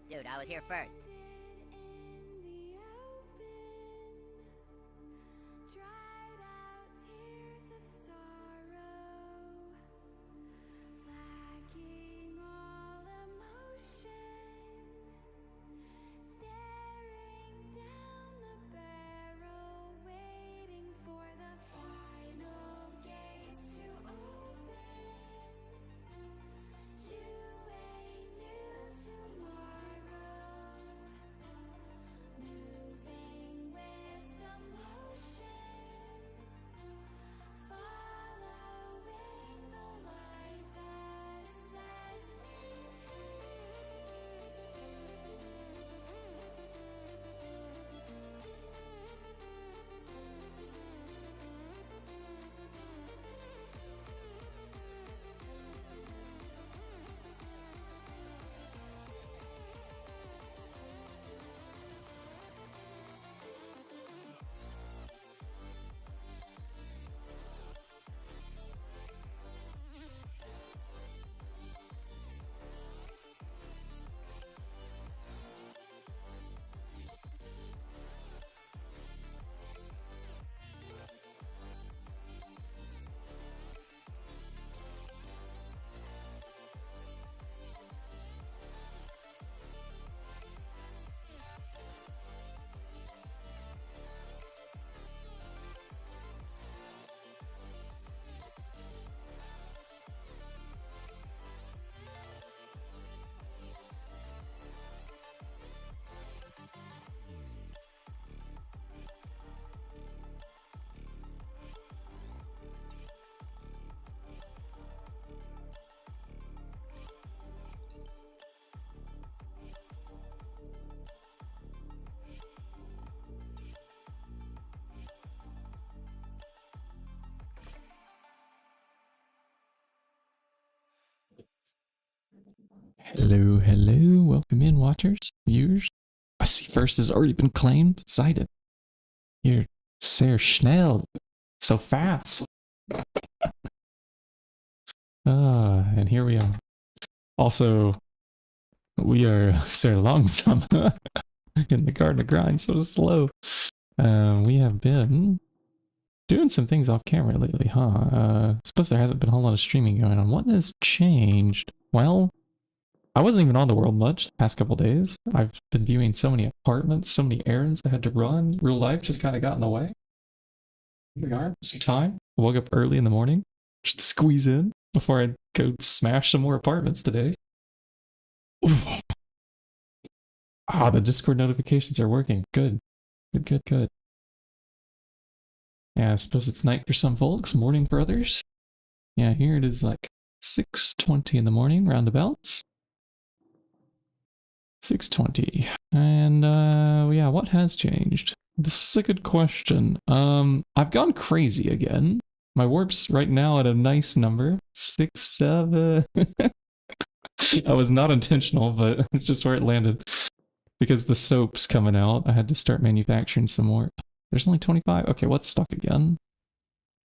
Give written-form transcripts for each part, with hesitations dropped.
Dude, I was here first. Hello, hello. Welcome in, watchers, viewers. I see first has already been claimed. Excited. You're sehr schnell. So fast. And here we are. Also, we are sehr langsam. In the garden of grind, so slow. We have been doing some things off camera lately, huh? I suppose there hasn't been a whole lot of streaming going on. What has changed? Well, I wasn't even on the world much the past couple days. I've been viewing so many apartments, so many errands I had to run. Real life just kind of got in the way. Here we are, some time. I woke up early in the morning, just to squeeze in before I go smash some more apartments today. Ooh. Ah, the Discord notifications are working. Good. Good, good, good. Yeah, I suppose it's night for some folks, morning for others. Yeah, here it is like 6:20 in the morning, roundabouts. 6:20. And yeah, what has changed? This is a good question. I've gone crazy again. My warp's right now at a nice number. 6, 7. That was not intentional, but it's just where it landed. Because the soap's coming out, I had to start manufacturing some more. There's only 25? Okay, what's stuck again?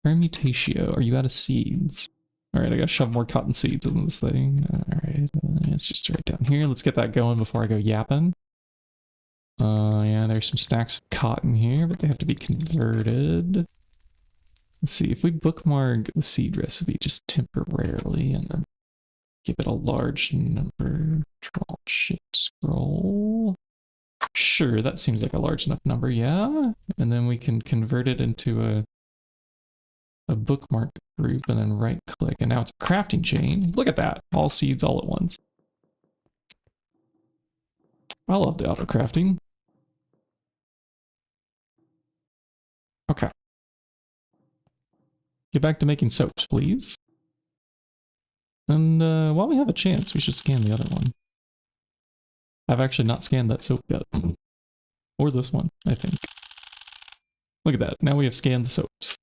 Permutatio. Are you out of seeds? Alright, I gotta shove more cotton seeds in this thing. Alright, it's just right down here. Let's get that going before I go yapping. Yeah, there's some stacks of cotton here, but they have to be converted. Let's see, if we bookmark the seed recipe just temporarily and then give it a large number, Alt Shift Scroll. Sure, that seems like a large enough number, yeah. And then we can convert it into a bookmark group and then right click, and now it's a crafting chain. Look at that, all seeds all at once. I love the auto crafting. Okay. Get back to making soaps, please. And while we have a chance, we should scan the other one. I've actually not scanned that soap yet. Or this one, I think. Look at that, now we have scanned the soaps.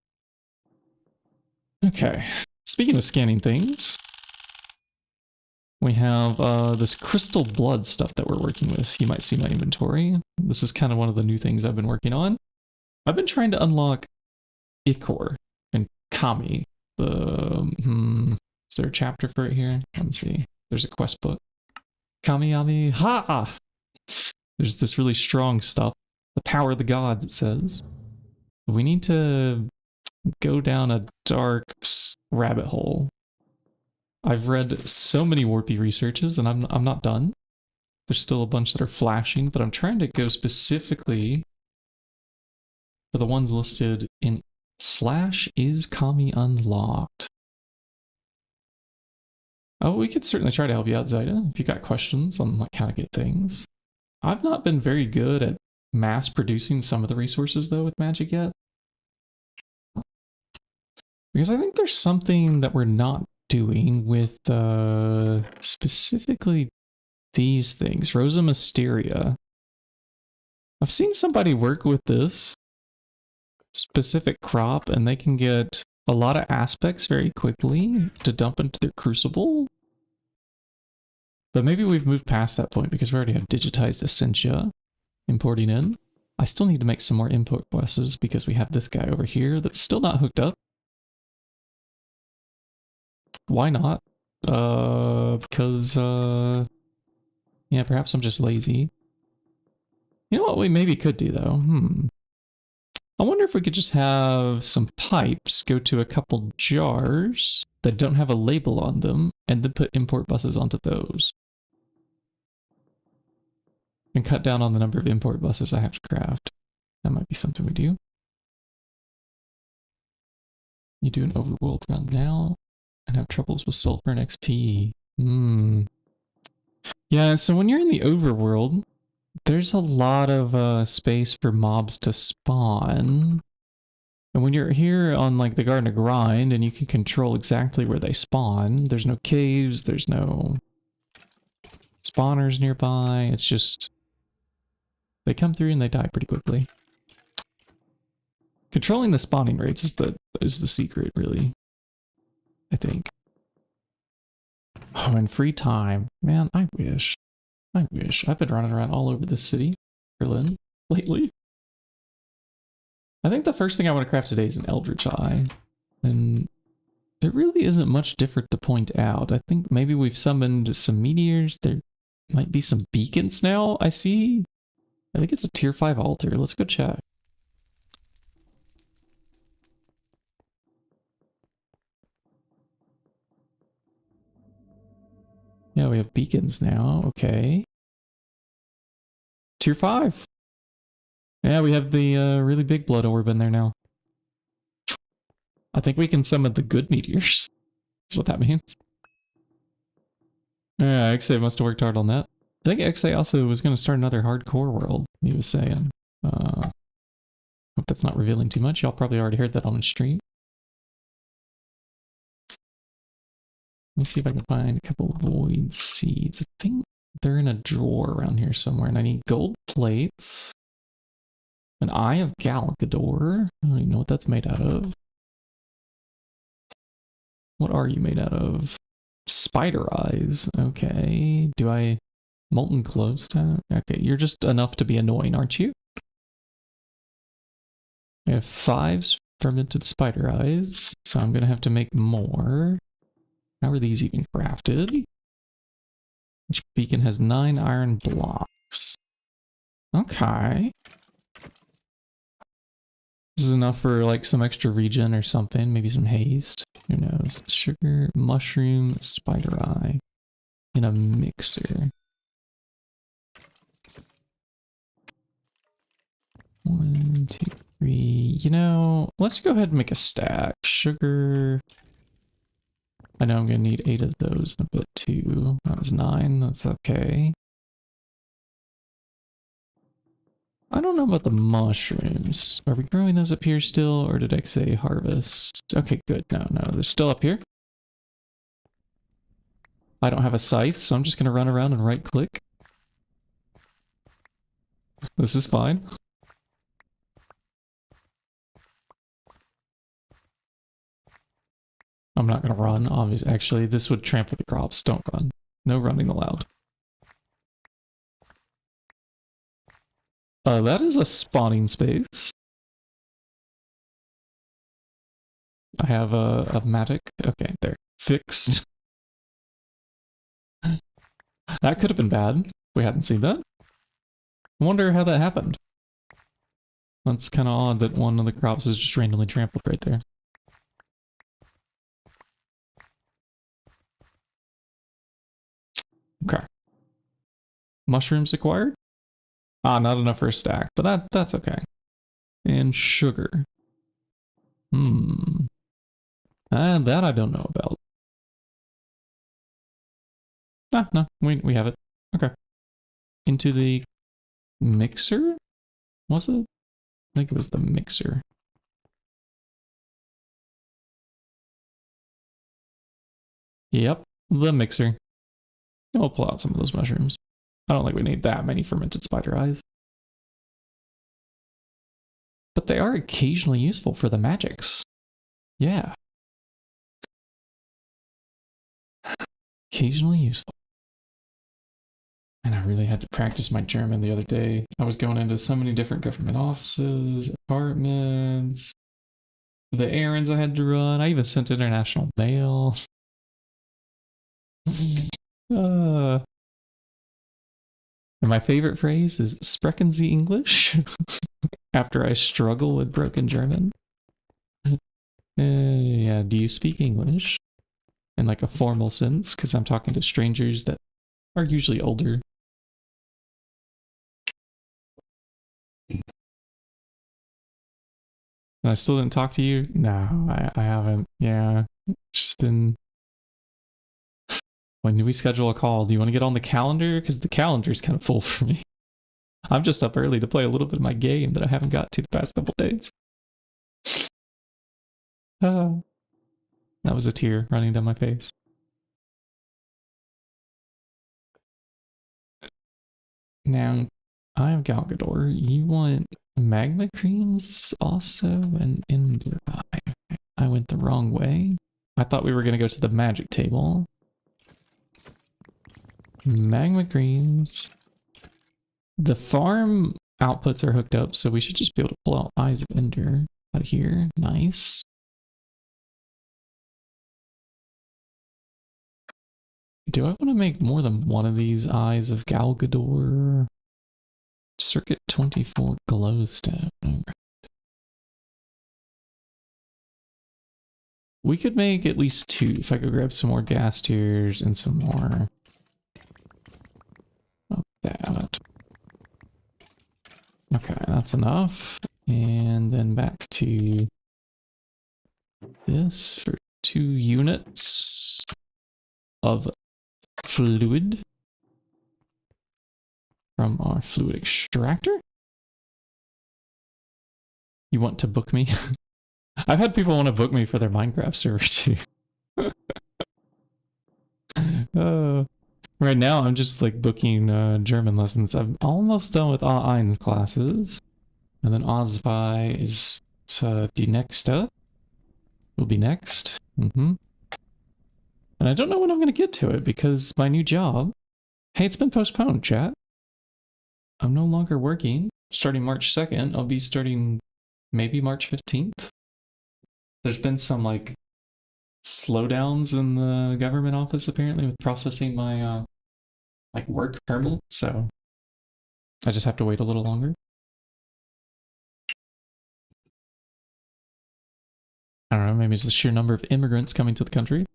Okay, speaking of scanning things, we have this crystal blood stuff that we're working with. You might see my inventory. This is kind of one of the new things I've been working on. I've been trying to unlock Ichor and Kami. Is there a chapter for it here? Let me see. There's a quest book. Kami ha! There's this really strong stuff. The power of the gods, it says. We need to go down a dark rabbit hole. I've read so many warpy researches, and I'm not done. There's still a bunch that are flashing, but I'm trying to go specifically for the ones listed in /is Kami unlocked. Oh, we could certainly try to help you out, Zaida, if you got questions on like how to get things. I've not been very good at mass producing some of the resources though with magic yet. Because I think there's something that we're not doing with specifically these things. Rosa Mysteria. I've seen somebody work with this specific crop and they can get a lot of aspects very quickly to dump into their crucible. But maybe we've moved past that point because we already have digitized Essentia importing in. I still need to make some more import buses because we have this guy over here that's still not hooked up. Why not? Because, yeah, perhaps I'm just lazy. You know what we maybe could do, though? I wonder if we could just have some pipes go to a couple jars that don't have a label on them, and then put import buses onto those. And cut down on the number of import buses I have to craft. That might be something we do. You do an overworld run now, and have troubles with sulfur and XP. Yeah, so when you're in the overworld, there's a lot of space for mobs to spawn. And when you're here on like the Garden of Grind and you can control exactly where they spawn, there's no caves, there's no spawners nearby. It's just they come through and they die pretty quickly. Controlling the spawning rates is the secret, really. I think. Oh, and free time. Man, I wish. I wish. I've been running around all over this city, Berlin, lately. I think the first thing I want to craft today is an Eldritch Eye. And there really isn't much different to point out. I think maybe we've summoned some meteors. There might be some beacons now, I see. I think it's a tier 5 altar. Let's go check. Yeah, we have beacons now. Okay. Tier 5. Yeah, we have the really big blood orb in there now. I think we can summon the good meteors. That's what that means. Yeah, XA must have worked hard on that. I think XA also was going to start another hardcore world, he was saying. Hope that's not revealing too much. Y'all probably already heard that on the stream. Let me see if I can find a couple void seeds. I think they're in a drawer around here somewhere, and I need gold plates. An Eye of Galgador. I don't even know what that's made out of. What are you made out of? Spider eyes. Okay. Do I... Molten glowstone? Okay, you're just enough to be annoying, aren't you? I have 5 fermented spider eyes, so I'm gonna have to make more. How are these even crafted? Each beacon has 9 iron blocks. Okay. This is enough for like some extra regen or something, maybe some haste. Who knows? Sugar, mushroom, spider eye in a mixer. 1, 2, 3. You know, let's go ahead and make a stack. Sugar. I know I'm gonna need 8 of those in a bit too. That was 9. That's okay. I don't know about the mushrooms. Are we growing those up here still, or did I say harvest? Okay, good. No, they're still up here. I don't have a scythe, so I'm just gonna run around and right-click. This is fine. I'm not gonna run, obviously. Actually, this would trample the crops. Don't run. No running allowed. That is a spawning space. I have a matic. Okay, there. Fixed. That could have been bad. We hadn't seen that. I wonder how that happened. That's kind of odd that one of the crops is just randomly trampled right there. Okay. Mushrooms acquired? Ah, not enough for a stack, but that's okay. And sugar. That I don't know about. Ah, no, we have it. Okay. Into the mixer? Was it? I think it was the mixer. Yep, the mixer. We'll pull out some of those mushrooms. I don't think we need that many fermented spider eyes. But they are occasionally useful for the magics. Yeah. Occasionally useful. And I really had to practice my German the other day. I was going into so many different government offices, apartments, the errands I had to run. I even sent international mail. And my favorite phrase is "Sprechen Sie English?" after I struggle with broken German. Yeah, do you speak English? In like a formal sense, because I'm talking to strangers that are usually older. And I still didn't talk to you? No, I haven't. Yeah. It's just been... When do we schedule a call? Do you want to get on the calendar? Because the calendar's kind of full for me. I'm just up early to play a little bit of my game that I haven't got to the past couple days. That was a tear running down my face. Now, I have Galgador. You want magma creams also? And I went the wrong way. I thought we were going to go to the magic table. Magma creams. The farm outputs are hooked up, so we should just be able to pull out Eyes of Ender out of here. Nice. Do I want to make more than one of these Eyes of Galgador? Circuit 24 glowstone. We could make at least 2 if I could grab some more gas tiers and some more of that. Okay, that's enough. And then back to this for 2 units of fluid from our fluid extractor. You want to book me? I've had people want to book me for their Minecraft server too. Right now I'm just like booking German lessons. I'm almost done with A1 classes. And then Ozvi is the next up. Will be next. And I don't know when I'm going to get to it because my new job... Hey, it's been postponed, chat. I'm no longer working. Starting March 2nd, I'll be starting maybe March 15th. There's been some like slowdowns in the government office apparently with processing my like work permit, so I just have to wait a little longer. I don't know, maybe it's the sheer number of immigrants coming to the country.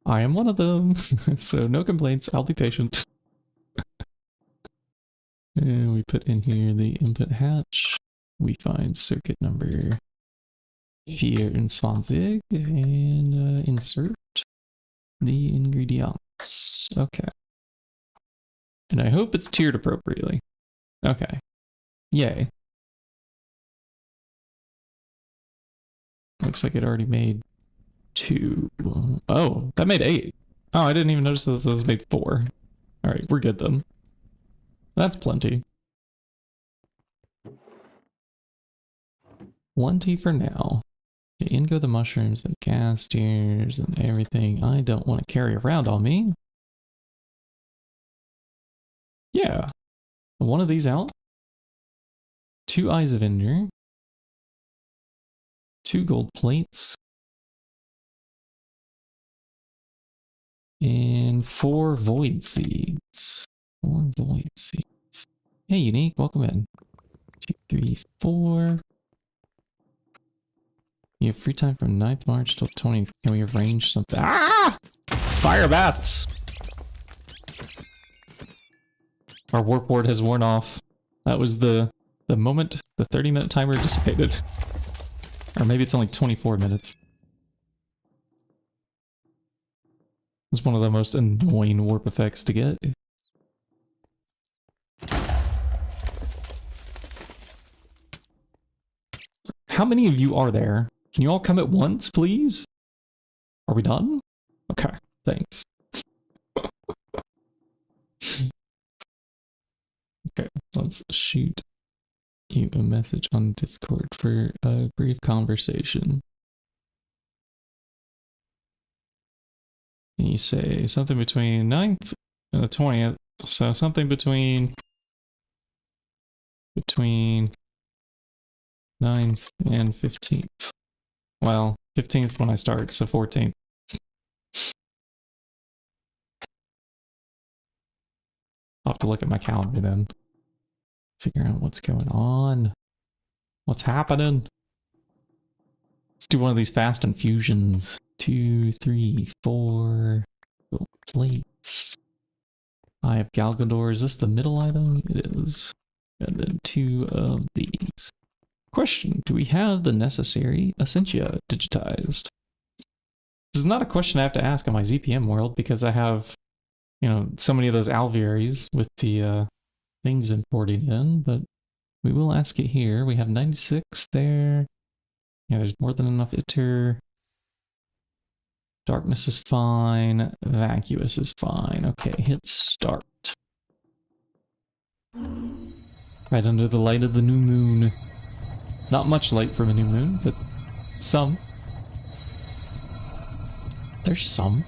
I am one of them, so no complaints, I'll be patient. And we put in here the input hatch. We find circuit number 24 and insert the ingredients. Okay. And I hope it's tiered appropriately. Okay. Yay. Looks like it already made 2. Oh, that made 8. Oh, I didn't even notice that this made 4. Alright, we're good then. That's plenty. Plenty for now. Okay, in go the mushrooms and gas tiers and everything I don't want to carry around on me. Yeah. One of these out. 2 Eyes of Ender. 2 gold plates. and 4 void seeds. 4 void seeds. Hey, Unique, welcome in. 2, 3, 4. You have free time from 9th March till 20th. Can we arrange something? Ah! Fire bats! Our warp ward has worn off. That was the moment the 30-minute timer dissipated. Or maybe it's only 24 minutes. It's one of the most annoying warp effects to get. How many of you are there? Can you all come at once, please? Are we done? Okay, thanks. Okay, let's shoot you a message on Discord for a brief conversation. And you say something between 9th and the 20th. So something between 9th and 15th. Well, 15th when I start, so 14th. I'll have to look at my calendar then. Figure out what's going on. What's happening? Let's do one of these fast infusions. 2, 3, 4 plates. I have Galgador. Is this the middle item? It is. And then 2 of these. Question, do we have the necessary Essentia digitized? This is not a question I have to ask on my ZPM world because I have, you know, so many of those alvearies with the things imported in, but we will ask it here. We have 96 there. Yeah, there's more than enough Ichor. Darkness is fine. Vacuous is fine. Okay, hit start. Right under the light of the new moon. Not much light from a new moon, but some. There's some.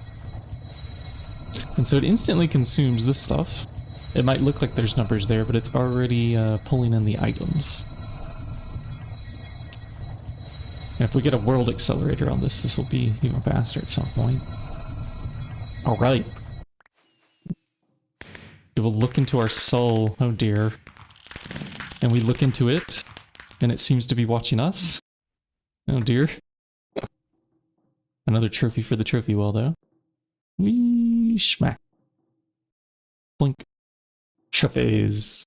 And so it instantly consumes this stuff. It might look like there's numbers there, but it's already pulling in the items. And if we get a world accelerator on this, this will be even faster at some point. Alright. It will look into our soul. Oh dear. And we look into it, and it seems to be watching us. Oh dear. Another trophy for the trophy well, though. Wee schmack. Blink. Trophies.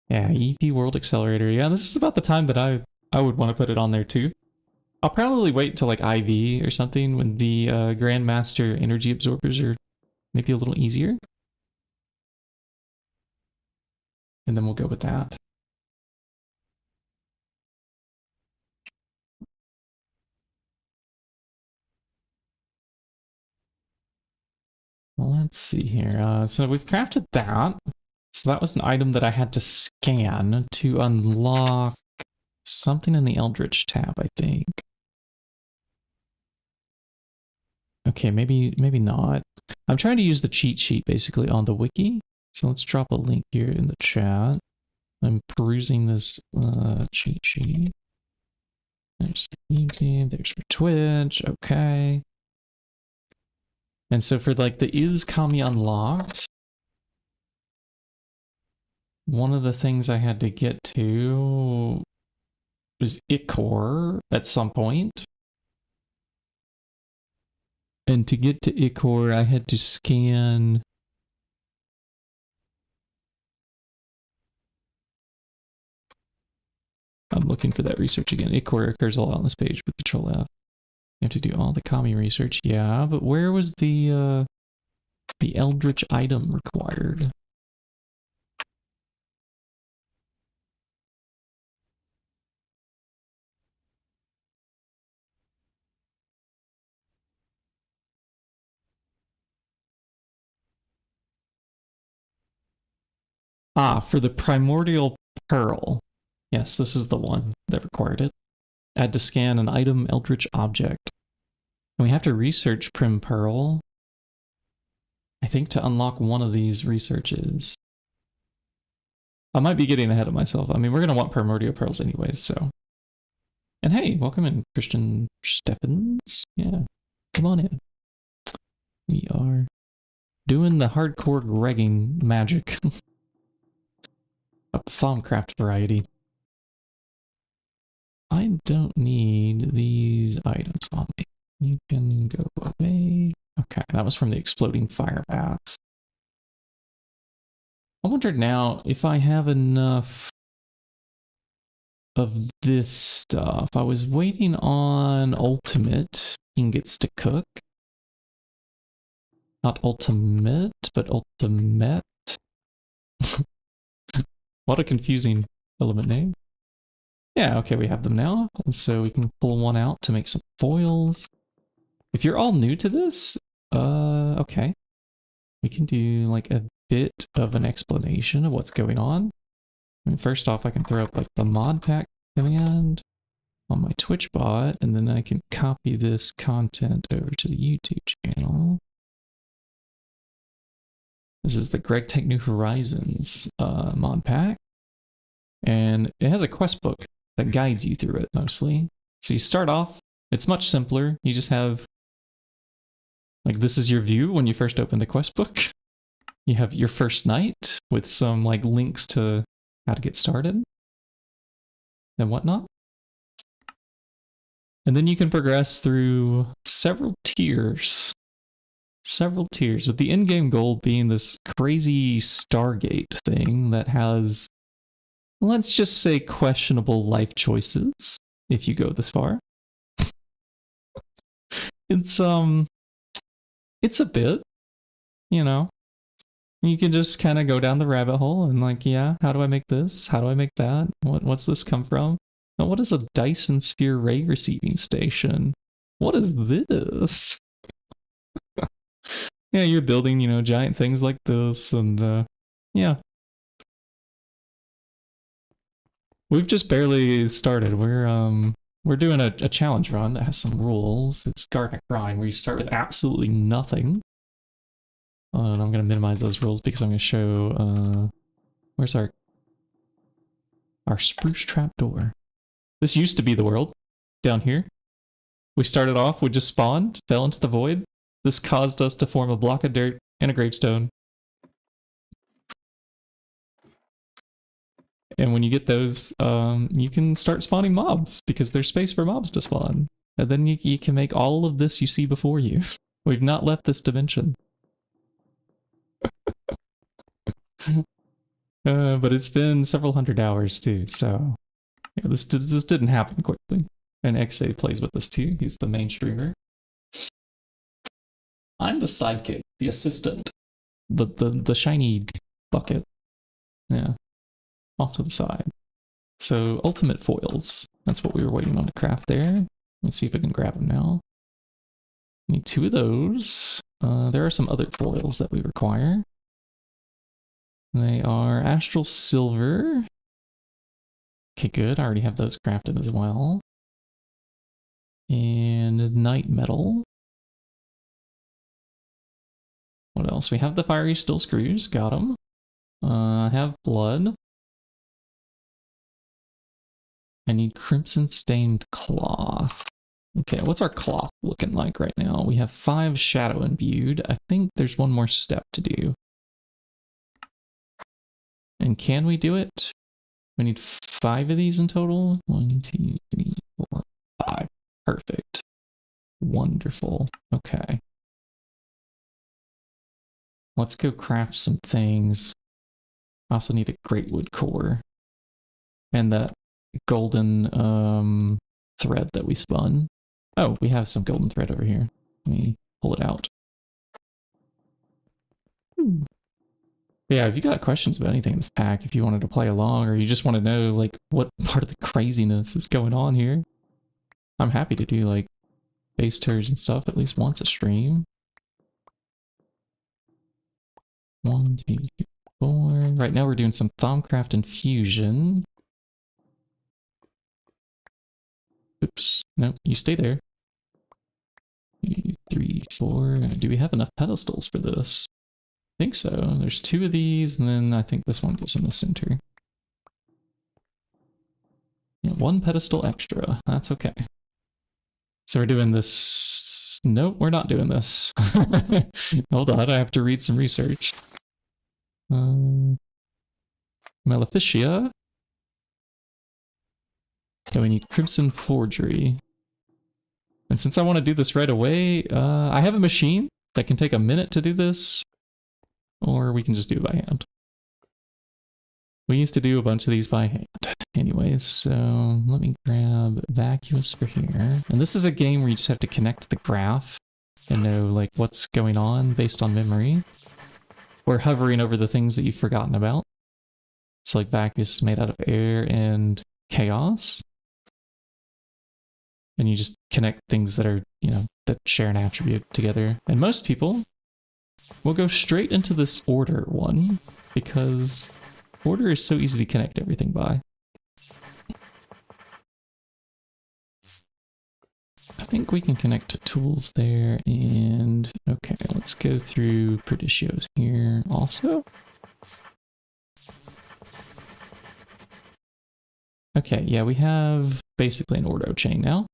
Yeah, EP World Accelerator. Yeah, this is about the time that I would want to put it on there too. I'll probably wait till like IV or something when the Grandmaster energy absorbers are maybe a little easier. And then we'll go with that. Well, let's see here. So we've crafted that. So that was an item that I had to scan to unlock something in the Eldritch tab, I think. Okay, maybe not. I'm trying to use the cheat sheet basically on the wiki. So let's drop a link here in the chat. I'm perusing this cheat sheet. There's YouTube, there's for Twitch, okay. And so for like the is Kami unlocked, one of the things I had to get to was Ichor at some point. And to get to Ichor, I had to scan... I'm looking for that research again. Ichor occurs a lot on this page with Control F. You have to do all the Kami research. Yeah, but where was the Eldritch item required? Ah, for the Primordial Pearl. Yes, this is the one that required it. I had to scan an item Eldritch object. And we have to research Prim Pearl, I think, to unlock one of these researches. I might be getting ahead of myself. I mean, we're going to want Primordial Pearls anyways, so... And hey, welcome in, Christian Steffens. Yeah, come on in. We are doing the hardcore gregging magic. A Thaumcraft variety. I don't need these items on me. You can go away. Okay, that was from the exploding fire bats. I wonder now if I have enough of this stuff. I was waiting on ultimate ingots to cook. Not ultimate, but ultimate. What a confusing element name. Yeah, okay, we have them now. And so we can pull one out to make some foils. If you're all new to this, okay. We can do like a bit of an explanation of what's going on. I mean, first off, I can throw up like the mod pack command on my Twitch bot, and then I can copy this content over to the YouTube channel. This is the GregTech New Horizons mod pack. And it has a quest book that guides you through it mostly. So you start off, it's much simpler. You just have, like, this is your view when you first open the quest book. You have your first night with some like links to how to get started and whatnot. And then you can progress through several tiers. Several tiers, with the in-game goal being this crazy Stargate thing that has, let's just say, questionable life choices, if you go this far. It's a bit, you know. You can just kind of go down the rabbit hole and like, yeah, how do I make this? How do I make that? What's this come from? Now, what is a Dyson Sphere ray receiving station? What is this? Yeah, you're building, you know, giant things like this, and yeah. We've just barely started. We're doing a challenge run that has some rules. It's Garden Grind, where you start with absolutely nothing. And I'm gonna minimize those rules because I'm gonna show where's our spruce trap door. This used to be the world down here. We started off, we just spawned, fell into the void. This caused us to form a block of dirt and a gravestone. And when you get those, you can start spawning mobs because there's space for mobs to spawn. And then you can make all of this you see before you. We've not left this dimension. But it's been several hundred hours too, so yeah, this didn't happen quickly. And XA plays with us too. He's the main streamer. I'm the sidekick, the assistant, the shiny bucket. Yeah, off to the side. So ultimate foils. That's what we were waiting on to craft there. Let me see if I can grab them now. Need 2 of those. There are some other foils that we require. They are Astral Silver. Okay, good. I already have those crafted as well. And Night Metal. What else? We have the Fiery Steel Screws. Got them. I have Blood. I need Crimson Stained Cloth. Okay, what's our cloth looking like right now? We have 5 Shadow Imbued. I think there's one more step to do. And can we do it? We need 5 of these in total. 1, 2, 3, 4, 5. Perfect. Wonderful. Okay. Let's go craft some things. I also need a great wood core. And that golden thread that we spun. Oh, we have some golden thread over here. Let me pull it out. Yeah, if you got questions about anything in this pack, if you wanted to play along, or you just want to know, like, what part of the craziness is going on here, I'm happy to do, like, base tours and stuff at least once a stream. 1, 2, 3, 4. Right now we're doing some Thaumcraft Infusion. Oops. No, you stay there. 2, 3, 4. Do we have enough pedestals for this? I think so. There's 2 of these, and then I think this one goes in the center. Yeah, 1 pedestal extra. That's okay. So we're doing this. Nope, we're not doing this. Hold on, I have to read some research. Maleficia. Yeah, we need Crimson Forgery. And since I want to do this right away, I have a machine that can take a minute to do this, or we can just do it by hand. We used to do a bunch of these by hand. Anyways, so let me grab Vacuous for here. And this is a game where you just have to connect the graph and know like what's going on based on memory. Or hovering over the things that you've forgotten about. So like Vacuous is made out of air and chaos. And you just connect things that are, you know, that share an attribute together. And most people will go straight into this order one because order is so easy to connect everything by. I think we can connect to tools there, and okay, let's go through Perditios here also. Okay, yeah, we have basically an ordo chain now.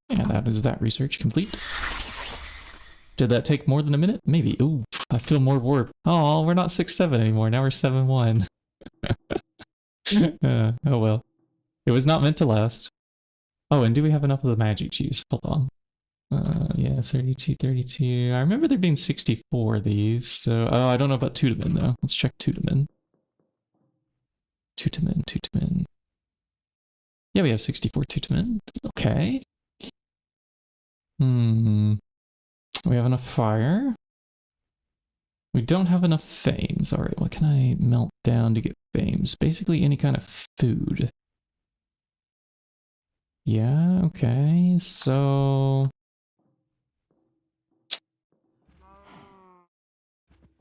Yeah, that is that research complete. Did that take more than a minute? Maybe. Ooh, I feel more warp. Oh, we're not 6-7 anymore. Now we're 7-1. Oh well. It was not meant to last. Oh, and do we have enough of the magic juice? Hold on. Yeah, 32, 32. I remember there being 64 of these, so... Oh, I don't know about Tutamin, though. Let's check Tutamin. Tutamin. Yeah, we have 64 Tutamin. Okay. We have enough fire. We don't have enough fames. Alright, what can I melt down to get fames? Basically any kind of food. Yeah, okay, so...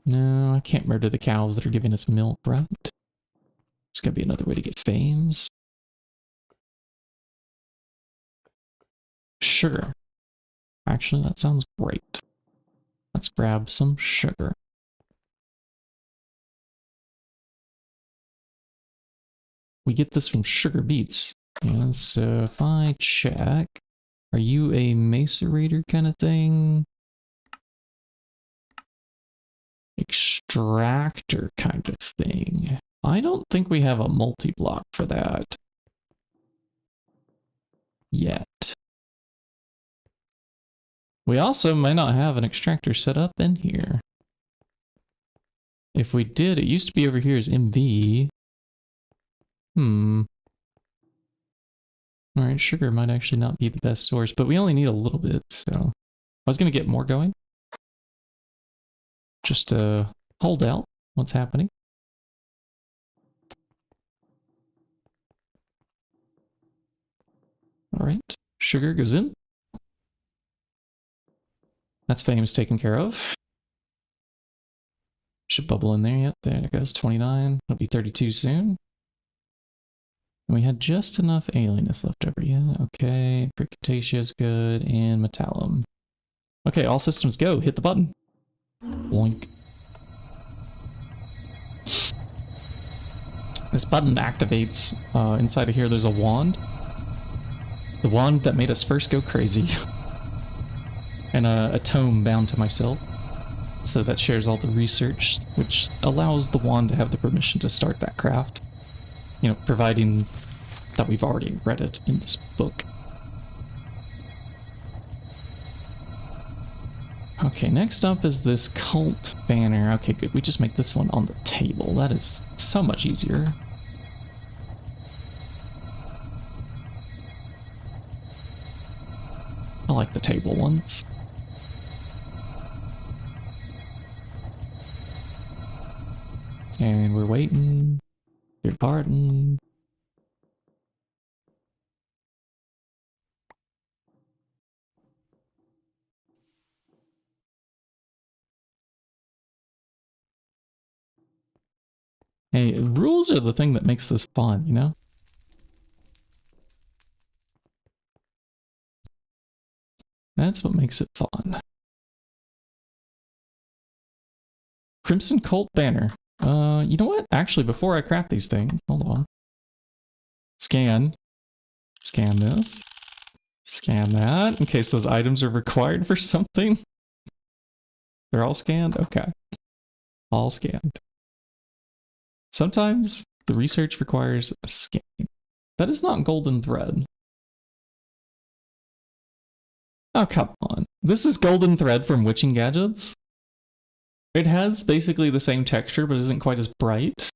No, I can't murder the cows that are giving us milk, right? There's gotta be another way to get fames. Sugar. Actually, that sounds great. Let's grab some sugar. We get this from sugar beets. Yeah, so if I check... Are you a macerator kind of thing? Extractor kind of thing. I don't think we have a multi-block for that yet. We also might not have an extractor set up in here. If we did, it used to be over here as MV. Alright, sugar might actually not be the best source, but we only need a little bit, so... I was gonna get more going. Just to hold out what's happening. Alright, sugar goes in. That's fame's taken care of. Should bubble in there, yep, there it goes, 29. It'll be 32 soon. And we had just enough alienness left over, yeah, okay. Percutacea's good, and Metallum. Okay, all systems go, hit the button. Boink. This button activates, inside of here there's a wand. The wand that made us first go crazy. And a tome bound to myself. So that shares all the research, which allows the wand to have the permission to start that craft. You know, providing that we've already read it in this book. Okay, next up is this cult banner. Okay, good. We just make this one on the table. That is so much easier. I like the table ones. And we're waiting. They're parting. Hey, rules are the thing that makes this fun, you know? That's what makes it fun. Crimson Cult banner. You know what? Actually, before I craft these things, hold on. Scan. Scan this. Scan that, in case those items are required for something. They're all scanned? Okay. All scanned. Sometimes the research requires a scan. That is not golden thread. Oh, come on. This is golden thread from Witching Gadgets. It has basically the same texture, but isn't quite as bright.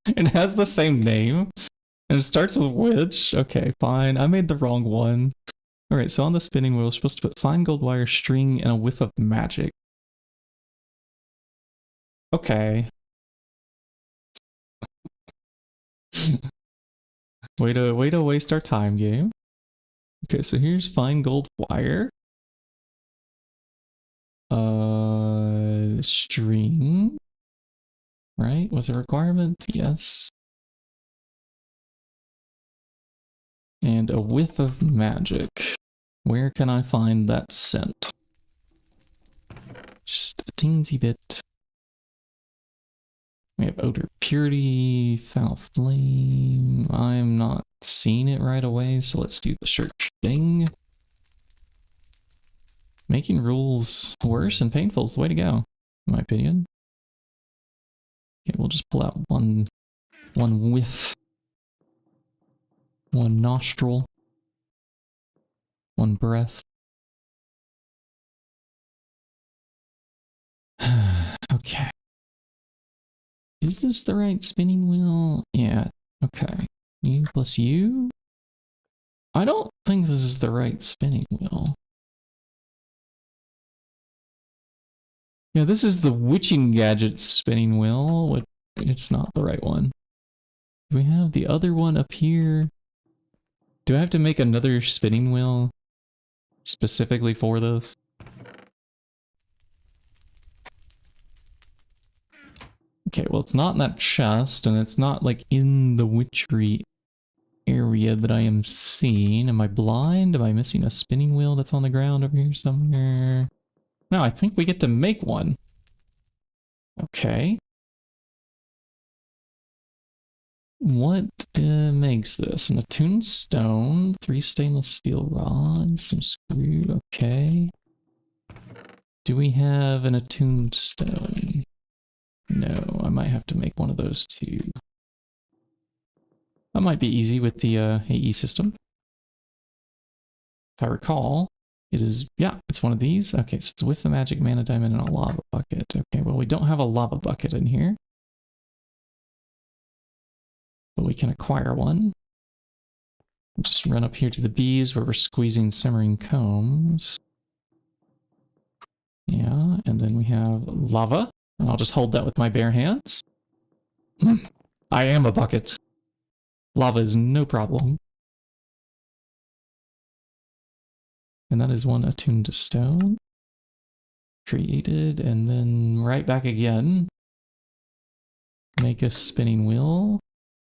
It has the same name. And it starts with witch. Okay, fine. I made the wrong one. Alright, so on the spinning wheel, we're supposed to put fine gold wire, string, and a whiff of magic. Okay. way to waste our time, game. Okay, so here's fine gold wire. String. Right? Was a requirement? Yes. And a whiff of magic. Where can I find that scent? Just a teensy bit. We have odor purity, foul flame. I'm not seeing it right away, so let's do the search thing. Making rules worse and painful is the way to go, in my opinion. Okay, we'll just pull out one whiff. One nostril. One breath. Okay. Is this the right spinning wheel? Yeah. Okay. You plus you? I don't think this is the right spinning wheel. Yeah, this is the Witching Gadget spinning wheel, but it's not the right one. Do we have the other one up here? Do I have to make another spinning wheel specifically for this? Okay, well, it's not in that chest, and it's not, like, in the witchery area that I am seeing. Am I blind? Am I missing a spinning wheel that's on the ground over here somewhere? No, I think we get to make one. Okay. What makes this? An attuned stone, 3 stainless steel rods, some screw, okay. Do we have an attuned stone? No, I might have to make one of those too. That might be easy with the AE system. If I recall, it is, yeah, it's one of these. Okay, so it's with the magic mana diamond and a lava bucket. Okay, well, we don't have a lava bucket in here. But we can acquire one. Just run up here to the bees where we're squeezing simmering combs. Yeah, and then we have lava. And I'll just hold that with my bare hands. I am a bucket. Lava is no problem. And that is one attuned to stone. Created, and then right back again. Make a spinning wheel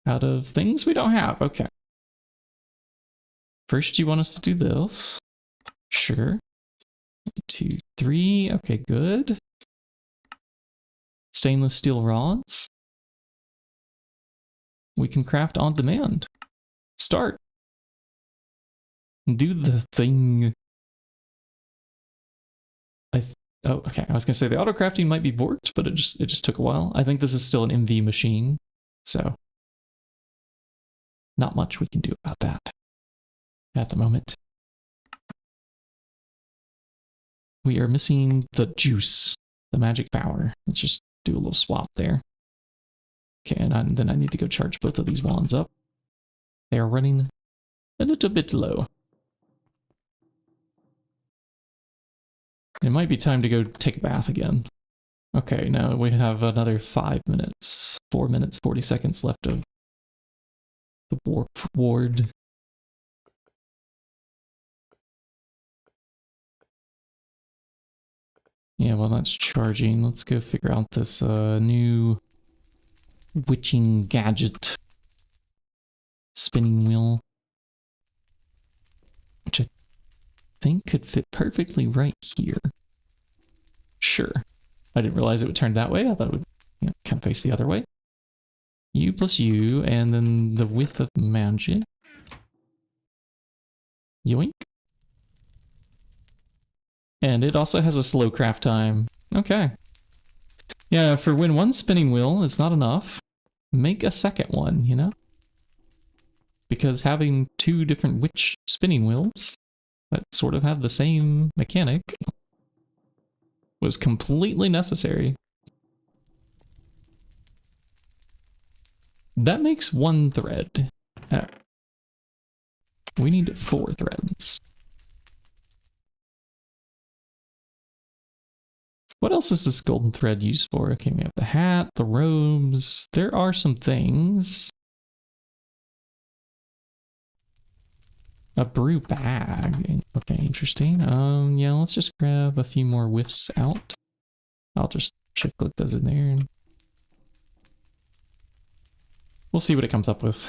out of things we don't have. Okay. First, you want us to do this. Sure. 1, 2, 3. Okay, good. Stainless steel rods. We can craft on demand. Start. Do the thing. Oh, okay. I was gonna say the auto crafting might be borked, but it just took a while. I think this is still an MV machine, so not much we can do about that at the moment. We are missing the juice, the magic power. Let's just do a little swap there. Okay, and then I need to go charge both of these wands up. They are running a little bit low. It might be time to go take a bath again. Okay, now we have another 5 minutes. 4 minutes, 40 seconds left of the warp ward. Yeah, well, that's charging. Let's go figure out this new witching gadget spinning wheel. Which I think could fit perfectly right here. Sure. I didn't realize it would turn that way. I thought it would, you know, kind of face the other way. U plus U, and then the width of magic. Yoink. And it also has a slow craft time. Okay. Yeah, for when one spinning wheel is not enough, make a second one, you know? Because having two different witch spinning wheels that sort of have the same mechanic was completely necessary. That makes one thread. We need 4 threads. What else is this golden thread used for? Okay, we have the hat, the robes. There are some things. A brew bag. Okay, interesting. Yeah, let's just grab a few more whiffs out. I'll just shift click those in there. And we'll see what it comes up with.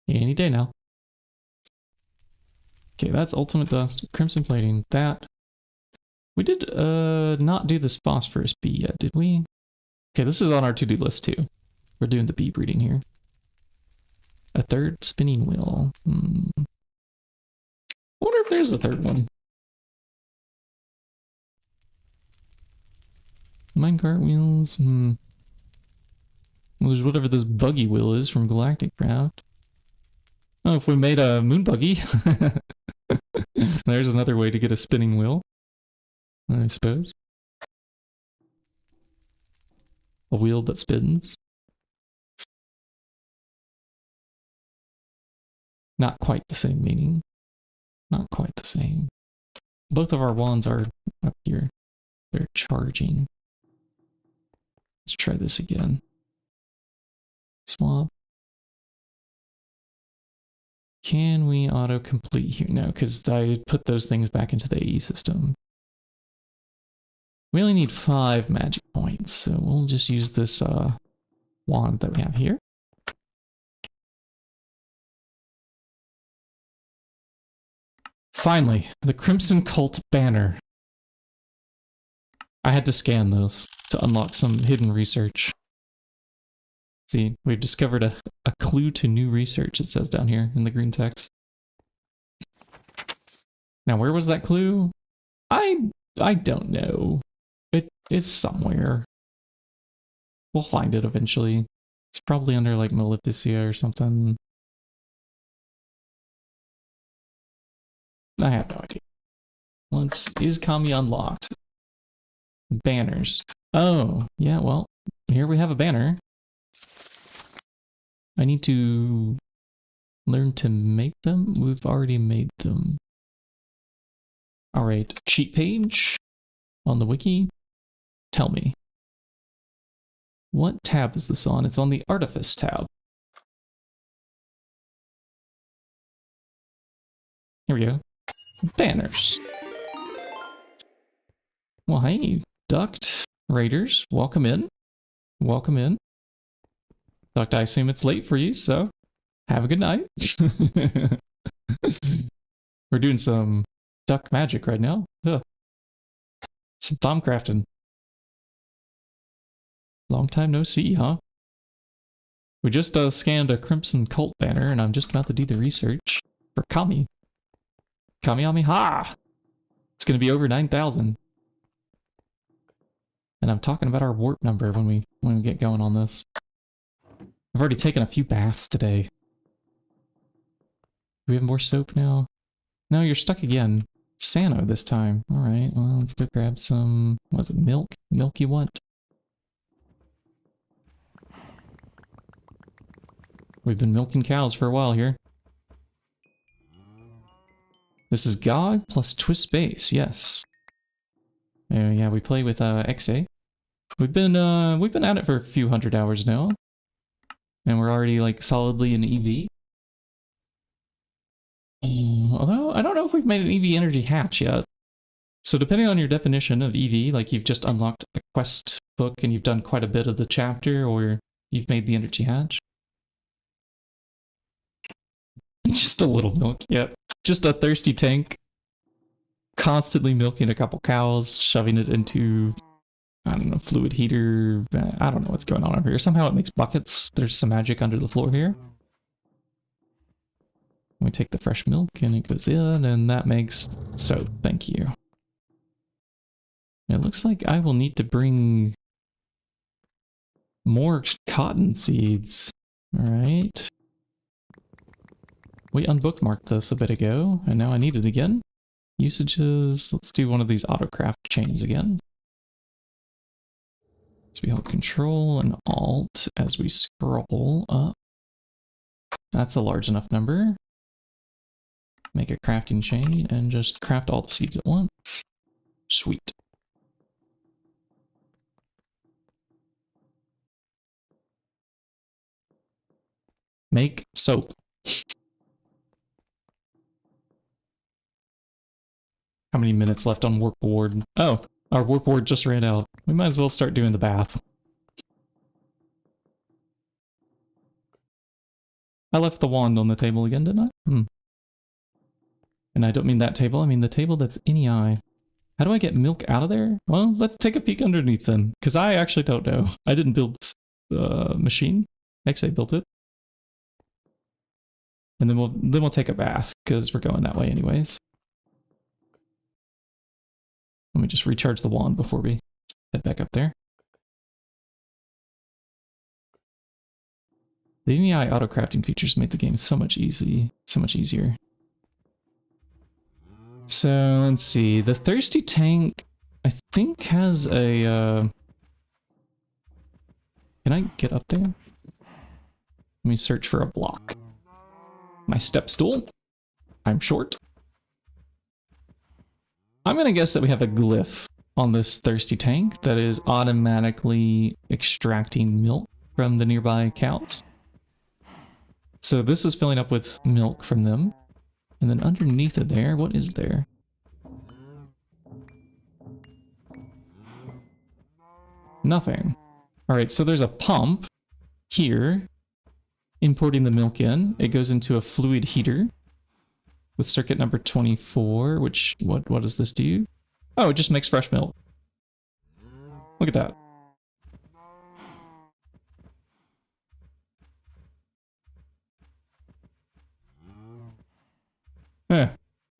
Any day now. Okay, that's ultimate dust. Crimson plating. That. We did not do this phosphorus bee yet, did we? Okay, this is on our to-do list too. We're doing the bee breeding here. A third spinning wheel. I wonder if there's a third one. Minecart wheels. Well, there's whatever this buggy wheel is from Galactic Craft. Oh, if we made a moon buggy. There's another way to get a spinning wheel, I suppose. A wheel that spins. Not quite the same meaning. Not quite the same. Both of our wands are up here. They're charging. Let's try this again. Swap. Can we auto-complete here? No, because I put those things back into the AE system. We only need 5 magic points, so we'll just use this wand that we have here. Finally, the Crimson Cult banner. I had to scan this to unlock some hidden research. See, we've discovered a clue to new research, it says down here in the green text. Now, where was that clue? I don't know. It's somewhere. We'll find it eventually. It's probably under, like, Maleficia or something. I have no idea. Is Kami unlocked? Banners. Oh, yeah, well, here we have a banner. I need to learn to make them. We've already made them. Alright, cheat page on the wiki. Tell me. What tab is this on? It's on the Artifice tab. Here we go. Banners. Well, hey, Duct Raiders, welcome in. Welcome in. Duct, I assume it's late for you, so have a good night. We're doing some duck magic right now. Ugh. Some thumb crafting. Long time no see, huh? We just scanned a Crimson Cult banner, and I'm just about to do the research for Kami. Kami ha! It's gonna be over 9,000. And I'm talking about our warp number when we get going on this. I've already taken a few baths today. Do we have more soap now? No, you're stuck again. Sano this time. Alright, well, let's go grab some... What is it? Milk? Milk you want? We've been milking cows for a while here. This is GOG plus Twist Space, yes. Yeah, we play with XA. We've been at it for a few hundred hours now. And we're already, like, solidly in EV. Although, I don't know if we've made an EV energy hatch yet. So depending on your definition of EV, like you've just unlocked a quest book and you've done quite a bit of the chapter, or You've made the energy hatch. Just a little milk, yep. Just a thirsty tank. Constantly milking a couple cows, shoving it into, I don't know, fluid heater. I don't know what's going on over here. Somehow it makes buckets. There's some magic under the floor here. We take the fresh milk and it goes in, and that makes soap. Thank you. It looks like I will need to bring more cotton seeds. Alright. We unbookmarked this a bit ago, and now I need it again. Usages, let's do one of these autocraft chains again. So we hold Control and Alt as we scroll up. That's a large enough number. Make a crafting chain and just craft all the seeds at once. Sweet. Make soap. How many minutes left on warp board? Oh, our warp board just ran out. We might as well start doing the bath. I left the wand on the table again, didn't I? And I don't mean that table, I mean the table that's in the eye. How do I get milk out of there? Well, let's take a peek underneath then, because I actually don't know. I didn't build the machine. Actually, I built it. And then we'll take a bath, because we're going that way anyways. Let me just recharge the wand before we head back up there. The NEI auto-crafting features made the game so much easier. So, let's see. The thirsty tank, I think, has a... Can I get up there? Let me search for a block. My step stool. I'm short. I'm gonna guess that we have a glyph on this thirsty tank that is automatically extracting milk from the nearby cows. So this is filling up with milk from them. And then underneath it there, what is there? Nothing. Alright, so there's a pump here, importing the milk in. It goes into a fluid heater with circuit number 24, which, what does this do? Oh, it just makes fresh milk. Look at that.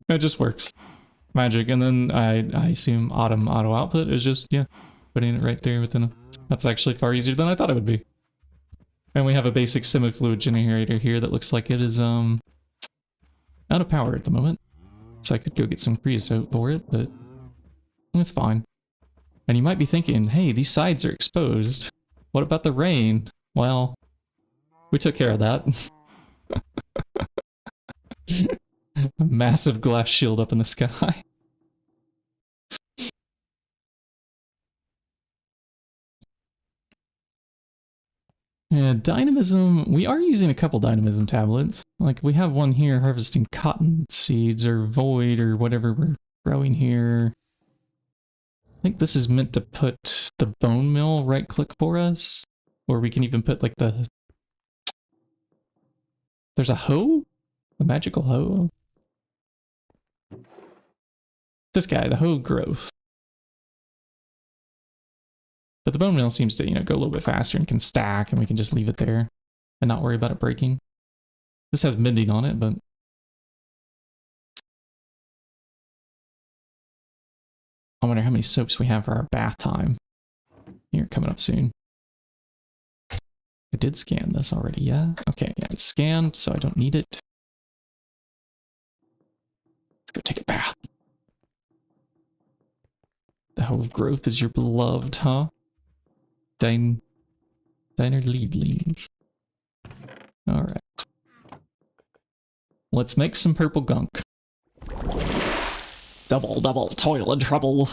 It just works. Magic. And then I assume auto output is just, yeah, putting it right there within a... That's actually far easier than I thought it would be. And we have a basic semi-fluid generator here that looks like it is, out of power at the moment. So I could go get some creosote for it, but it's fine. And you might be thinking, hey, these sides are exposed. What about the rain? Well, we took care of that. A massive glass shield up in the sky. Yeah, dynamism, we are using a couple dynamism tablets. Like, we have one here harvesting cotton seeds or void or whatever we're growing here. I think this is meant to put the bone mill right-click for us. Or we can even put, like, the... There's a hoe? A magical hoe? This guy, the hoe growth. But the bone mill seems to, you know, go a little bit faster and can stack, and we can just leave it there and not worry about it breaking. This has mending on it, but... I wonder how many soaps we have for our bath time. Here, coming up soon. I did scan this already, yeah? Okay, yeah, it's scanned, so I don't need it. Let's go take a bath. The hoe of growth is your beloved, huh? Diner Liebling. Alright. Let's make some purple gunk. Double toil and trouble.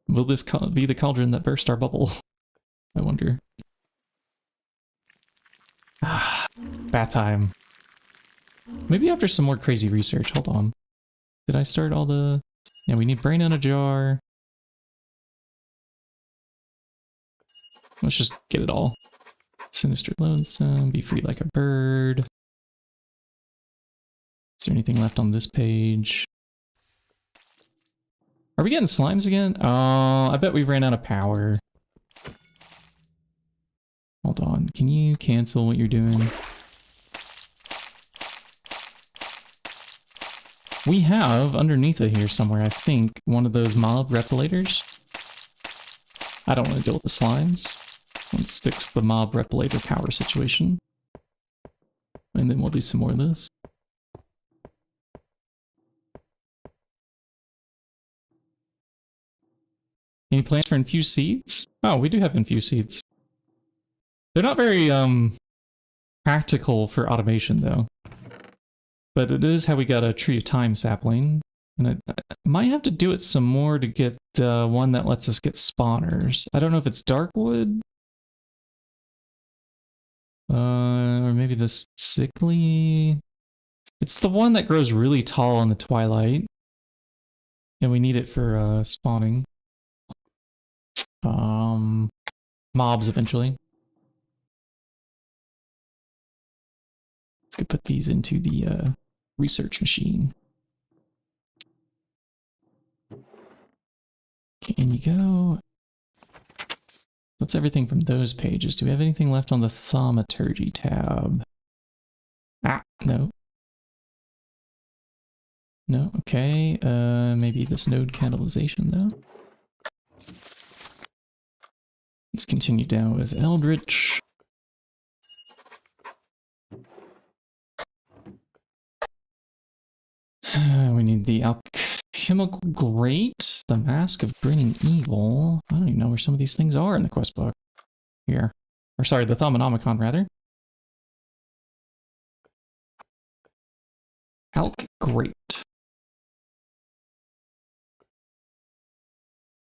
Will this be the cauldron that burst our bubble? I wonder. Bath time. Maybe after some more crazy research. Hold on. Did I start all the... Yeah, we need brain in a jar. Let's just get it all. Sinister Lodestone, be free like a bird. Is there anything left on this page? Are we getting slimes again? Oh, I bet we ran out of power. Hold on, can you cancel what you're doing? We have, underneath it here somewhere, I think, one of those mob repelators. I don't want to deal with the slimes. Let's fix the mob repellator power situation. And then we'll do some more of this. Any plans for infused seeds? Oh, we do have infused seeds. They're not very, practical for automation, though. But it is how we got a Tree of Time sapling. And I might have to do it some more to get the one that lets us get spawners. I don't know if it's Darkwood. Or maybe this sickly. It's the one that grows really tall in the twilight. And we need it for spawning. Mobs eventually. Let's go put these into the research machine. Okay, in you go. That's everything from those pages. Do we have anything left on the thaumaturgy tab? Ah, no. No, okay. Maybe this node catalyzation, though. Let's continue down with Eldritch. We need the alchemical grate, the mask of grinning evil. I don't even know where some of these things are in the quest book. Here. Or sorry, the Thaumonomicon, rather. Alch grate.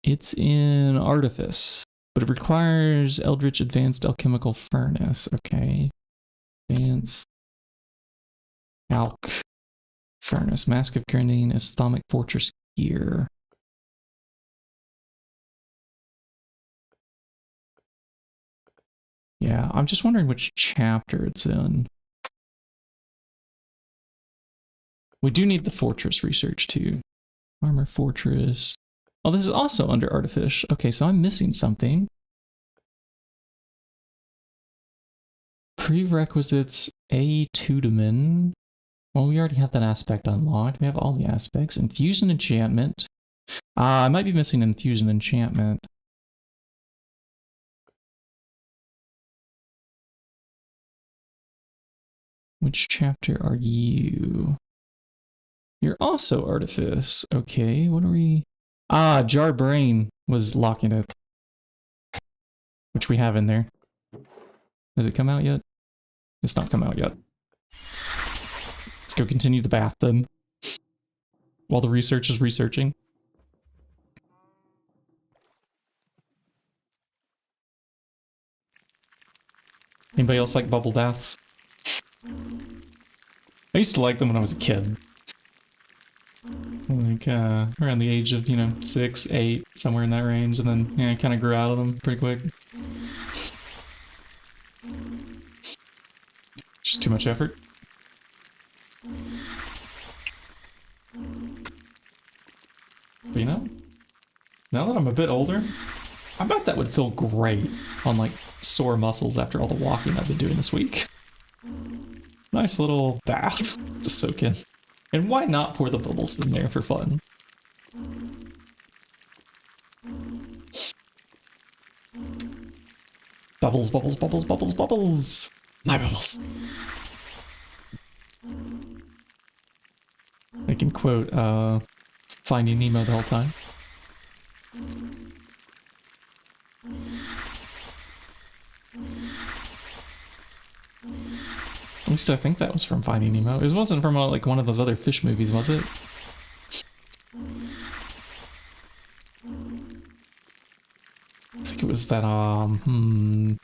It's in Artifice, but it requires Eldritch Advanced Alchemical Furnace. Okay. Advanced Alch Furnace. Mask of Grinning, Stomach Fortress Gear. Yeah, I'm just wondering which chapter it's in. We do need the Fortress research too. Armor Fortress. Oh, this is also under Artifice. Okay, so I'm missing something. Prerequisites A. Tudeman. Well, we already have that aspect unlocked. We have all the aspects. Infusion enchantment. I might be missing infusion enchantment. Which chapter are you? You're also Artifice. Okay, what are we... Ah, Jar Brain was locking it. Which we have in there. Has it come out yet? It's not come out yet. Let's go continue the bath then. While the research is researching. Anybody else like bubble baths? I used to like them when I was a kid. Like, around the age of, you know, 6, 8, somewhere in that range, and then, yeah, I kind of grew out of them pretty quick. Just too much effort. But you know, now that I'm a bit older, I bet that would feel great on, like, sore muscles after all the walking I've been doing this week. Nice little bath. Just soak in. And why not pour the bubbles in there for fun? Bubbles, bubbles, bubbles, bubbles, bubbles! My bubbles! I can quote, Finding Nemo the whole time. At least I think that was from Finding Nemo. It wasn't from, like, one of those other fish movies, was it? I think it was that, in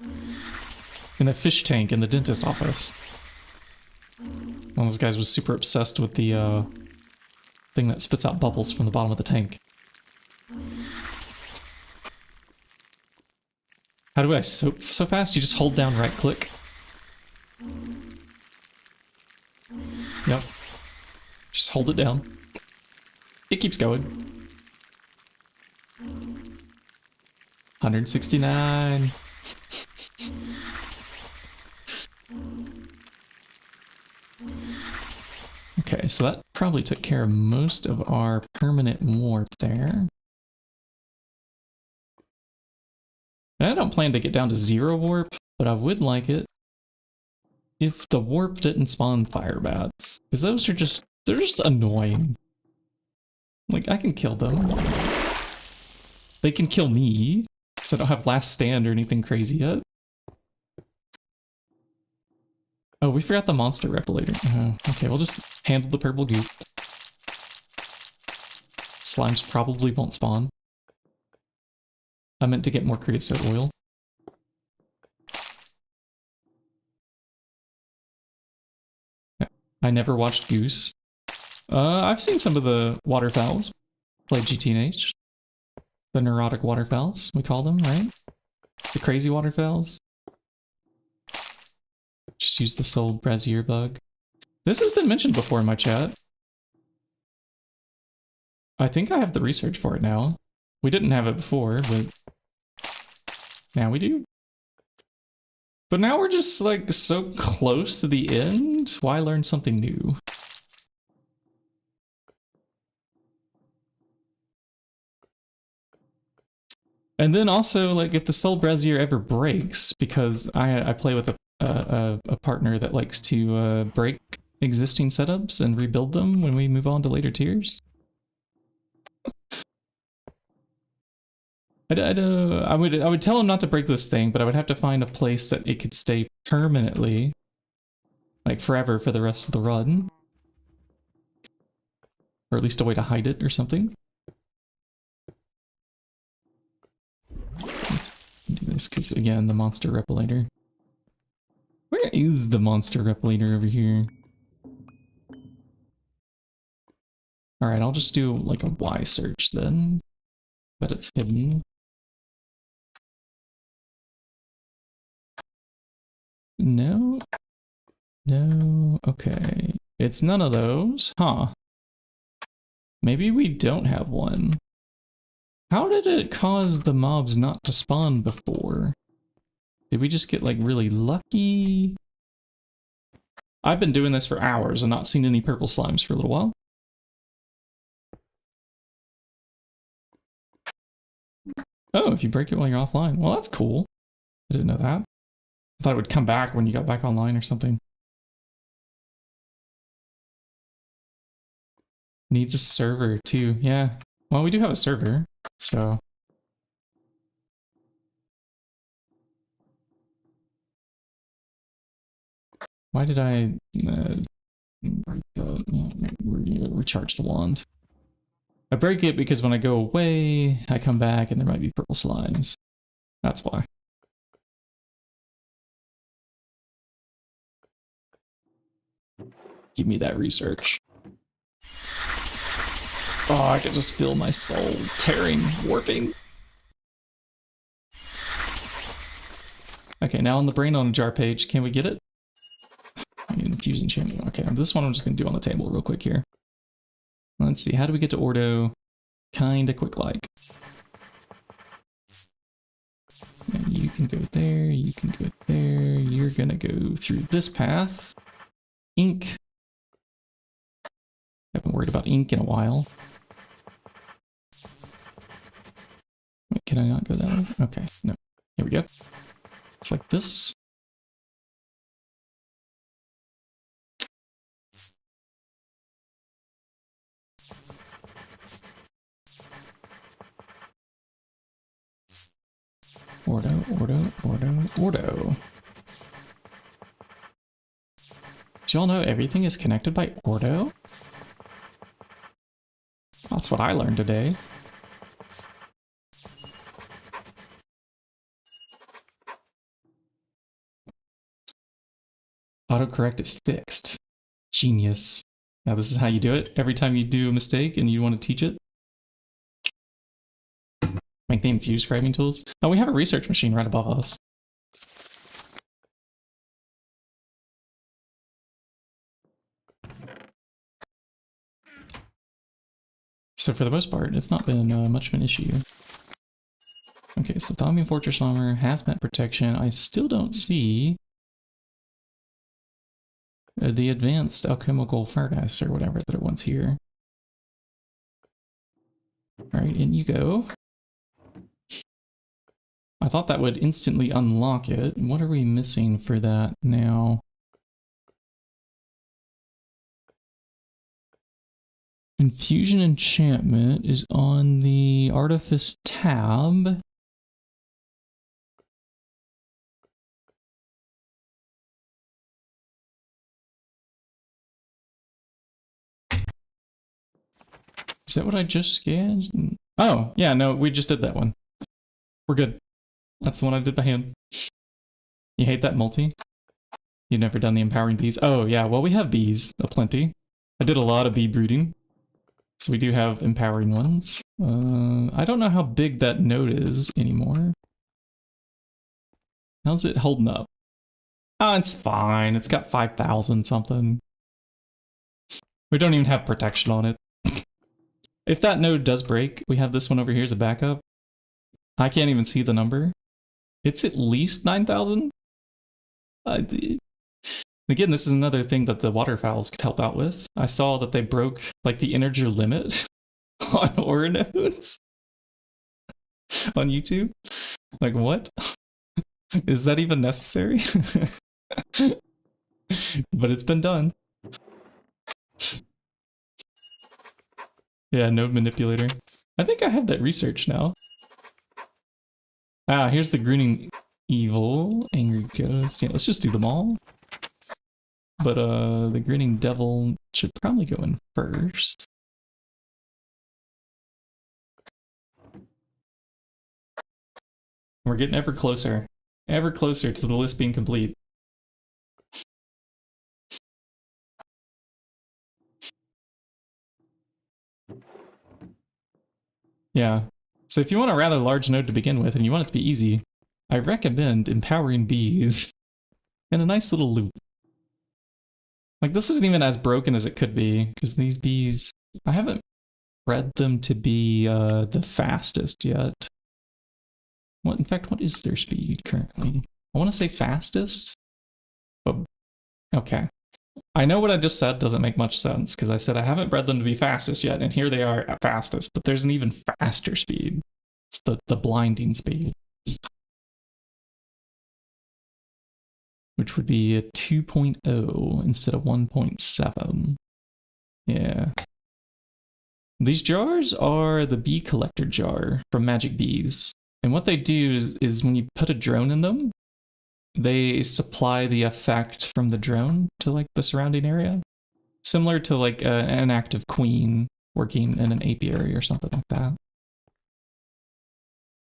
the fish tank in the dentist office. One of those guys was super obsessed with the, thing that spits out bubbles from the bottom of the tank. How do I so fast? You just hold down right click. Yep. Just hold it down. It keeps going. 169. Okay, so that probably took care of most of our permanent warp there. And I don't plan to get down to 0 warp, but I would like it if the warp didn't spawn fire bats. Because those are just, they're just annoying. Like, I can kill them. They can kill me, because I don't have last stand or anything crazy yet. Oh, we forgot the monster replicator. Oh, okay, we'll just handle the purple goop. Slimes probably won't spawn. I meant to get more creosote oil. I never watched Goose. I've seen some of the waterfowls play GTNH. The neurotic waterfowls, we call them, right? The crazy waterfowls. Just use the soul brazier bug. This has been mentioned before in my chat. I think I have the research for it now. We didn't have it before, but now we do. But now we're just like so close to the end. Why learn something new? And then also, like, if the soul brazier ever breaks, because I play with a partner that likes to break existing setups and rebuild them when we move on to later tiers. I would tell him not to break this thing, but I would have to find a place that it could stay permanently, like forever for the rest of the run, or at least a way to hide it or something. Let's do this because again, the monster replicator. Where is the monster replicator over here? All right, I'll just do like a Y search then, but it's hidden. No. No. Okay. It's none of those. Huh. Maybe we don't have one. How did it cause the mobs not to spawn before? Did we just get like really lucky? I've been doing this for hours and not seen any purple slimes for a little while. Oh, if you break it while you're offline. Well, that's cool. I didn't know that. I thought it would come back when you got back online or something. Needs a server too. Yeah. Well, we do have a server, so. Why did I recharge the wand? I break it because when I go away, I come back and there might be purple slimes. That's why. Give me that research. Oh, I can just feel my soul tearing, warping. Okay, now on the brain on a jar page, can we get it? I need infusion chamber. Okay, this one I'm just gonna do on the table real quick here. Let's see, how do we get to Ordo? Kinda quick like. And you can go there, you can go there, you're gonna go through this path. Ink. Haven't worried about ink in a while. Wait, can I not go that way? Okay, no. Here we go. It's like this. Ordo, Ordo, Ordo, Ordo. Do y'all know everything is connected by Ordo? That's what I learned today. Autocorrect is fixed. Genius. Now this is how you do it. Every time you do a mistake and you want to teach it, Make the infused scribing tools. Oh, we have a research machine right above us. So for the most part, it's not been much of an issue. Okay, so Thaumian Fortress Armor, Hazmat Protection. I still don't see the advanced alchemical furnace or whatever that it wants here. Alright, in you go. I thought that would instantly unlock it. What are we missing for that now? Infusion Enchantment is on the Artifice tab. Is that what I just scanned? Oh, yeah, no, we just did that one. We're good. That's the one I did by hand. You hate that multi? You've never done the empowering bees? Oh, yeah, well, we have bees aplenty. I did a lot of bee brooding. So we do have empowering ones. I don't know how big that node is anymore. How's it holding up? Oh, it's fine. It's got 5,000 something. We don't even have protection on it. If that node does break, we have this one over here as a backup. I can't even see the number. It's at least 9,000. Again, this is another thing that the waterfowls could help out with. I saw that they broke like the integer limit on ore nodes on YouTube. Like, what? Is that even necessary? But it's been done. Yeah, node manipulator. I think I have that research now. Ah, here's the grinning evil, angry ghost. Yeah, let's just do them all. But the grinning devil should probably go in first. We're getting ever closer to the list being complete. Yeah. So if you want a rather large node to begin with and you want it to be easy, I recommend empowering bees in a nice little loop. Like, this isn't even as broken as it could be, because these bees, I haven't bred them to be the fastest yet. What, in fact, what is their speed currently? I want to say fastest, but okay. I know what I just said doesn't make much sense, because I said I haven't bred them to be fastest yet, and here they are at fastest, but there's an even faster speed. It's the blinding speed. Which would be a 2.0 instead of 1.7. Yeah. These jars are the bee collector jar from Magic Bees. And what they do is when you put a drone in them, they supply the effect from the drone to like the surrounding area. Similar to like an active queen working in an apiary or something like that.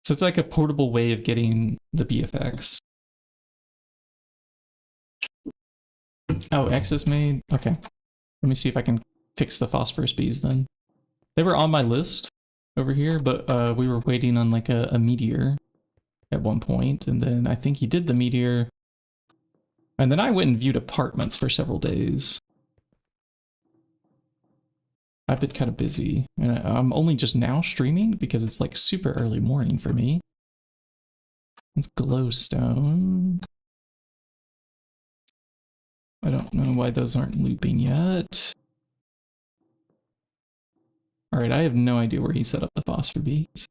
So it's like a portable way of getting the bee effects. Oh, X is made? Okay. Let me see if I can fix the phosphorus bees then. They were on my list over here, but we were waiting on like a meteor at one point, and then I think he did the meteor. And then I went and viewed apartments for several days. I've been kind of busy, and I'm only just now streaming because it's like super early morning for me. It's glowstone. I don't know why those aren't looping yet. Alright, I have no idea where he set up the phosphor bees.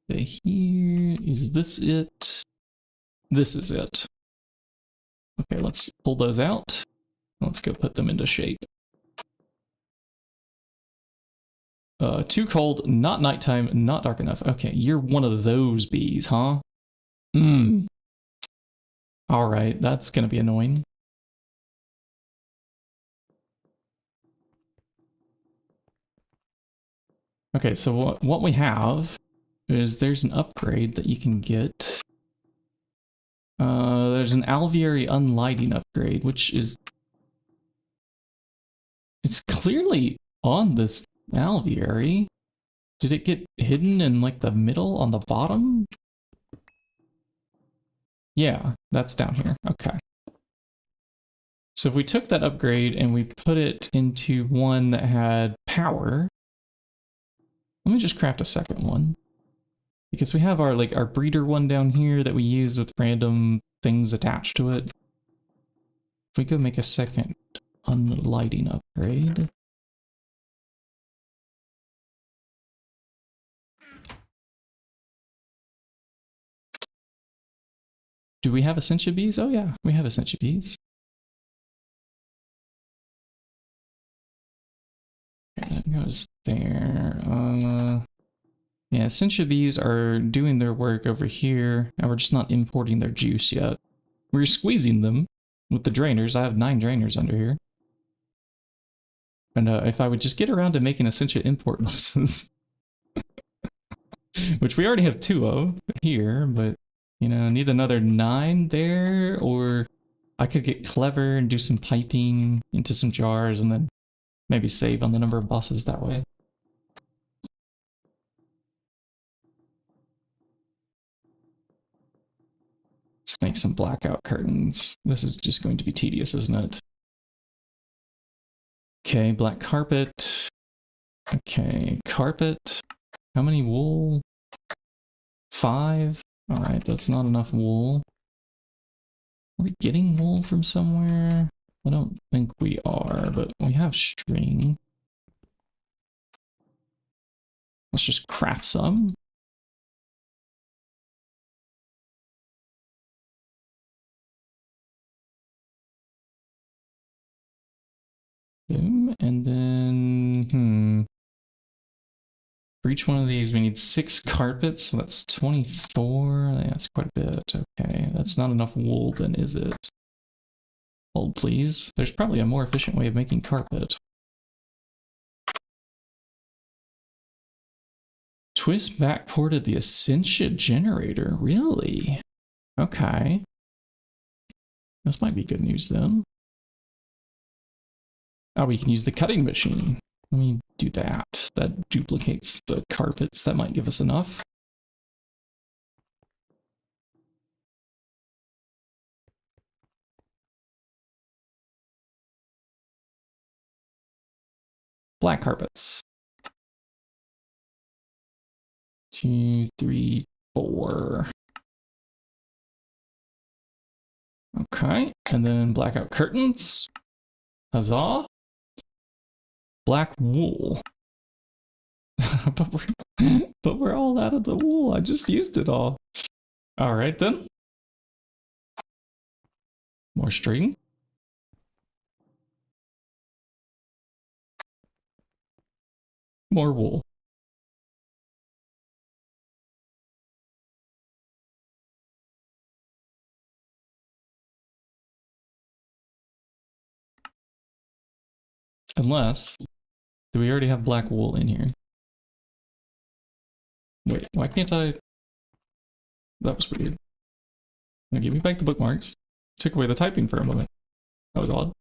Okay, here, is this it? This is it. Okay, let's pull those out. Let's go put them into shape. Too cold, not nighttime, not dark enough. Okay, you're one of those bees, huh? Alright, that's gonna be annoying. Okay, so what we have is there's an upgrade that you can get. There's an alveary unlighting upgrade, which is... It's clearly on this alveary. Did it get hidden in like the middle on the bottom? Yeah, that's down here. Okay. So if we took that upgrade and we put it into one that had power, let me just craft a second one. Because we have our like our breeder one down here that we use with random things attached to it. If we go make a second unlighting upgrade. Do we have Essentia bees? Oh yeah, we have Essentia bees. Okay, that goes there. Yeah, Essentia bees are doing their work over here, and we're just not importing their juice yet. We're squeezing them with the drainers. I have 9 drainers under here. And if I would just get around to making Essentia import licenses, which we already have 2 of here, but, you know, need another 9 there, or I could get clever and do some piping into some jars and then maybe save on the number of buses that way. Let's make some blackout curtains. This is just going to be tedious, isn't it? Okay, black carpet. Okay, carpet. How many wool? 5? Alright, that's not enough wool. Are we getting wool from somewhere? I don't think we are, but we have string. Let's just craft some. Boom, and then, for each one of these, we need 6 carpets, so that's 24. Yeah, that's quite a bit. Okay, that's not enough wool then, is it? Hold, please. There's probably a more efficient way of making carpet. Twist backported the Essentia generator. Really? Okay. This might be good news then. Oh, we can use the cutting machine. Let me do that. That duplicates the carpets. That might give us enough. Black carpets. 2, 3, 4. Okay, and then blackout curtains. Huzzah. Black wool. but we're all out of the wool. I just used it all. All right then. More string. More wool. Unless, do we already have black wool in here? Wait, why can't I? That was weird. Now give me back the bookmarks. Took away the typing for a moment. That was odd.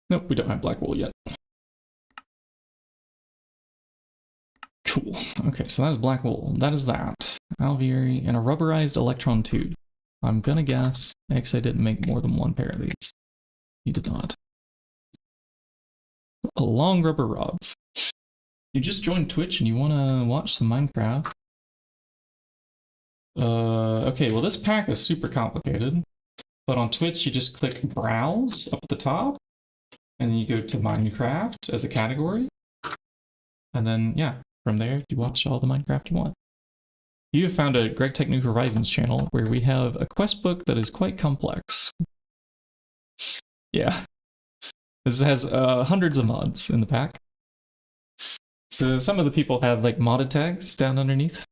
Nope, we don't have black wool yet. Cool. Okay, so that is black wool. That is that. Alveary and a rubberized electron tube. I'm gonna guess X I didn't make more than 1 pair of these. You did not. Long rubber rods. You just joined Twitch and you want to watch some Minecraft. Okay, well this pack is super complicated. But on Twitch you just click Browse up at the top. And then you go to Minecraft as a category. And then, yeah, from there you watch all the Minecraft you want. You have found a GregTech New Horizons channel where we have a quest book that is quite complex. Yeah. This has hundreds of mods in the pack. So some of the people have like modded tags down underneath.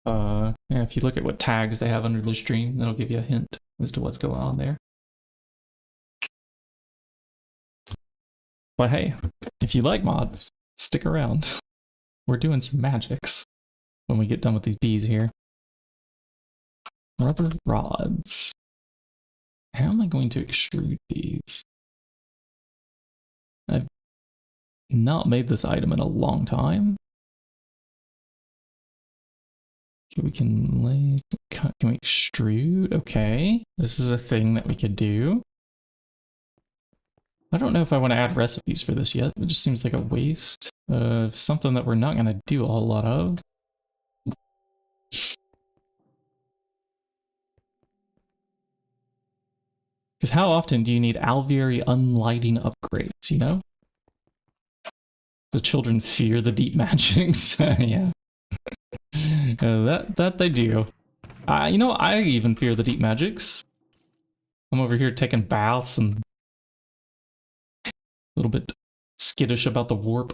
Yeah, if you look at what tags they have under their stream, that'll give you a hint as to what's going on there. But hey, if you like mods, stick around. We're doing some magics when we get done with these bees here. Rubber rods. How am I going to extrude these? not made this item in a long time. Okay, we can lay, cut, can we extrude? Okay, this is a thing that we could do. I don't know if I want to add recipes for this yet. It just seems like a waste of something that we're not going to do a whole lot of. Because how often do you need alveoli unlighting upgrades, you know? The children fear the deep magics. Yeah. That they do. You know, I even fear the deep magics. I'm over here taking baths and a little bit skittish about the warp.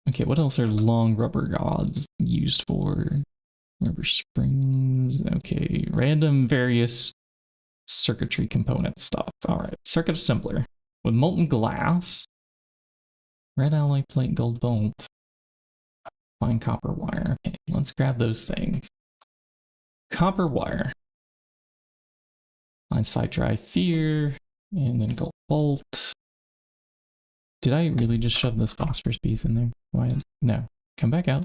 Okay, what else are long rubber gods used for? Rubber springs. Okay, random various circuitry component stuff. Alright, circuit assembler. With molten glass. Red alloy plate, gold bolt. Fine copper wire. Okay, let's grab those things. Copper wire. Line side drive fear. And then gold bolt. Did I really just shove this phosphorus piece in there? Why? No. Come back out.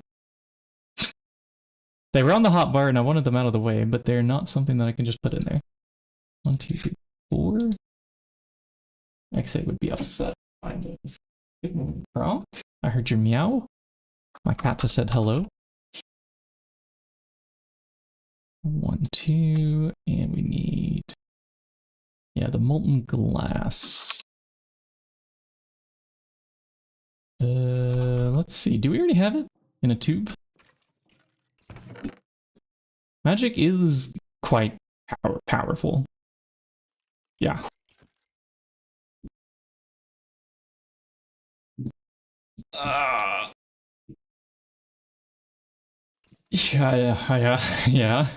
They were on the hotbar and I wanted them out of the way, but they're not something that I can just put in there. 1, 2, 3, 4. X8 would be upset. Find those. Gronk, I heard your meow. My cat just said hello. 1, 2, and we need... yeah, the molten glass. Let's see. Do we already have it in a tube? Magic is quite powerful. Yeah. Yeah.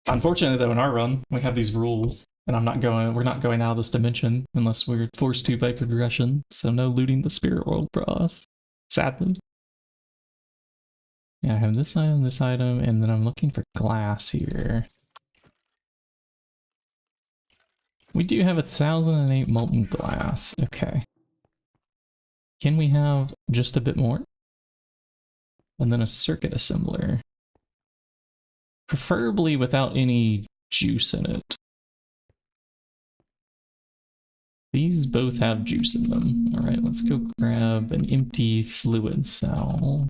Unfortunately, though, in our run, we have these rules, and we're not going out of this dimension unless we're forced to by progression, so no looting the spirit world for us, sadly. Yeah, I have this item, and then I'm looking for glass here. We do have 1008 molten glass, okay. Can we have just a bit more? And then a circuit assembler. Preferably without any juice in it. These both have juice in them. Alright, let's go grab an empty fluid cell.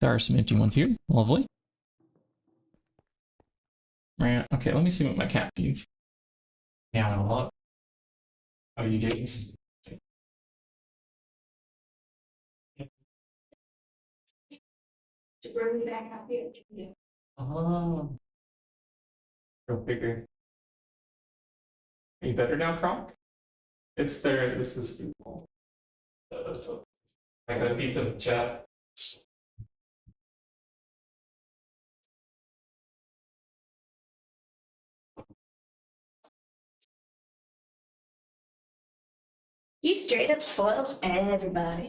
There are some empty ones here. Lovely. Right, okay, let me see what my cat needs. Yeah, a lot. How are you getting? Oh. Go figure. Are you better now, Kronk? It's there. This is cool. I gotta beat the chat. He straight up spoils everybody.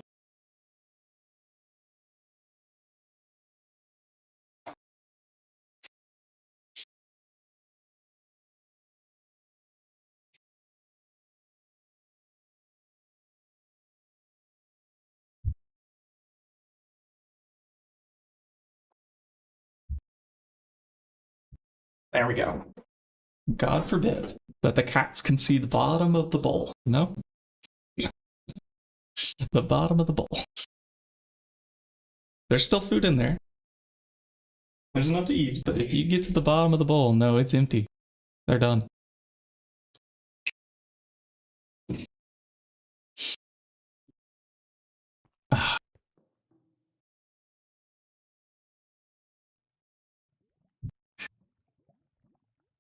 There we go. God forbid that the cats can see the bottom of the bowl. No? The bottom of the bowl. There's still food in there. There's enough to eat, but if you get to the bottom of the bowl, no, it's empty. They're done.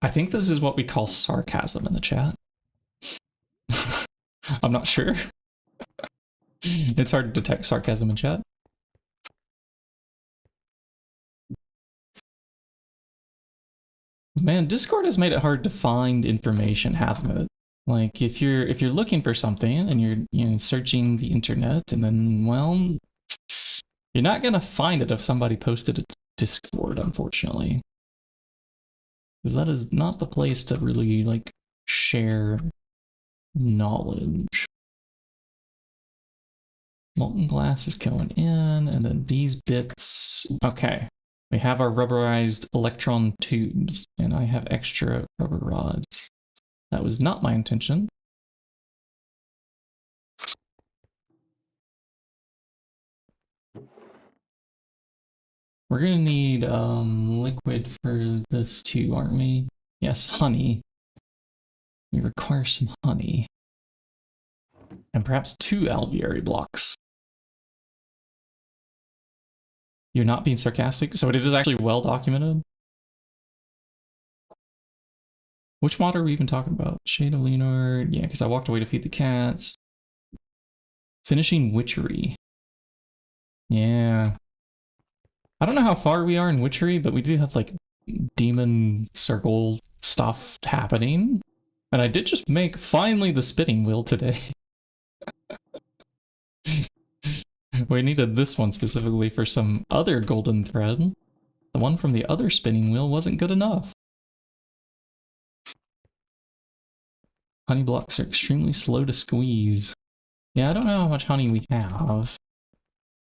I think this is what we call sarcasm in the chat. I'm not sure. It's hard to detect sarcasm in chat. Man, Discord has made it hard to find information, hasn't it? Like if you're looking for something and you're searching the internet and then, well, you're not gonna find it if somebody posted it to Discord, unfortunately. Because that is not the place to really, like, share knowledge. Molten glass is going in, and then these bits... Okay. We have our rubberized electron tubes, and I have extra rubber rods. That was not my intention. We're gonna need liquid for this too, aren't we? Yes, honey. We require some honey. And perhaps 2 alveoli blocks. You're not being sarcastic? So it is actually well documented? Which mod are we even talking about? Shade of Leonard. Yeah, because I walked away to feed the cats. Finishing Witchery. Yeah. I don't know how far we are in Witchery, but we do have, like, demon circle stuff happening. And I did just make, finally, the spinning wheel today. We needed this one specifically for some other golden thread. The one from the other spinning wheel wasn't good enough. Honey blocks are extremely slow to squeeze. Yeah, I don't know how much honey we have.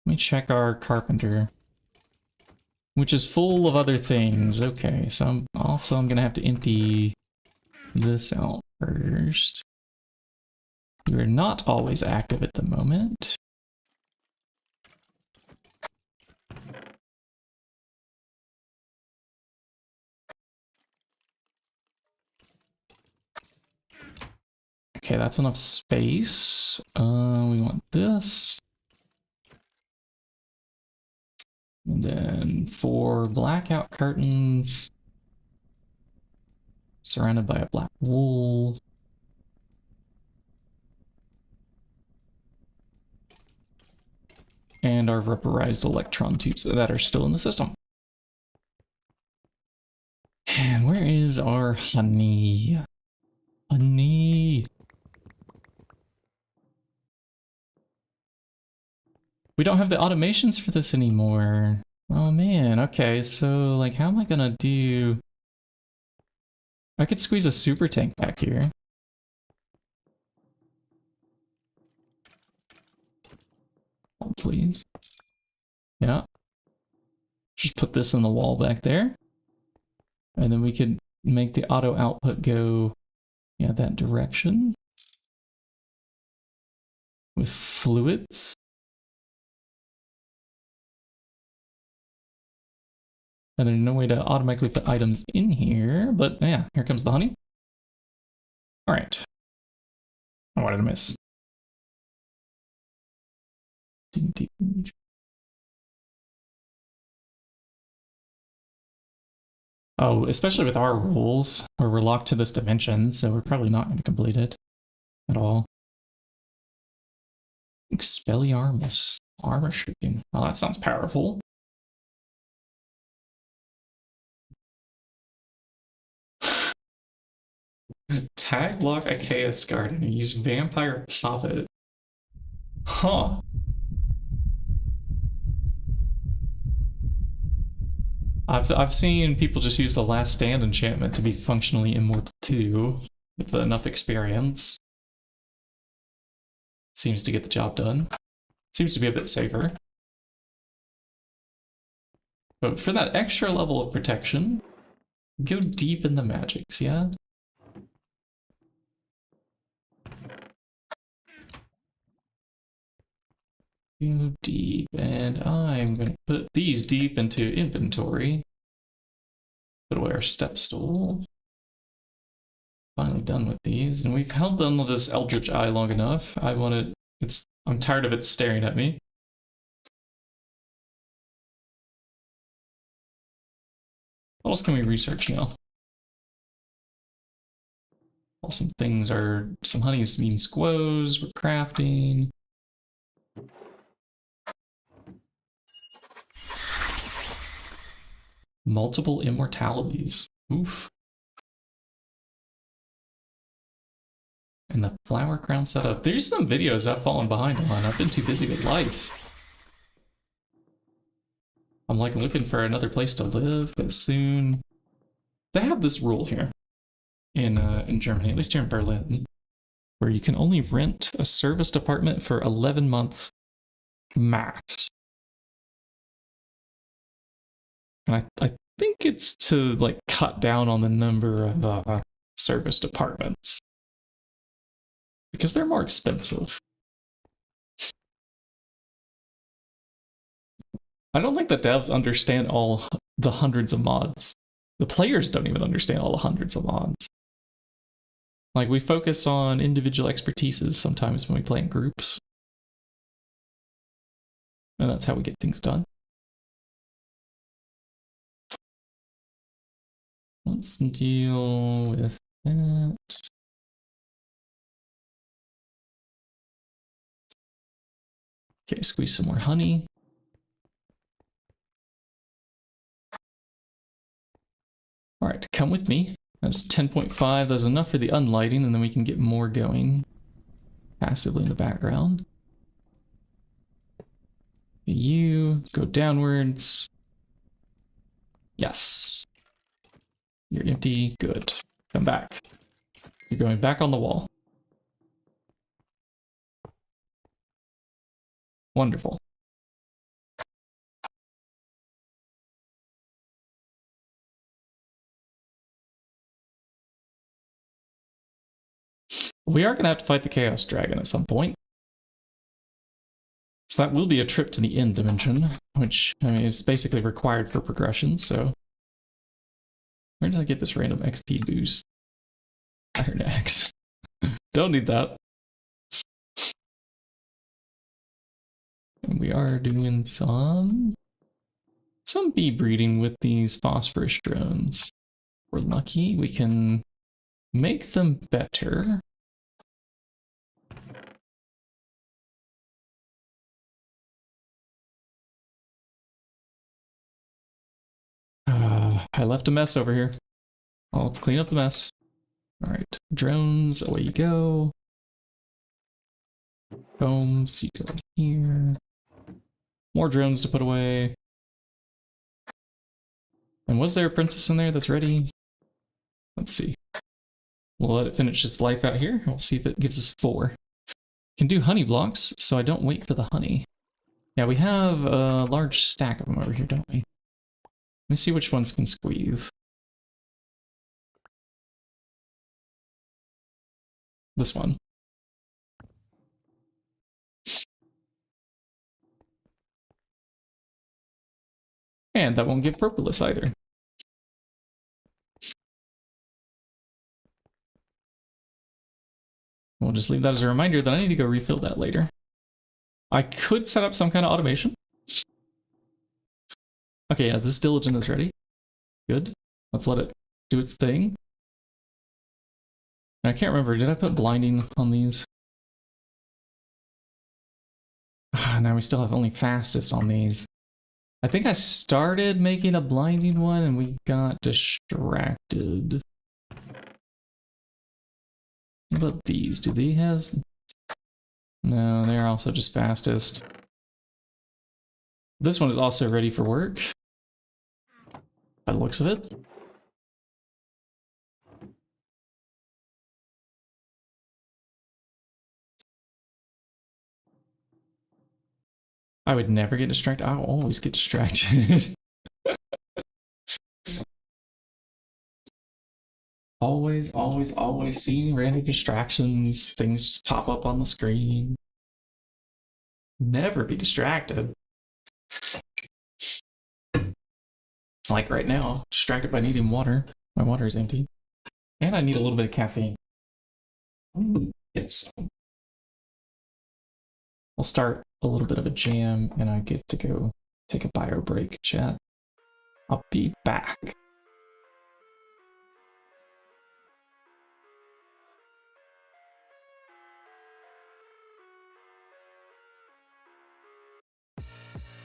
Let me check our carpenter. Which is full of other things. Okay, so I'm gonna have to empty this out first. We're not always active at the moment. Okay, that's enough space. We want this. And then for blackout curtains, surrounded by a black wool. And our rubberized electron tubes that are still in the system. And where is our honey? Honey. We don't have the automations for this anymore. Oh man, okay, so like how am I gonna do... I could squeeze a super tank back here. Oh, please. Yeah. Just put this in the wall back there. And then we could make the auto output go, yeah, that direction. With fluids. And there's no way to automatically put items in here, but yeah, here comes the honey. All right. Oh, what did I miss? Oh, especially with our rules, where we're locked to this dimension, so we're probably not going to complete it at all. Expelliarmus. Armor shooting. Oh, that sounds powerful. Tag lock Achaeus Garden and use Vampire Poppet. Huh. I've seen people just use the Last Stand enchantment to be functionally immortal too, with enough experience. Seems to get the job done. Seems to be a bit safer. But for that extra level of protection, go deep in the magics, yeah? Go deep, and I'm going to put these deep into inventory. Put away our step stool. Finally done with these, and we've held on to this Eldritch Eye long enough. I'm tired of it staring at me. What else can we research now? Well, some things are... Some honeys mean squoze, we're crafting. Multiple immortalities. Oof. And the flower crown setup. There's some videos I've fallen behind on. I've been too busy with life. I'm like looking for another place to live, but soon They have this rule here in Germany, at least here in Berlin, where you can only rent a serviced apartment for 11 months max. And I think it's to like cut down on the number of serviced apartments because they're more expensive. I don't think the devs understand all the hundreds of mods. The players don't even understand all the hundreds of mods. Like, we focus on individual expertises sometimes when we play in groups. And that's how we get things done. Let's deal with that. Okay, squeeze some more honey. All right, come with me. That's 10.5. That's enough for the unlighting, and then we can get more going passively in the background. You go downwards. Yes. You're empty. Good. Come back. You're going back on the wall. Wonderful. We are going to have to fight the Chaos Dragon at some point. So that will be a trip to the end dimension, which I mean, is basically required for progression, so... Where did I get this random XP boost? Iron Axe. Don't need that. And we are doing some bee breeding with these phosphorus drones. We're lucky, we can make them better. I left a mess over here. Oh, let's clean up the mess. All right, drones, away you go. Combs, you go here. More drones to put away. And was there a princess in there that's ready? Let's see. We'll let it finish its life out here. We'll see if it gives us 4. Can do honey blocks, so I don't wait for the honey. Yeah, we have a large stack of them over here, don't we? Let me see which ones can squeeze. This one. And that won't give propolis either. We'll just leave that as a reminder that I need to go refill that later. I could set up some kind of automation. Okay, yeah, this diligent is ready. Good. Let's let it do its thing. I can't remember, did I put blinding on these? Now we still have only fastest on these. I think I started making a blinding one and we got distracted. What about these? Do they have... No, they're also just fastest. This one is also ready for work. By the looks of it. I would never get distracted. I'll always get distracted. always seeing random distractions. Things just pop up on the screen. Never be distracted. Like right now, distracted by needing water. My water is empty. And I need a little bit of caffeine. Yes. I'll start a little bit of a jam and I get to go take a bio break, chat. I'll be back.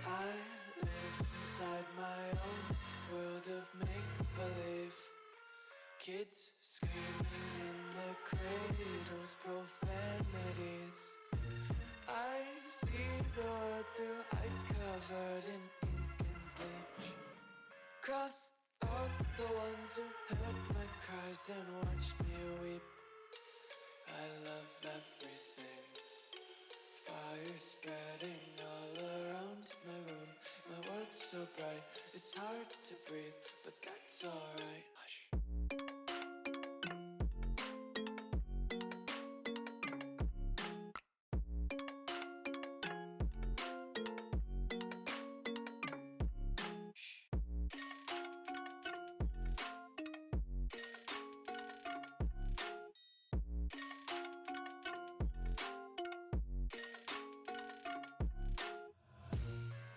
I live inside my own world of make-believe. Kids screaming in their cradles, profanities. I see the world through ice covered in ink and bleach. Cross out the the ones who heard my cries and watched me weep. I love everything. Fire spreading all around my room. My world's so bright, it's hard to breathe, but that's alright. Hush.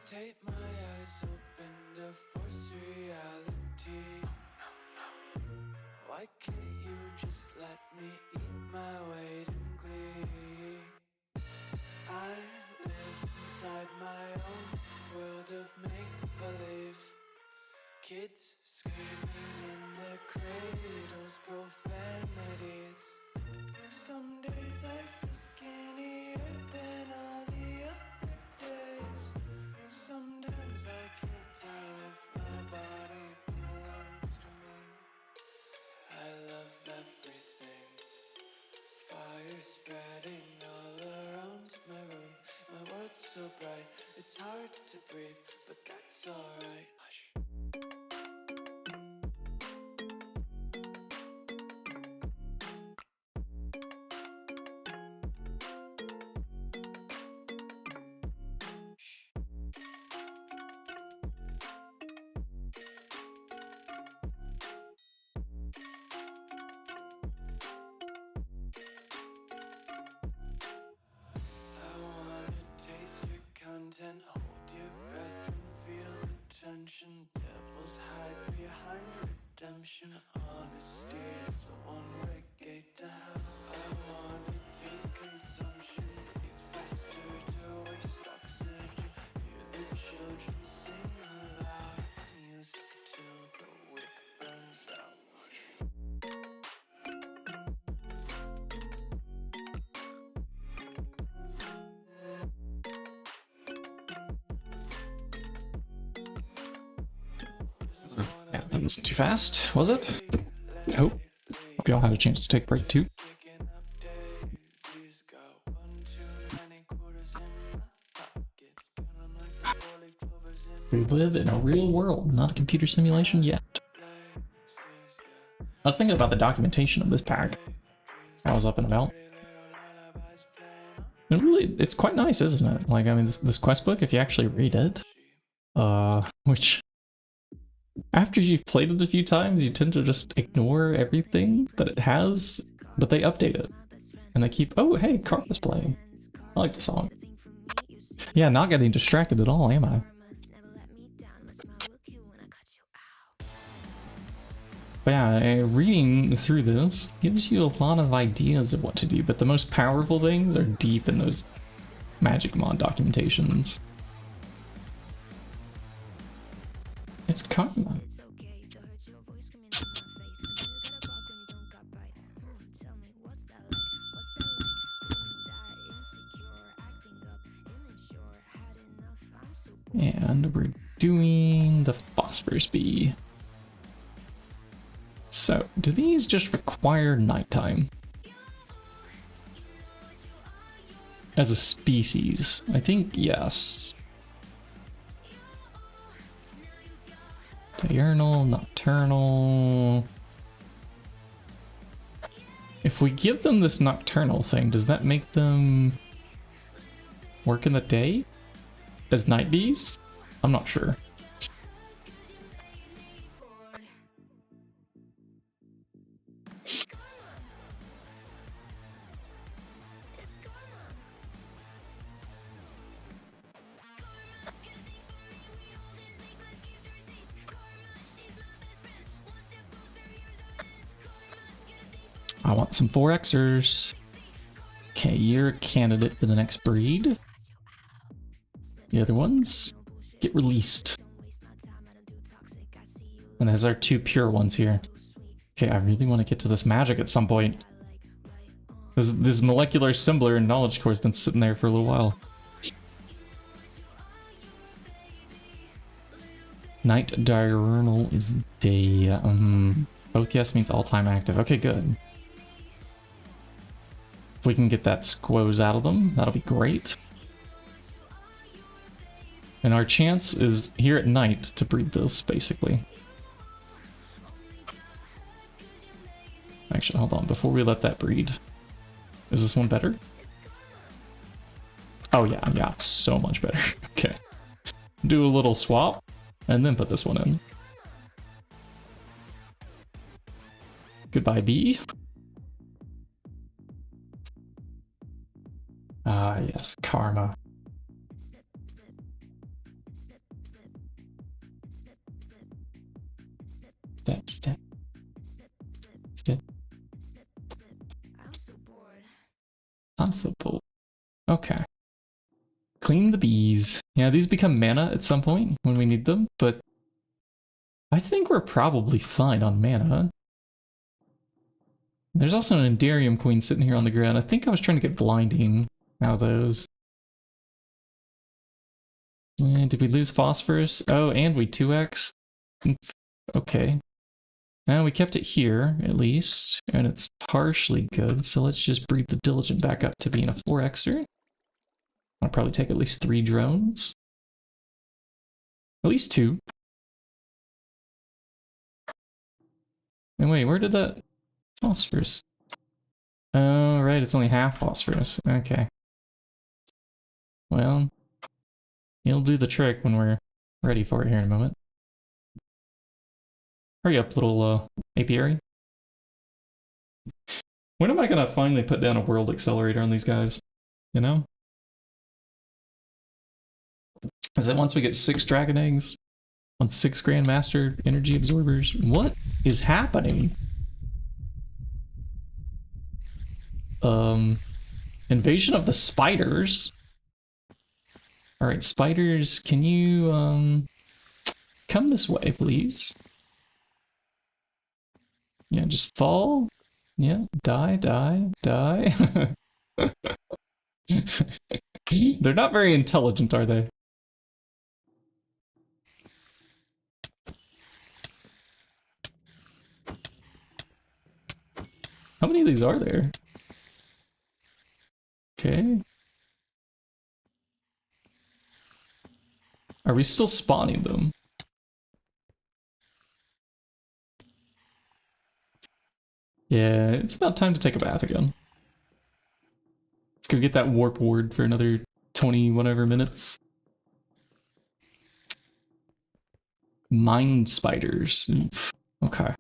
Take my eyes open to force reality. Why can't you just let me eat my weight in glee? I live inside my own world of make-believe. Kids screaming in their cradles, profanities. Some days I feel skinnier than all the other days. Sometimes I can't tell if my body belongs to me. I love everything. Fire spreading all around my room. My world's so bright, it's hard to breathe, but that's alright. Hush. Hold your breath and feel the tension. Devils hide behind redemption. Honesty is a one-way gate to hell. I wanna taste consumption. Breathe faster to waste oxygen. Hear the children sing aloud. It's music till the wick burns out. Yeah, that wasn't too fast, was it? Hope y'all had a chance to take break too. We live in a real world, not a computer simulation yet. I was thinking about the documentation of this pack. I was up and about. And really, it's quite nice, isn't it? Like, I mean, this quest book, if you actually read it, which after you've played it a few times, you tend to just ignore everything that it has, but they update it. And they keep, oh, hey, Carla's playing. I like the song. Yeah, not getting distracted at all, am I? But yeah, reading through this gives you a lot of ideas of what to do, but the most powerful things are deep in those magic mod documentations. It's karma. And we're doing the phosphorus bee. So, do these just require nighttime? As a species? I think yes. Diurnal, nocturnal. If we give them this nocturnal thing, does that make them work in the day? As night bees? I'm not sure. I want some 4Xers. Okay, you're a candidate for the next breed. The other ones get released. And there's our 2 pure ones here. Okay, I really want to get to this magic at some point. This molecular assembler and knowledge core has been sitting there for a little while. Night diurnal is day. Both yes means all time active. Okay, good. If we can get that squoze out of them, that'll be great. And our chance is here at night to breed this, basically. Actually, hold on. Before we let that breed, is this one better? Oh yeah, yeah, so much better. Okay. Do a little swap, and then put this one in. Goodbye, bee. Ah, yes, karma. Step, step. Step. I'm so bored. Okay. Clean the bees. Yeah, these become mana at some point when we need them, but I think we're probably fine on mana. There's also an Endarium Queen sitting here on the ground. I think I was trying to get blinding out of those. And did we lose phosphorus? Oh, and we 2x? Okay. Now we kept it here, at least, and it's partially good, so let's just breed the Diligent back up to being a 4xer. I'll probably take at least 3 drones. At least 2. And wait, where did that phosphorus? Oh, right, it's only half phosphorus. Okay. Well, it'll do the trick when we're ready for it here in a moment. Hurry up, little apiary. When am I gonna finally put down a world accelerator on these guys? You know? Is it once we get 6 dragon eggs? On 6 Grandmaster energy absorbers? What is happening? Invasion of the spiders? Alright, spiders, can you, come this way, please? Yeah, just fall. Yeah, die, die, die. They're not very intelligent, are they? How many of these are there? Okay. Are we still spawning them? Yeah, it's about time to take a bath again. Let's go get that warp ward for another 20 whatever minutes. Mind spiders. Oof. Okay.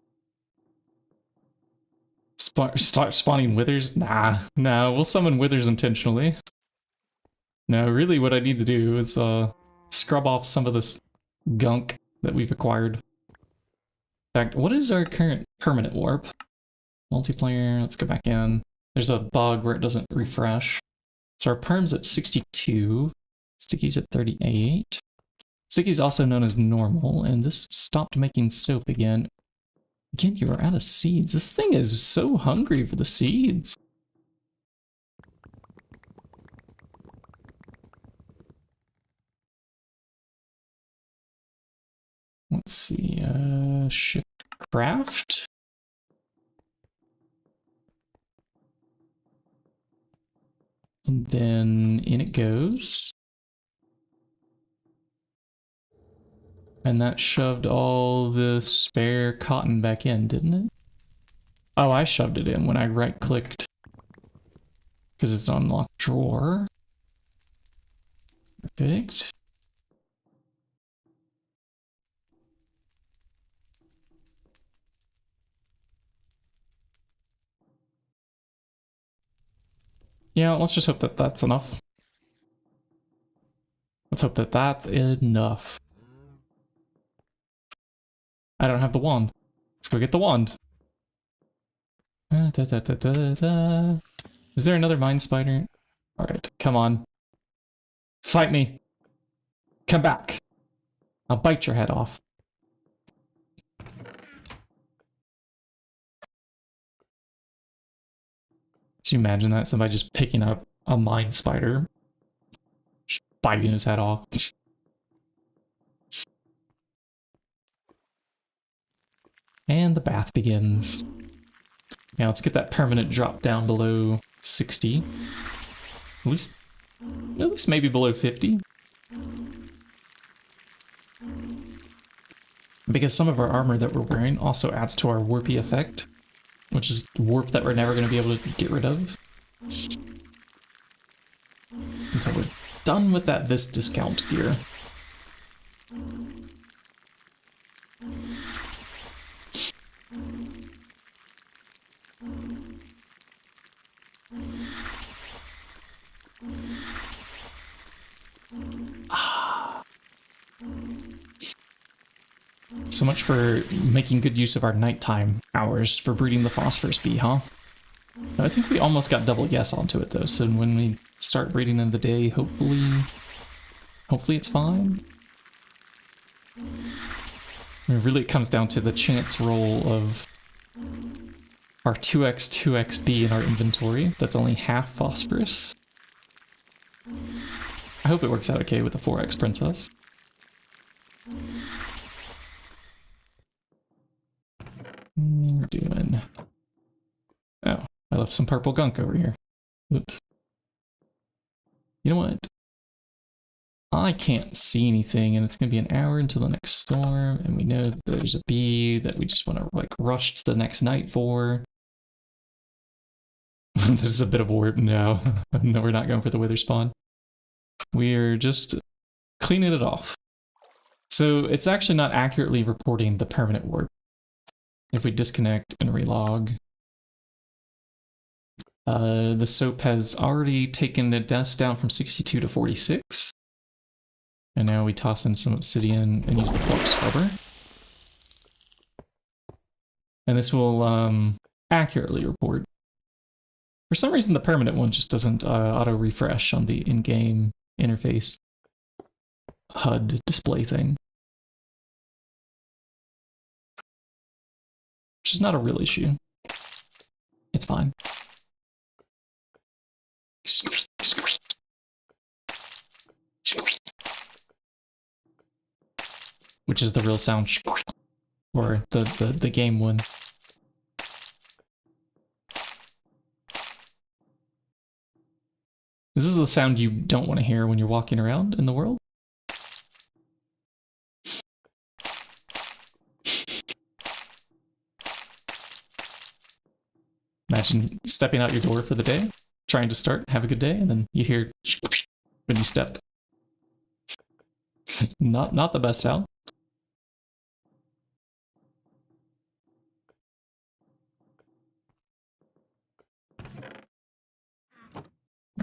Start spawning withers? Nah, we'll summon withers intentionally. No, really what I need to do is scrub off some of this gunk that we've acquired. In fact, what is our current permanent warp? Multiplayer, let's go back in. There's a bug where it doesn't refresh. So our perm's at 62, Sticky's at 38. Sticky's also known as normal, and this stopped making soap again. Again, you are out of seeds. This thing is so hungry for the seeds. Let's see, shift craft. And then in it goes. And that shoved all the spare cotton back in, didn't it? Oh, I shoved it in when I right-clicked. Because it's on locked drawer. Perfect. Yeah, let's just hope that that's enough. Let's hope that that's enough. I don't have the wand. Let's go get the wand. Is there another mind spider? Alright, come on. Fight me. Come back. I'll bite your head off. Could you imagine that? Somebody just picking up a mind spider, just biting his head off. And the bath begins. Now let's get that permanent drop down below 60. At least maybe below 50. Because some of our armor that we're wearing also adds to our warpy effect, which is warp that we're never going to be able to get rid of. Until we're done with this discount gear. So much for making good use of our nighttime hours for breeding the phosphorus bee, huh? I think we almost got double yes onto it though, so when we start breeding in the day, hopefully it's fine. Really it comes down to the chance roll of our 2x 2xb in our inventory. That's only half phosphorus. I hope it works out okay with the 4x princess. We're doing... Oh, I left some purple gunk over here. Oops. You know what? I can't see anything, and it's going to be an hour until the next storm, and we know that there's a bee that we just want to, like, rush to the next night for. This is a bit of a warp. No. No, we're not going for the wither spawn. We're just cleaning it off. So it's actually not accurately reporting the permanent warp. If we disconnect and relog, the soap has already taken the dust down from 62 to 46. And now we toss in some obsidian and use the flux scrubber. And this will accurately report. For some reason, the permanent one just doesn't auto-refresh on the in-game interface HUD display thing. Which is not a real issue. It's fine. Which is the real sound, or the game one. This is the sound you don't want to hear when you're walking around in the world. Imagine stepping out your door for the day, trying to start, have a good day, and then you hear when you step. Not the best sound.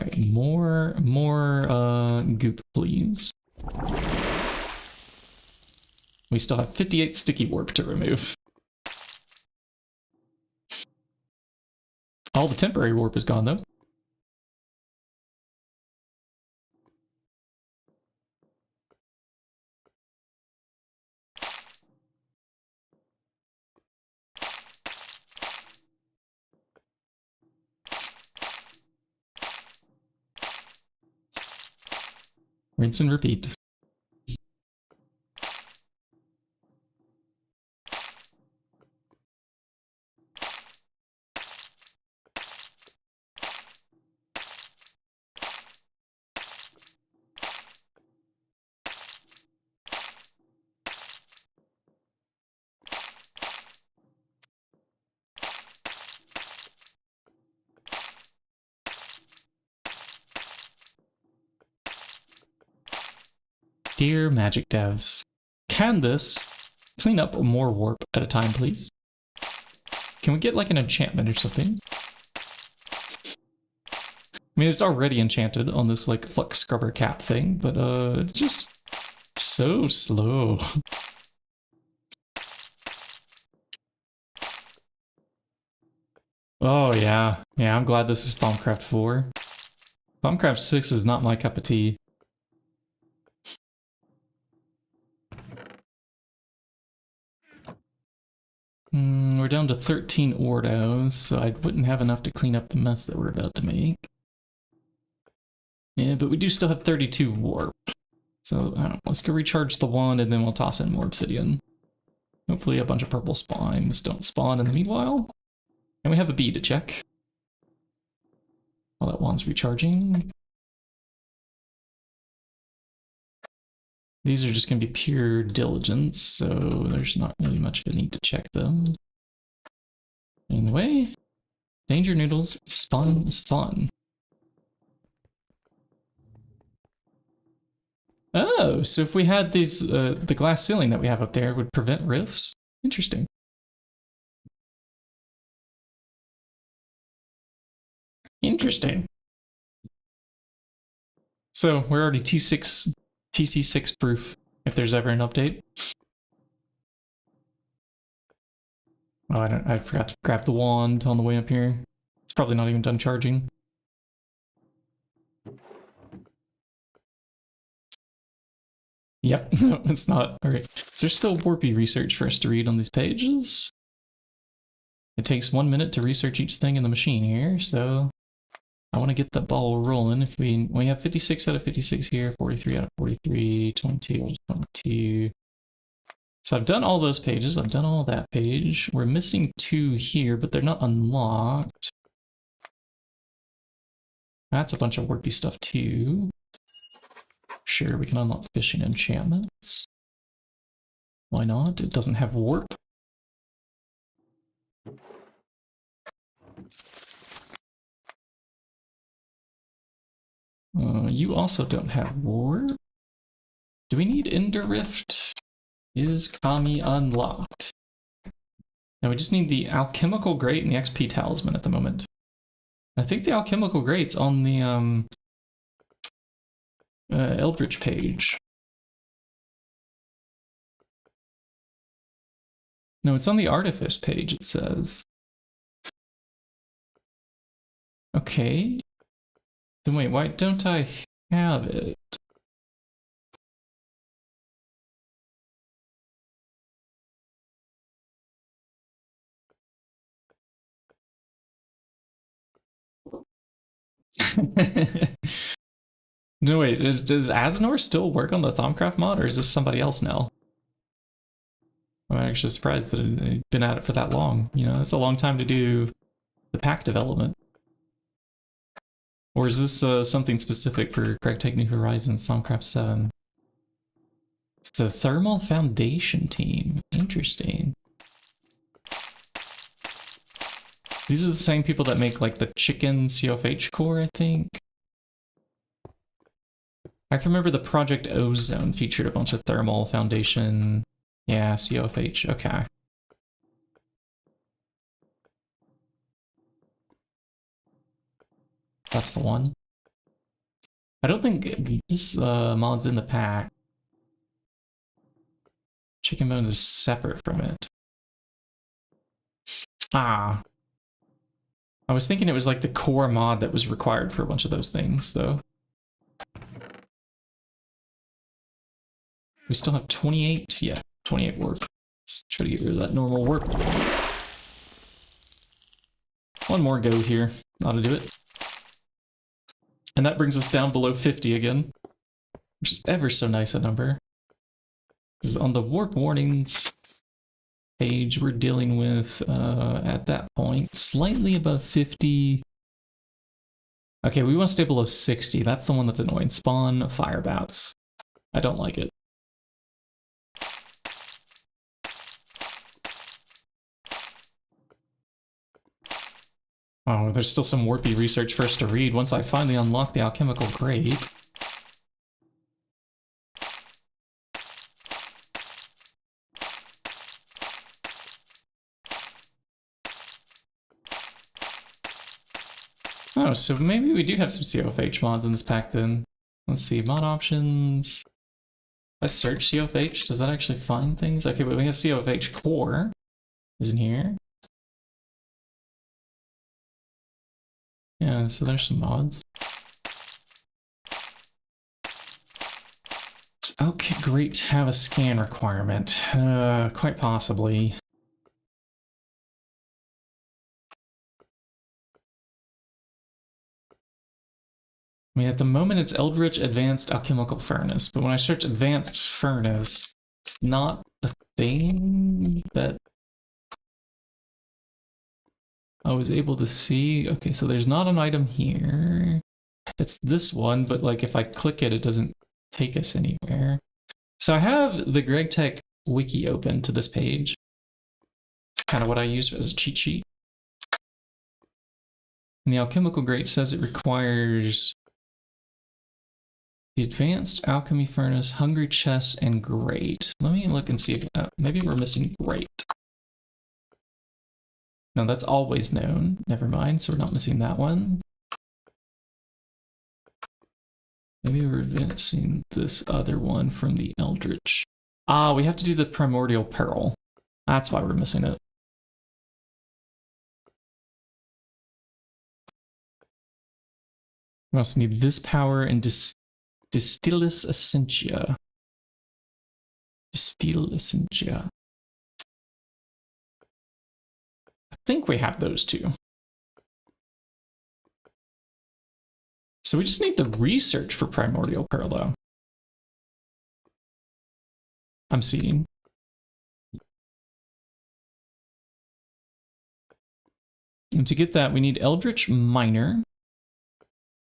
Alright, more goop, please. We still have 58 sticky warp to remove. All the temporary warp is gone, though. Rinse and repeat. Dear Magic Devs, can this clean up more warp at a time, please? Can we get like an enchantment or something? I mean, it's already enchanted on this like flux scrubber cap thing, but it's just so slow. Oh yeah, I'm glad this is Thaumcraft 4. Thaumcraft 6 is not my cup of tea. We're down to 13 Ordos, so I wouldn't have enough to clean up the mess that we're about to make. Yeah, but we do still have 32 warp. So, I don't know, let's go recharge the wand and then we'll toss in more obsidian. Hopefully a bunch of purple spines don't spawn in the meanwhile. And we have a bee to check. While that wand's recharging. These are just going to be pure diligence, so there's not really much of a need to check them. Anyway, danger noodles, spawn is fun. Oh, so if we had these, the glass ceiling that we have up there would prevent rifts? Interesting. Interesting. So we're already TC6 proof if there's ever an update. Oh, I forgot to grab the wand on the way up here. It's probably not even done charging. Yep, no, it's not. Alright. Is there still warpy research for us to read on these pages? It takes 1 minute to research each thing in the machine here, so I want to get the ball rolling. If we have 56 out of 56 here, 43 out of 43, 22 out of 22. So I've done all those pages, I've done all that page. We're missing 2 here, but they're not unlocked. That's a bunch of warpy stuff too. Sure, we can unlock fishing enchantments. Why not? It doesn't have warp. You also don't have warp. Do we need Ender Rift? Is Kami unlocked? Now we just need the Alchemical Grate and the XP Talisman at the moment. I think the Alchemical Grate's on the Eldritch page. No, it's on the Artifice page, it says. Okay. Then wait, why don't I have it? No, wait, does Aznor still work on the Thaumcraft mod, or is this somebody else now? I'm actually surprised that it's been at it for that long. You know, it's a long time to do the pack development. Or is this something specific for GregTech New Horizons, Thaumcraft 7? It's the Thermal Foundation team. Interesting. These are the same people that make, like, the chicken CFH core, I think. I can remember the Project Ozone featured a bunch of Thermal Foundation. Yeah, CFH, okay. That's the one. I don't think this mod's in the pack. Chicken Bones is separate from it. Ah. I was thinking it was like the core mod that was required for a bunch of those things, though. We still have 28? Yeah, 28 warp. Let's try to get rid of that normal warp. One more go here. Ought to do it. And that brings us down below 50 again, which is ever so nice a number. Because on the warp warnings page, we're dealing with, at that point, slightly above 50. Okay, we want to stay below 60. That's the one that's annoying. Spawn firebats. I don't like it. Oh, there's still some warpy research for us to read once I finally unlock the Alchemical Grate. Oh, so maybe we do have some CFH mods in this pack then. Let's see, mod options. If I search CFH, does that actually find things? Okay, but we have CFH core, isn't here? Yeah, so there's some mods. Okay, great to have a scan requirement. Quite possibly. I mean, at the moment it's Eldritch Advanced Alchemical Furnace, but when I search Advanced Furnace, it's not a thing that I was able to see. Okay, so there's not an item here. It's this one, but like if I click it, it doesn't take us anywhere. So I have the GregTech wiki open to this page. It's kind of what I use as a cheat sheet. And the alchemical grate says it requires the advanced alchemy furnace, hungry chest, and grate. Let me look and see if maybe we're missing grate. No, that's always known. Never mind, so we're not missing that one. Maybe we're missing this other one from the Eldritch. Ah, we have to do the Primordial Pearl. That's why we're missing it. We also need this power and Distillus Essentia. Distill Essentia. I think we have those two. So we just need the research for Primordial Pearl, though. I'm seeing. And to get that, we need Eldritch Miner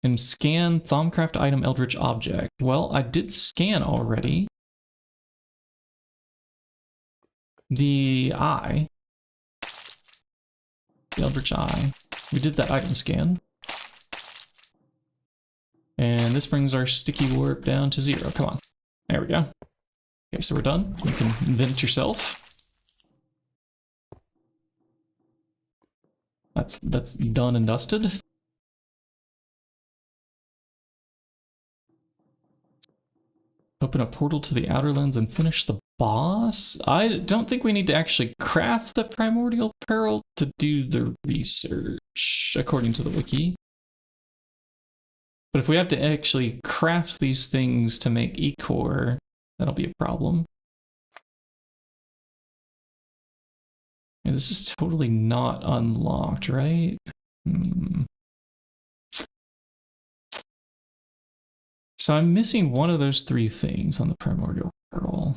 and scan Thaumcraft item Eldritch object. Well, I did scan already. The eye. The Eldritch Eye. We did that item scan. And this brings our sticky warp down to 0. Come on. There we go. Okay, so we're done. You can invent yourself. That's done and dusted. Open a portal to the outer lens and finish the boss? I don't think we need to actually craft the Primordial Pearl to do the research, according to the wiki. But if we have to actually craft these things to make Ichor, that'll be a problem. And this is totally not unlocked, right? So I'm missing one of those 3 things on the Primordial Pearl.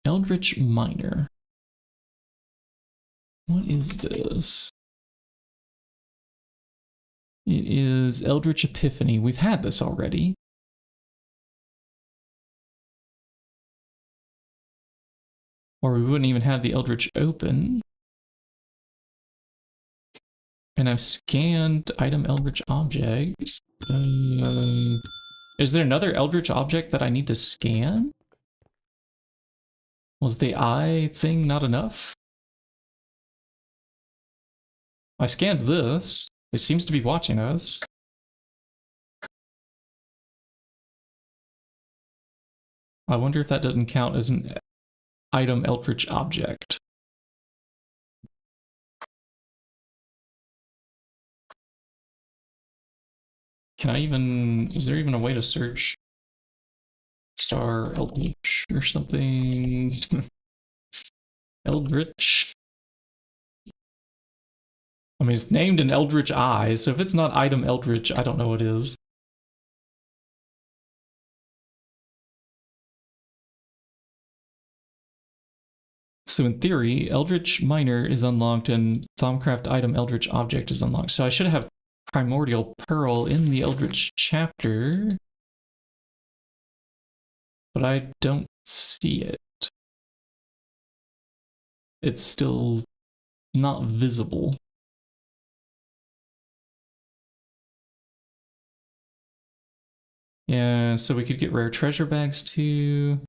Eldritch Miner. What is this? It is Eldritch Epiphany. We've had this already. Or we wouldn't even have the Eldritch open. And I've scanned item Eldritch objects. Is there another Eldritch object that I need to scan? Was the eye thing not enough? I scanned this. It seems to be watching us. I wonder if that doesn't count as an item Eldritch object. Can I even... Is there even a way to search Star Eldritch or something? Eldritch? I mean, it's named an Eldritch Eye, so if it's not item Eldritch, I don't know what is. So in theory, Eldritch Miner is unlocked and Thaumcraft item Eldritch object is unlocked. So I should have Primordial Pearl in the Eldritch chapter, but I don't see it. It's still not visible. Yeah, so we could get rare treasure bags too.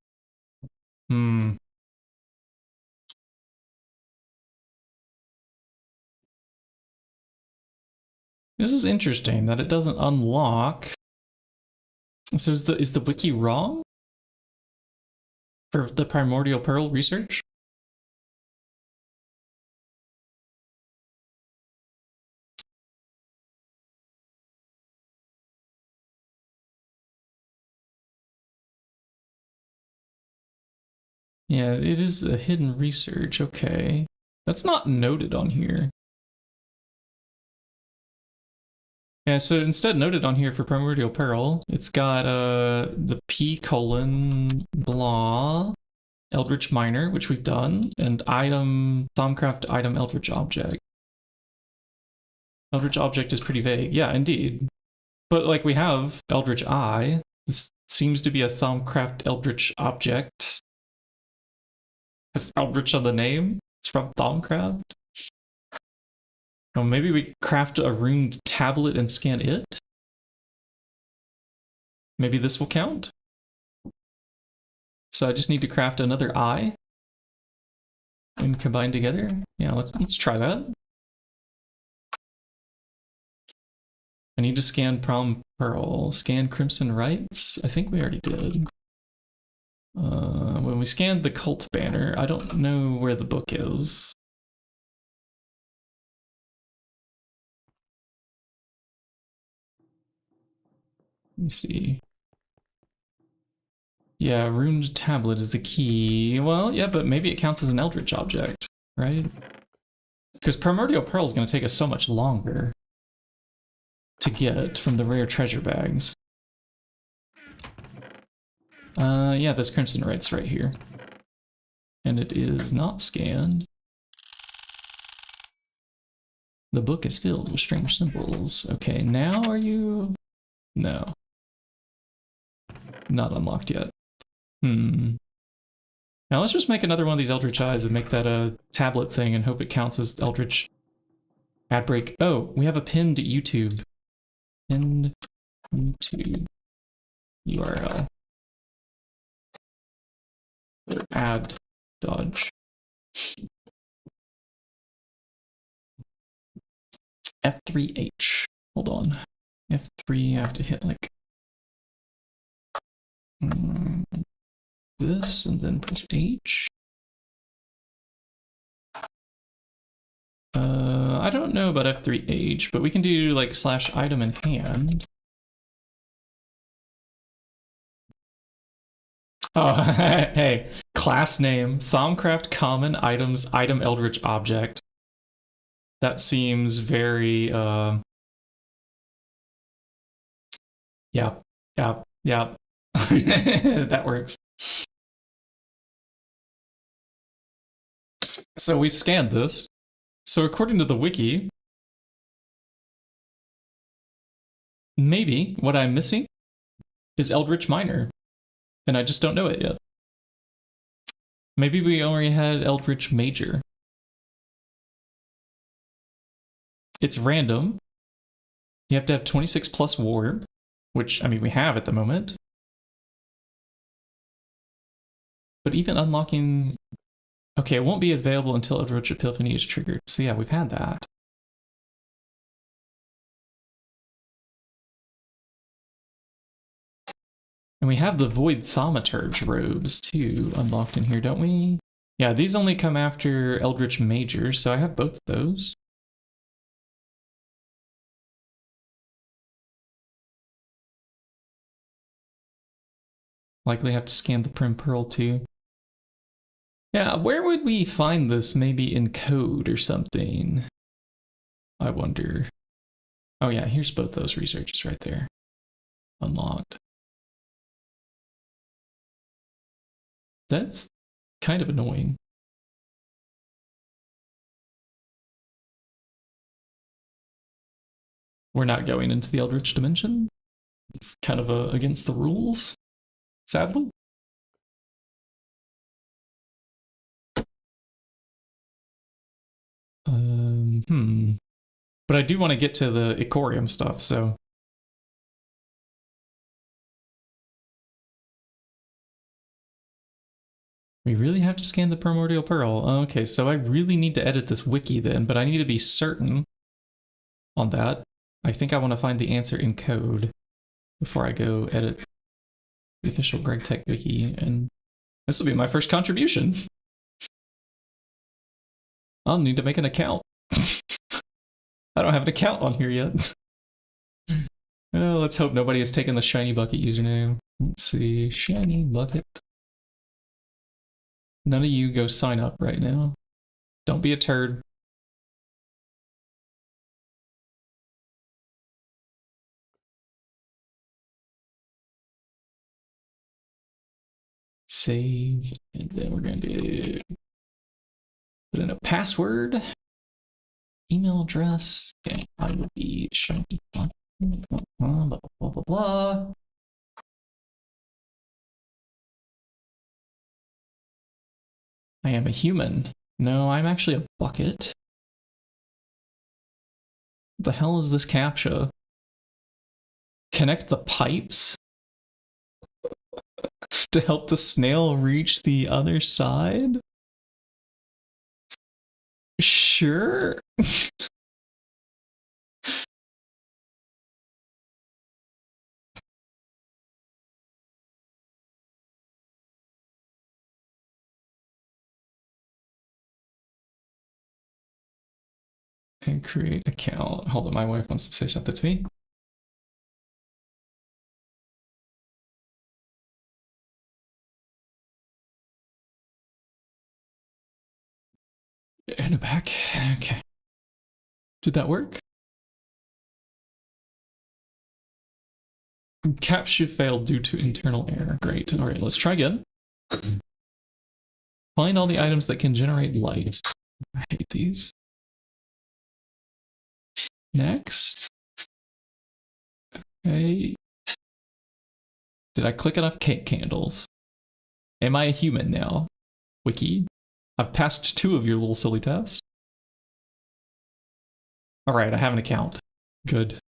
This is interesting that it doesn't unlock. So is the wiki wrong for the Primordial Pearl research? Yeah, it is a hidden research. Okay, that's not noted on here. Yeah, so instead noted on here for Primordial Pearl, it's got the P colon blah, Eldritch Miner, which we've done, and item, Thaumcraft item Eldritch Object. Eldritch Object is pretty vague. Yeah, indeed. But like we have Eldritch Eye. This seems to be a Thaumcraft Eldritch Object. Has Eldritch on the name? It's from Thaumcraft? Oh, maybe we craft a runed tablet and scan it? Maybe this will count? So I just need to craft another eye and combine together? Yeah, let's try that. I need to scan Prom Pearl. Scan Crimson Rites? I think we already did. When we scanned the cult banner, I don't know where the book is. Let me see. Yeah, runed tablet is the key. Well, yeah, but maybe it counts as an Eldritch object, right? Because Primordial Pearl is going to take us so much longer to get from the rare treasure bags. Yeah, this Crimson Rites right here. And it is not scanned. The book is filled with strange symbols. Okay, now are you... No. Not unlocked yet. Now let's just make another one of these Eldritch Eyes and make that a tablet thing and hope it counts as Eldritch ad break. Oh, we have a pinned YouTube. Pinned YouTube URL. Or ad dodge. F3H. Hold on. F3, I have to hit like this and then press H. I don't know about F3H, but we can do like slash item in hand. Oh, hey, class name, Thaumcraft common items, item Eldritch object. That seems very, yeah, that works. So we've scanned this. So according to the wiki, maybe what I'm missing is Eldritch Miner, and I just don't know it yet. Maybe we already had Eldritch Major. It's random. You have to have 26 plus warp, which, I mean, we have at the moment. But even unlocking... Okay, it won't be available until Eldritch Epiphany is triggered. So yeah, we've had that. And we have the Void Thaumaturge robes, too, unlocked in here, don't we? Yeah, these only come after Eldritch Major, so I have both of those. Likely have to scan the Prim Pearl, too. Yeah, where would we find this? Maybe in code or something? I wonder. Oh yeah, here's both those researches right there. Unlocked. That's kind of annoying. We're not going into the Eldritch dimension. It's kind of against the rules, sadly. But I do want to get to the Icorium stuff, so... We really have to scan the Primordial Pearl. Okay, so I really need to edit this wiki then, but I need to be certain on that. I think I want to find the answer in code before I go edit the official GregTech wiki, and this will be my first contribution. I'll need to make an account. I don't have an account on here yet. Oh, let's hope nobody has taken the Shinybucket username. Let's see, Shinybucket. None of you go sign up right now. Don't be a turd. Save, and then we're going to put in a password, email address, and I will be Shinybucket, blah, blah, blah, blah, blah. I am a human. No, I'm actually a bucket. What the hell is this CAPTCHA? Connect the pipes to help the snail reach the other side? Sure. And create account. Hold on, my wife wants to say something to me. In the back. Okay. Did that work? CAPTCHA failed due to internal error. Great. All right, let's try again. Find all the items that can generate light. I hate these. Next. Okay. Did I click enough cake candles? Am I a human now? Wiki. I've passed 2 of your little silly tests. All right, I have an account. Good.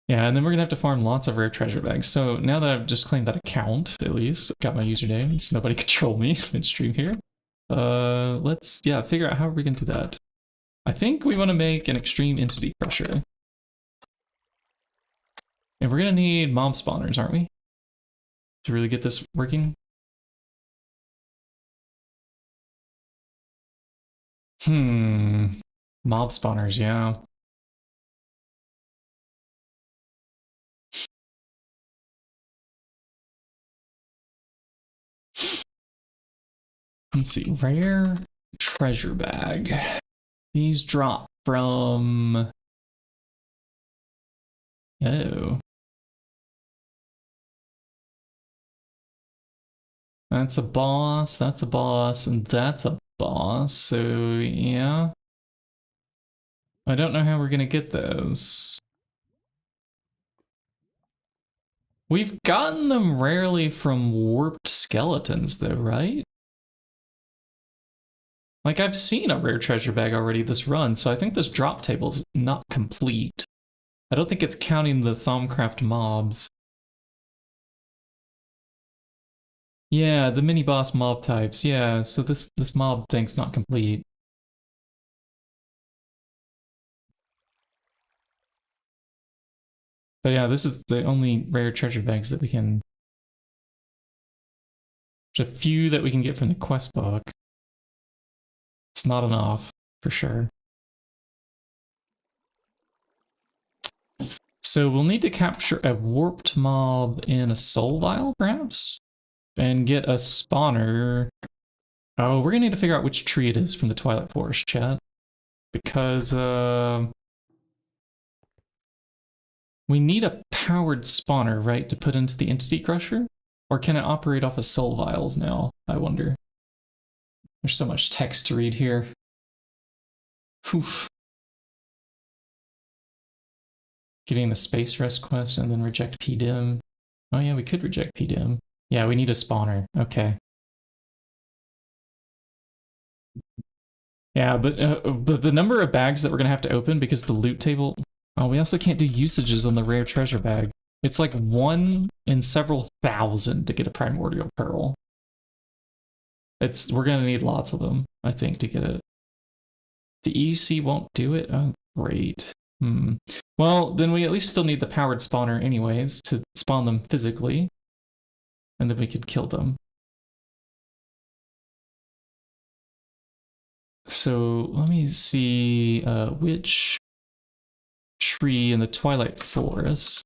Yeah, and then we're gonna have to farm lots of rare treasure bags. So now that I've just claimed that account, at least, got my username, so nobody control me midstream here. Let's, figure out how we can do that. I think we want to make an extreme entity crusher. And we're gonna need mob spawners, aren't we? To really get this working? Mob spawners, yeah. Let's see, rare treasure bag. These drop from... Oh. That's a boss, and that's a boss, so yeah. I don't know how we're gonna get those. We've gotten them rarely from warped skeletons though, right? Like, I've seen a rare treasure bag already this run, so I think this drop table's not complete. I don't think it's counting the Thaumcraft mobs. Yeah, the mini-boss mob types, yeah, so this mob thing's not complete. But yeah, this is the only rare treasure bags that we can... There's a few that we can get from the quest book. It's not enough, for sure. So we'll need to capture a warped mob in a soul vial, perhaps? And get a spawner. Oh, we're gonna need to figure out which tree it is from the Twilight Forest, chat. Because, we need a powered spawner, right, to put into the Entity Crusher? Or can it operate off of soul vials now? I wonder. There's so much text to read here. Oof. Getting the space rest quest and then reject PDIM. Oh yeah, we could reject PDIM. Yeah, we need a spawner. Okay. Yeah, but the number of bags that we're gonna have to open because the loot table... Oh, we also can't do usages on the rare treasure bag. It's like 1 in several thousand to get a primordial pearl. We're gonna need lots of them, I think, to get it. The EC won't do it? Oh, great. Well, then we at least still need the powered spawner anyways to spawn them physically. And then we could kill them. So let me see which tree in the Twilight Forest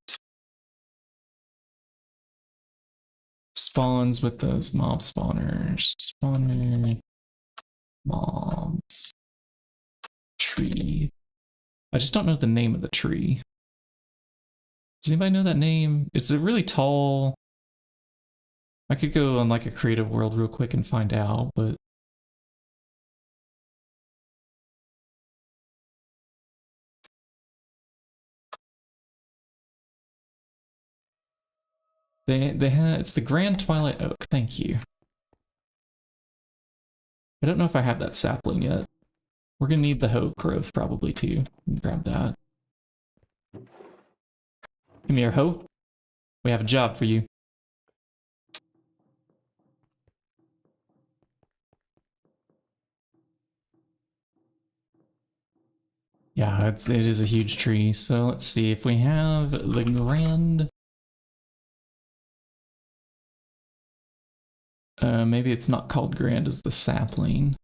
spawns with those mob spawners. Spawner, mobs, tree. I just don't know the name of the tree. Does anybody know that name? It's a really tall... I could go on like a creative world real quick and find out, but... They had... It's the Grand Twilight Oak, thank you. I don't know if I have that sapling yet. We're gonna need the hope growth probably too. Grab that. Come here, hope. We have a job for you. Yeah, it is a huge tree. So let's see if we have the grand. Maybe it's not called grand as the sapling.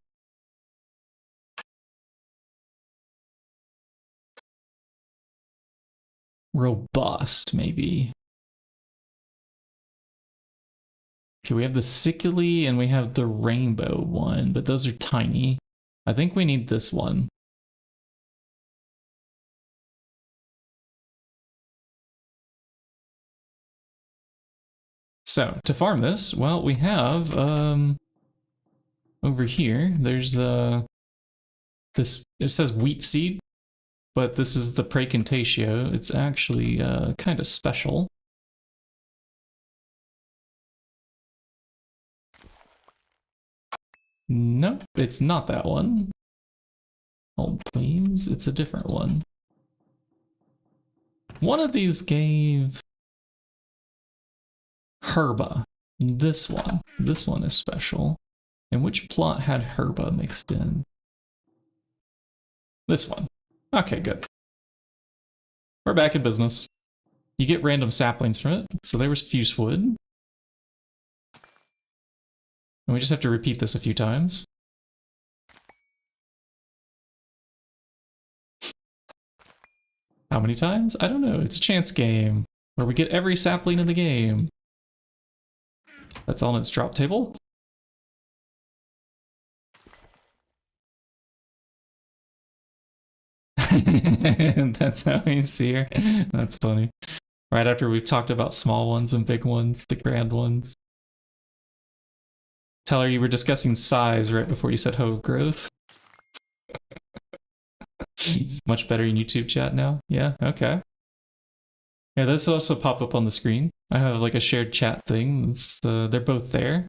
Robust, maybe. Okay, we have the sickly and we have the rainbow one, but those are tiny. I think we need this one. So, to farm this, well, we have, over here, there's, this, it says wheat seed, but this is the Praecantatio. It's actually, kind of special. Nope, it's not that one. Hold please, it's a different one. One of these gave herba. This one is special. And which plot had herba mixed in? This one. Okay, good. We're back in business. You get random saplings from it. So there was fuse wood. And we just have to repeat this a few times. How many times? I don't know. It's a chance game where we get every sapling in the game. That's on its drop table. That's how we see her. That's funny. Right after we've talked about small ones and big ones, the grand ones. Tell her you were discussing size right before you said hoe growth. Much better in YouTube chat now? Yeah, okay. Yeah, those also pop up on the screen. I have like a shared chat thing. It's they're both there.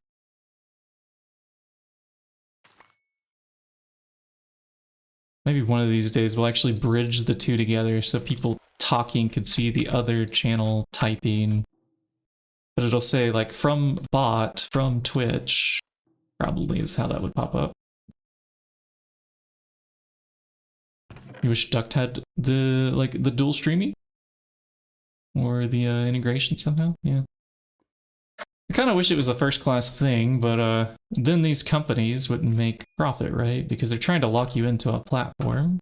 Maybe one of these days we'll actually bridge the two together so people talking could see the other channel typing. But it'll say like from bot, from Twitch, probably is how that would pop up. You wish Duct had the dual streaming? Or the integration somehow? Yeah. I kind of wish it was a first-class thing, but then these companies wouldn't make profit, right? Because they're trying to lock you into a platform.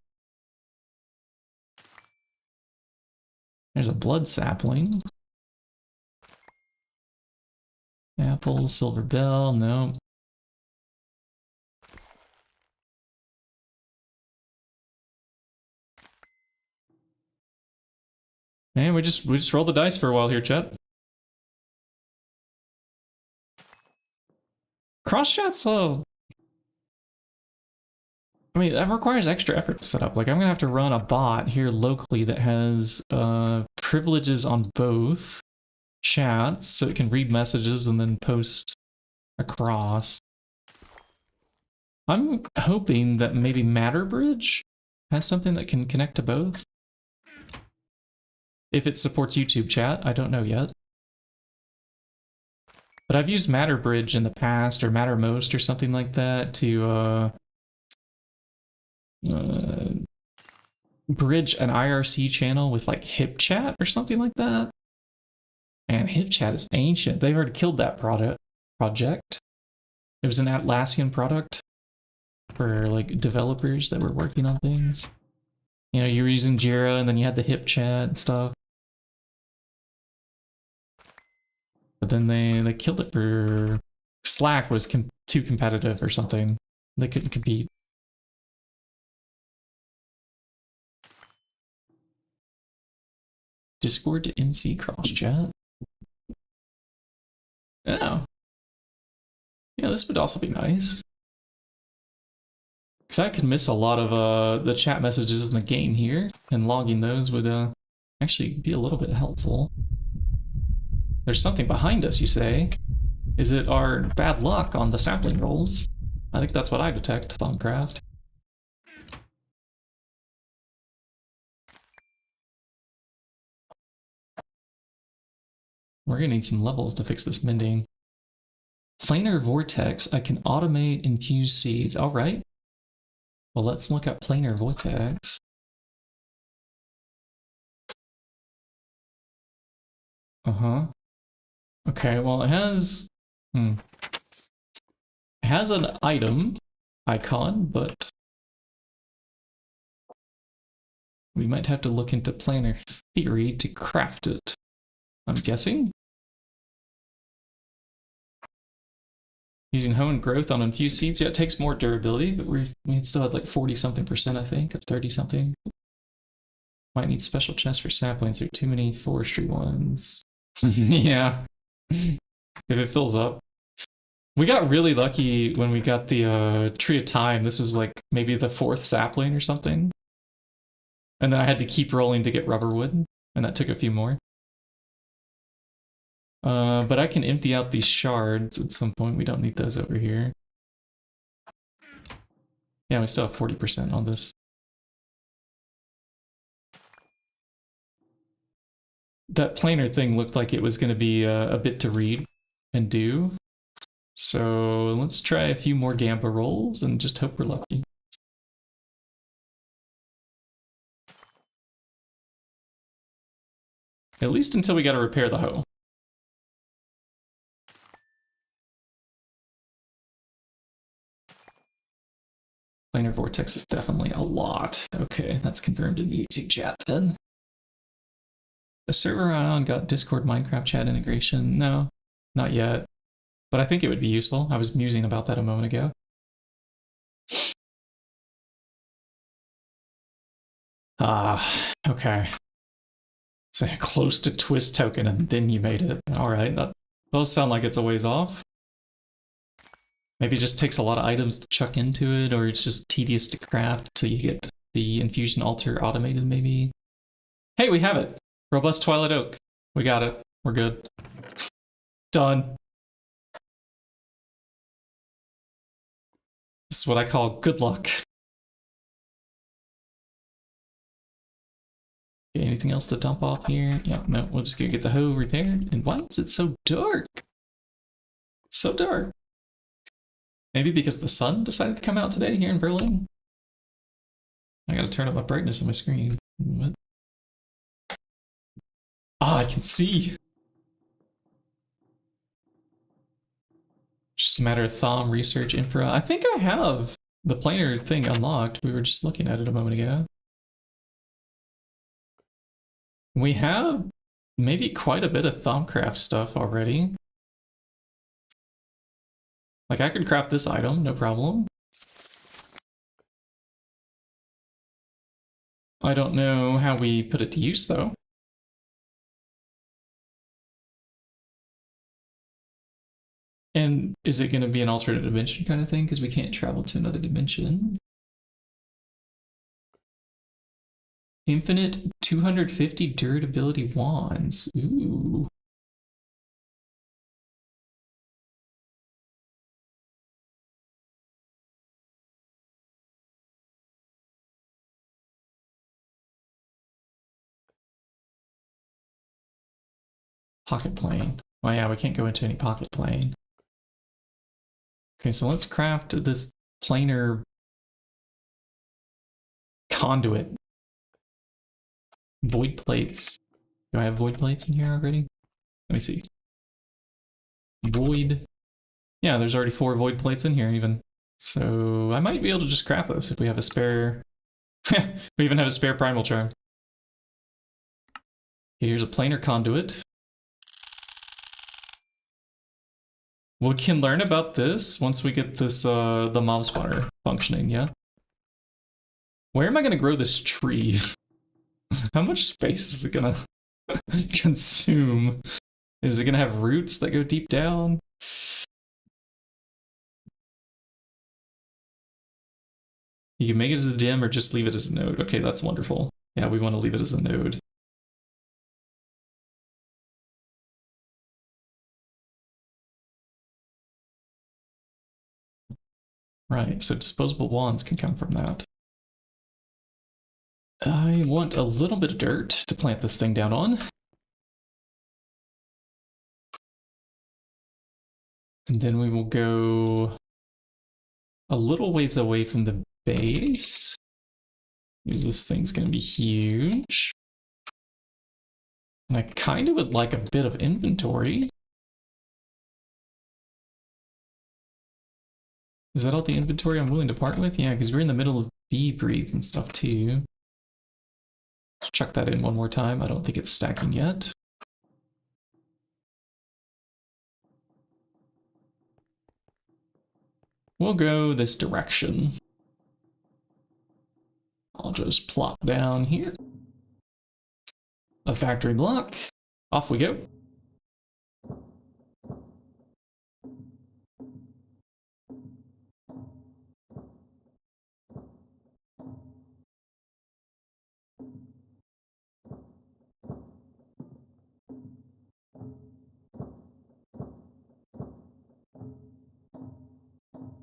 There's a blood sapling. Apple, silver bell, no. And we just roll the dice for a while here, chat. Cross chat's I mean, that requires extra effort to set up. Like, I'm gonna have to run a bot here locally that has privileges on both chats, so it can read messages and then post across. I'm hoping that maybe MatterBridge has something that can connect to both. If it supports YouTube chat, I don't know yet. But I've used MatterBridge in the past, or Mattermost or something like that, to bridge an IRC channel with like HipChat or something like that. And HipChat is ancient. They already killed that project. It was an Atlassian product for like developers that were working on things. You know, you were using Jira and then you had the HipChat and stuff. But then they killed it for... Slack was too competitive or something. They couldn't compete. Discord to MC cross chat. Oh. Yeah, this would also be nice. Because I could miss a lot of the chat messages in the game here, and logging those would actually be a little bit helpful. There's something behind us, you say? Is it our bad luck on the sapling rolls? I think that's what I detect, Thumbcraft. We're gonna need some levels to fix this mending. Planar vortex, I can automate infused seeds. All right. Well, let's look at planar vortex. Uh-huh. Okay, well, it has... It has an item icon, but we might have to look into planar theory to craft it, I'm guessing. Using honed growth on infused seeds, yeah, it takes more durability, but we still had like 40-something%, I think, or 30-something. Might need special chests for saplings. There are too many forestry ones. Yeah. If it fills up. We got really lucky when we got the Tree of Time. This is like maybe the 4th sapling or something. And then I had to keep rolling to get rubber wood, and that took a few more. But I can empty out these shards at some point. We don't need those over here. Yeah, we still have 40% on this. That planar thing looked like it was going to be a bit to read and do. So let's try a few more Gamba rolls and just hope we're lucky. At least until we got to repair the hoe. Planar vortex is definitely a lot. Okay, that's confirmed in the YouTube chat then. The server on got Discord Minecraft chat integration? No, not yet. But I think it would be useful. I was musing about that a moment ago. Okay. So close to twist token and then you made it. Alright, that does sound like it's a ways off. Maybe it just takes a lot of items to chuck into it, or it's just tedious to craft till you get the infusion altar automated, maybe. Hey, we have it! Robust Twilight Oak. We got it. We're good. Done. This is what I call good luck. Okay, anything else to dump off here? Yeah, no, we'll just get the hoe repaired. And why is it so dark? So dark. Maybe because the sun decided to come out today here in Berlin? I gotta turn up my brightness on my screen. What? Ah, I can see! Just a matter of thumb, research, infra. I think I have the planar thing unlocked. We were just looking at it a moment ago. We have maybe quite a bit of Thumbcraft stuff already. Like, I could craft this item, no problem. I don't know how we put it to use, though. And is it going to be an alternate dimension kind of thing? Because we can't travel to another dimension. Infinite 250 durability wands. Ooh. Pocket plane. Oh yeah, we can't go into any pocket plane. Okay, so let's craft this planar conduit. Void plates. Do I have void plates in here already? Let me see. Void. Yeah, there's already 4 void plates in here even. So I might be able to just craft this if we have a spare... we even have a spare primal charm. Okay, here's a planar conduit. We can learn about this once we get this, the mob spawner functioning, yeah? Where am I gonna grow this tree? How much space is it gonna Consume. Is it gonna have roots that go deep down? You can make it as a dim or just leave it as a node. Okay, that's wonderful. Yeah, we want to leave it as a node. Right, so disposable wands can come from that. I want a little bit of dirt to plant this thing down on. And then we will go a little ways away from the base. Because this thing's going to be huge. And I kind of would like a bit of inventory. Is that all the inventory I'm willing to part with? Yeah, because we're in the middle of bee breeds and stuff too. Let's chuck that in one more time. I don't think it's stacking yet. We'll go this direction. I'll just plop down here. A factory block. Off we go.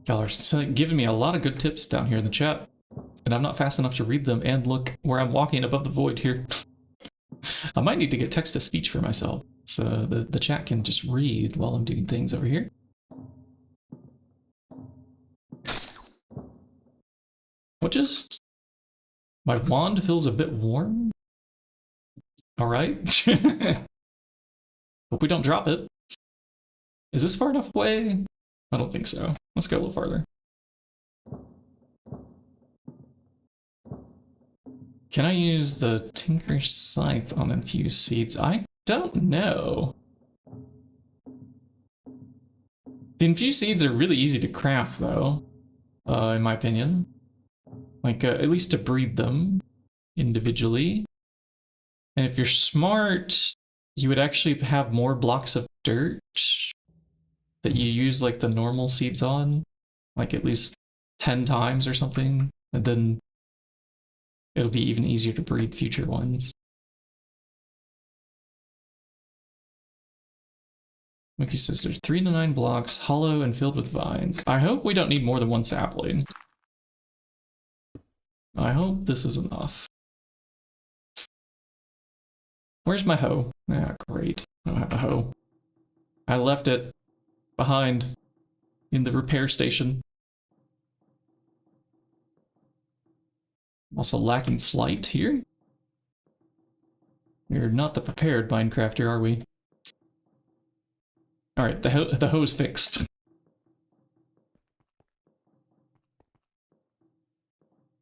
Y'all are giving me a lot of good tips down here in the chat, and I'm not fast enough to read them and look where I'm walking above the void here. I might need to get text-to-speech for myself, so the chat can just read while I'm doing things over here. What just... My wand feels a bit warm? Alright. Hope we don't drop it. Is this far enough away? I don't think so. Let's go a little farther. Can I use the Tinker's Scythe on infused seeds? I don't know. The infused seeds are really easy to craft, though, in my opinion. Like, at least to breed them individually. And if you're smart, you would actually have more blocks of dirt that you use, like, the normal seeds on. Like, at least 10 times or something. And then it'll be even easier to breed future ones. Mickey says there's 3 to 9 blocks, hollow and filled with vines. I hope we don't need more than one sapling. I hope this is enough. Where's my hoe? Ah, great. I don't have a hoe. I left it behind in the repair station. Also lacking flight here. We're not the prepared Minecrafter, are we? Alright, the hoe's fixed.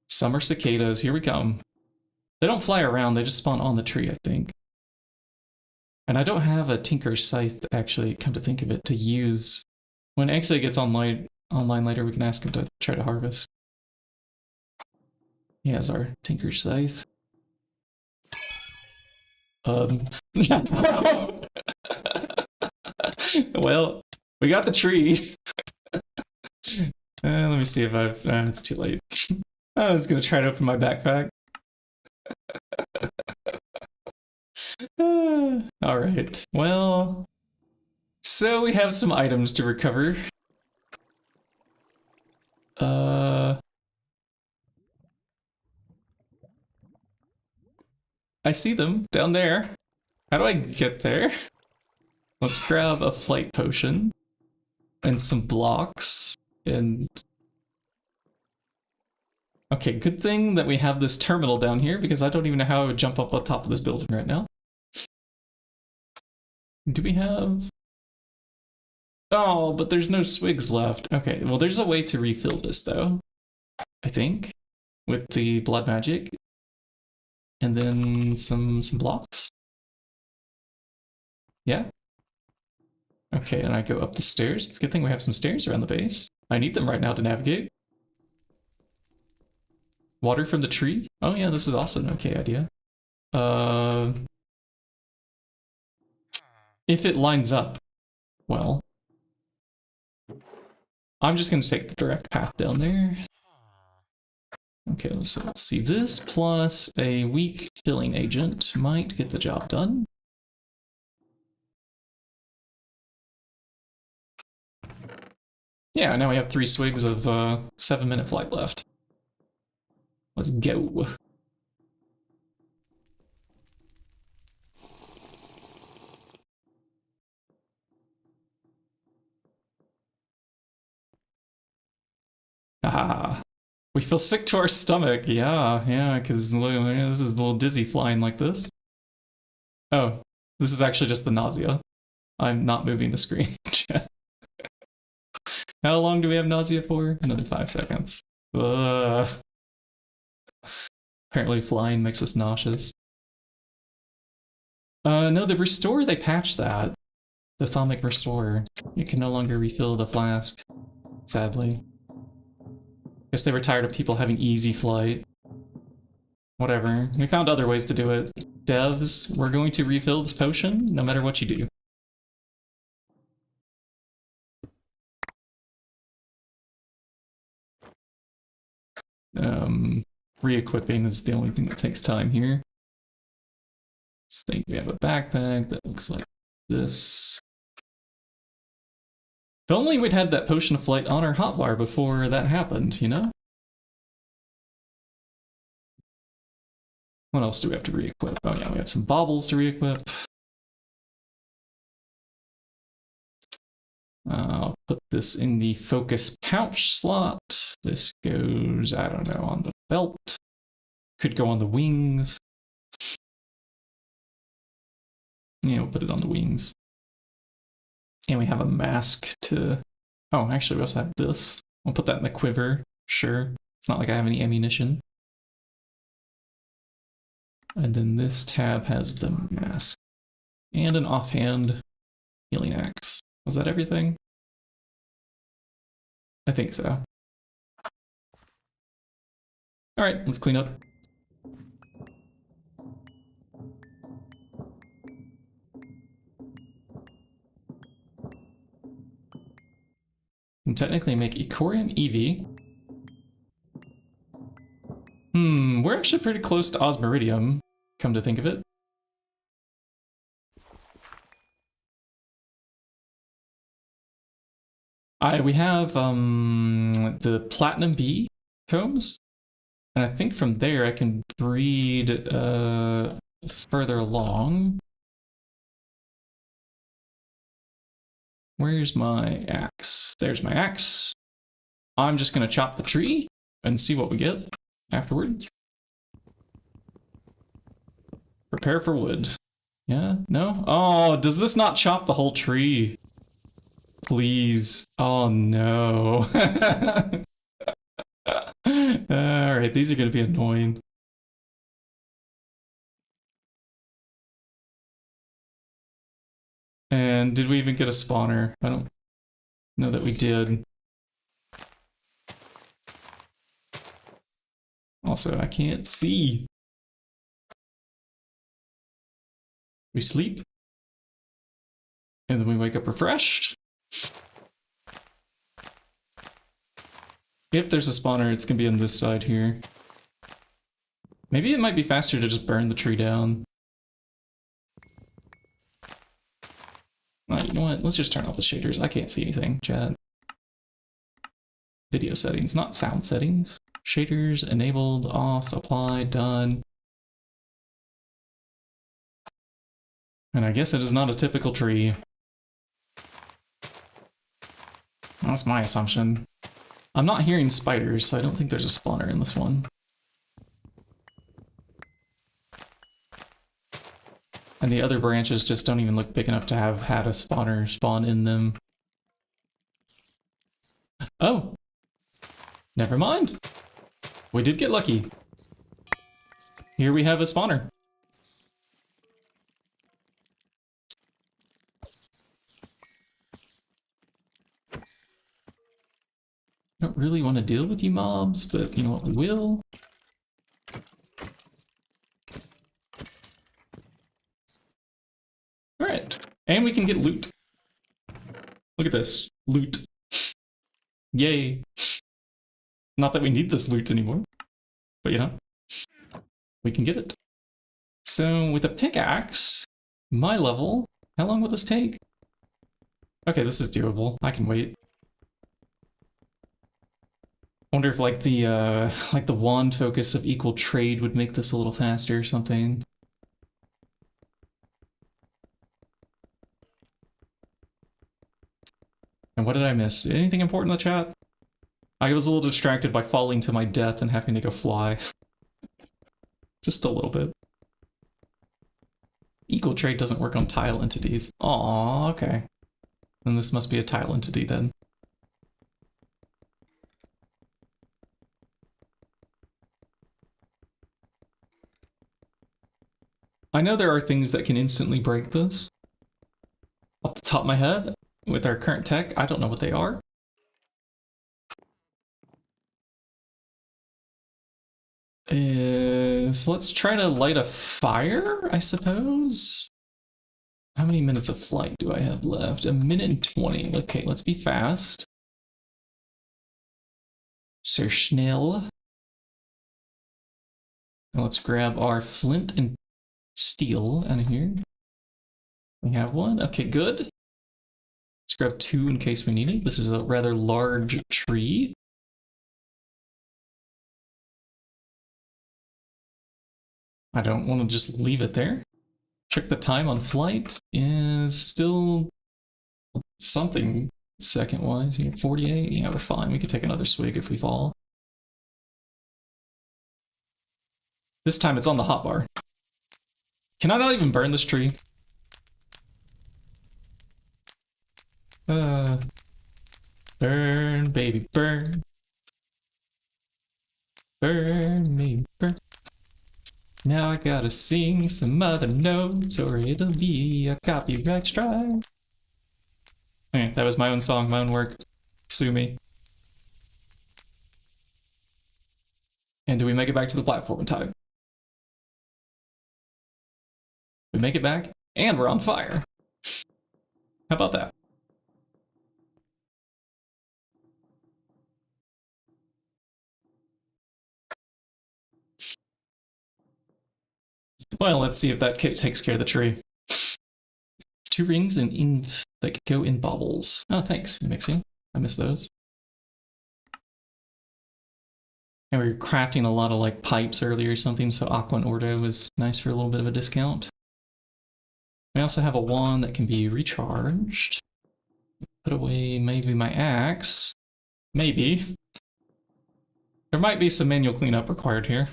Summer cicadas, here we come. They don't fly around, they just spawn on the tree, I think. And I don't have a Tinker's Scythe, actually, come to think of it, to use. When Exa gets online later, we can ask him to try to harvest. He has our Tinker's Scythe. Well, we got the tree. Let me see if I've... it's too late. I was gonna try to open my backpack. Alright, well... So we have some items to recover. I see them down there. How do I get there? Let's grab a flight potion and some blocks and... Okay, good thing that we have this terminal down here because I don't even know how I would jump up on top of this building right now. Do we have... Oh, but there's no swigs left. Okay, well there's a way to refill this though, I think, with the blood magic. And then some blocks. Yeah. Okay, and I go up the stairs. It's a good thing we have some stairs around the base. I need them right now to navigate. Water from the tree? Oh yeah, this is also an okay idea. If it lines up well. I'm just going to take the direct path down there. Okay, let's see. This plus a weak filling agent might get the job done. Yeah, now we have 3 swigs of 7-minute flight left. Let's go. Ah, we feel sick to our stomach. Yeah, because this is a little dizzy flying like this. Oh, this is actually just the nausea. I'm not moving the screen. How long do we have nausea for? Another 5 seconds. Apparently flying makes us nauseous. No, the restore, they patched that. The thermic restore. You can no longer refill the flask, sadly. Guess they were tired of people having easy flight. Whatever. We found other ways to do it. Devs, we're going to refill this potion no matter what you do. Re-equipping is the only thing that takes time here. Let's think we have a backpack that looks like this. If only we'd had that potion of flight on our hotbar before that happened, you know? What else do we have to re-equip? Oh yeah, we have some baubles to re-equip. I'll put this in the focus pouch slot. This goes, I don't know, on the belt. Could go on the wings. Yeah, we'll put it on the wings. And we have a mask to... Oh, actually we also have this. I'll put that in the quiver, sure. It's not like I have any ammunition. And then this tab has the mask. And an offhand healing axe. Was that everything? I think so. Alright, let's clean up. Can technically make Ichorian Eevee. We're actually pretty close to Osmiridium, come to think of it. We have the Platinum Bee combs, and I think from there I can breed further along. Where's my axe? There's my axe. I'm just gonna chop the tree and see what we get afterwards. Prepare for wood. Yeah? No? Oh, does this not chop the whole tree? Please. Oh no. Alright, these are gonna be annoying. And did we even get a spawner? I don't know that we did. Also, I can't see. We sleep. And then we wake up refreshed. If there's a spawner, it's gonna be on this side here. Maybe it might be faster to just burn the tree down. You know what? Let's just turn off the shaders. I can't see anything, chat. Video settings, not sound settings. Shaders enabled, off, applied, done. And I guess it is not a typical tree. That's my assumption. I'm not hearing spiders, so I don't think there's a spawner in this one. And the other branches just don't even look big enough to have had a spawner spawn in them. Oh! Never mind! We did get lucky. Here we have a spawner. I don't really want to deal with you mobs, but you know what, we will. Alright, And we can get loot. Look at this. Loot. Yay. Not that we need this loot anymore. But you know, we can get it. So with a pickaxe, my level, how long will this take? Okay, this is doable. I can wait. Wonder if like the wand focus of equal trade would make this a little faster or something. And what did I miss? Anything important in the chat? I was a little distracted by falling to my death and having to go fly. Just a little bit. Equal trade doesn't work on tile entities. Aww, okay. Then this must be a tile entity then. I know there are things that can instantly break this. Off the top of my head, with our current tech, I don't know what they are. So let's try to light a fire, I suppose? How many minutes of flight do I have left? 1 minute and 20. Okay, let's be fast. Sehr schnell. Now let's grab our flint and steel out of here. We have one. Okay, good. Let's grab 2 in case we need it. This is a rather large tree. I don't want to just leave it there. Check the time on flight. Is still something second-wise here. 48? Yeah, we're fine. We could take another swig if we fall. This time it's on the hotbar. Can I not even burn this tree? Burn, baby, burn. Burn, baby, burn. Now I gotta sing some other notes or it'll be a copyright strike. Okay, that was my own song, my own work. Sue me. And do we make it back to the platform in time? We make it back, and we're on fire. How about that? Well, let's see if that kit takes care of the tree. 2 rings and inf that could go in bubbles. Oh, thanks, Mixie. I missed those. And we were crafting a lot of like pipes earlier or something, so Aqua and Ordo was nice for a little bit of a discount. We also have a wand that can be recharged. Put away maybe my axe. Maybe. There might be some manual cleanup required here.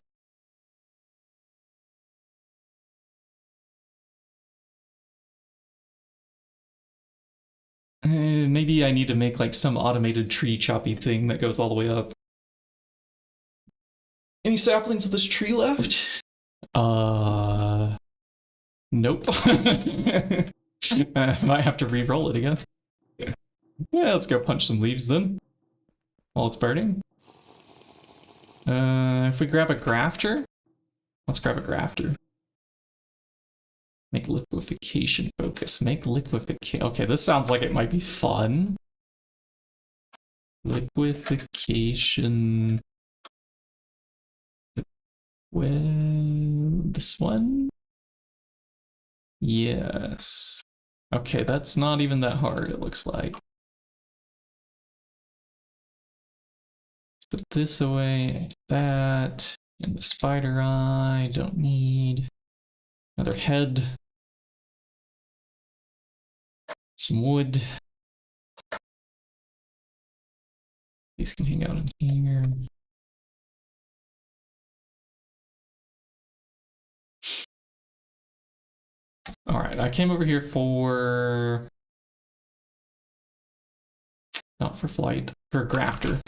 Maybe I need to make like some automated tree choppy thing that goes all the way up. Any saplings of this tree left? Nope. Might have to re-roll it again. Yeah, let's go punch some leaves then. While it's burning. If we grab a grafter? Let's grab a grafter. Make liquefaction focus. Make liquefaction. Okay, this sounds like it might be fun. Liquefaction. Well, this one? Yes. Okay, that's not even that hard, it looks like. Let's put this away, that, and the spider eye, don't need. Another head. Some wood. These can hang out in here. Alright, I came over here for... not for flight, for a grafter.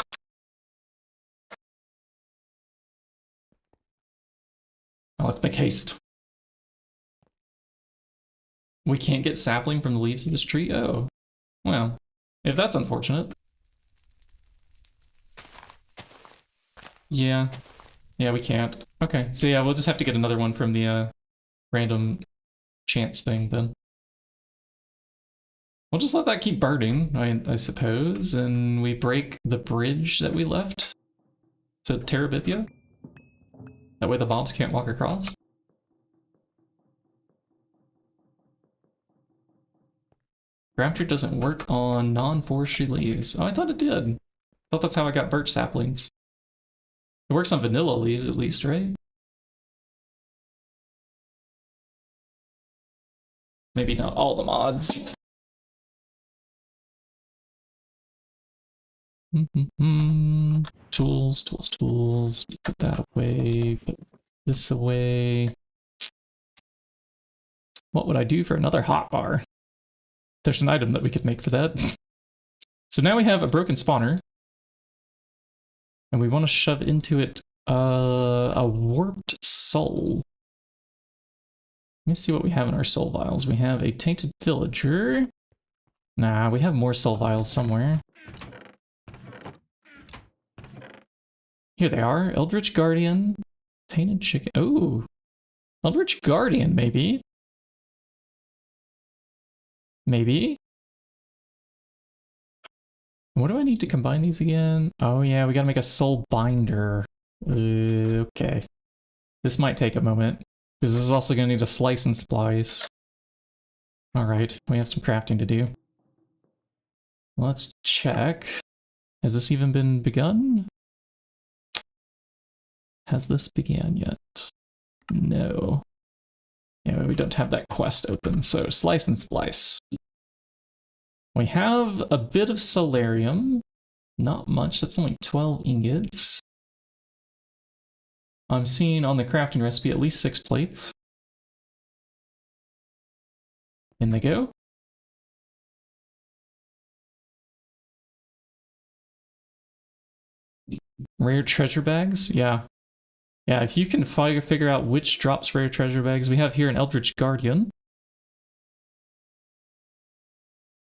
Oh, let's make haste. We can't get sapling from the leaves of this tree? Oh. Well, if that's unfortunate. Yeah. Yeah, we can't. Okay, so yeah, we'll just have to get another one from the random chance thing then. We'll just let that keep burning, I suppose, and we break the bridge that we left to Terabithia. That way the mobs can't walk across. Grafter doesn't work on non-forestry leaves. Oh, I thought it did. I thought that's how I got birch saplings. It works on vanilla leaves at least, right? Maybe not all the mods. Tools, tools, tools. Put that away. Put this away. What would I do for another hotbar? There's an item that we could make for that. So now we have a broken spawner. And we want to shove into it a warped soul. Let me see what we have in our soul vials. We have a tainted villager. Nah, we have more soul vials somewhere. Here they are. Eldritch Guardian. Tainted chicken. Oh. Eldritch Guardian, maybe. Maybe. What do I need to combine these again? Oh yeah, we gotta make a soul binder. Okay. This might take a moment, because this is also gonna need a slice and splice. Alright, we have some crafting to do. Let's check. Has this even been begun? Has this began yet? No. Yeah, we don't have that quest open, so slice and splice. We have a bit of solarium. Not much, that's only 12 ingots. I'm seeing on the crafting recipe at least 6 plates. In they go. Rare treasure bags? Yeah. Yeah, if you can figure out which drops rare treasure bags, we have here an Eldritch Guardian.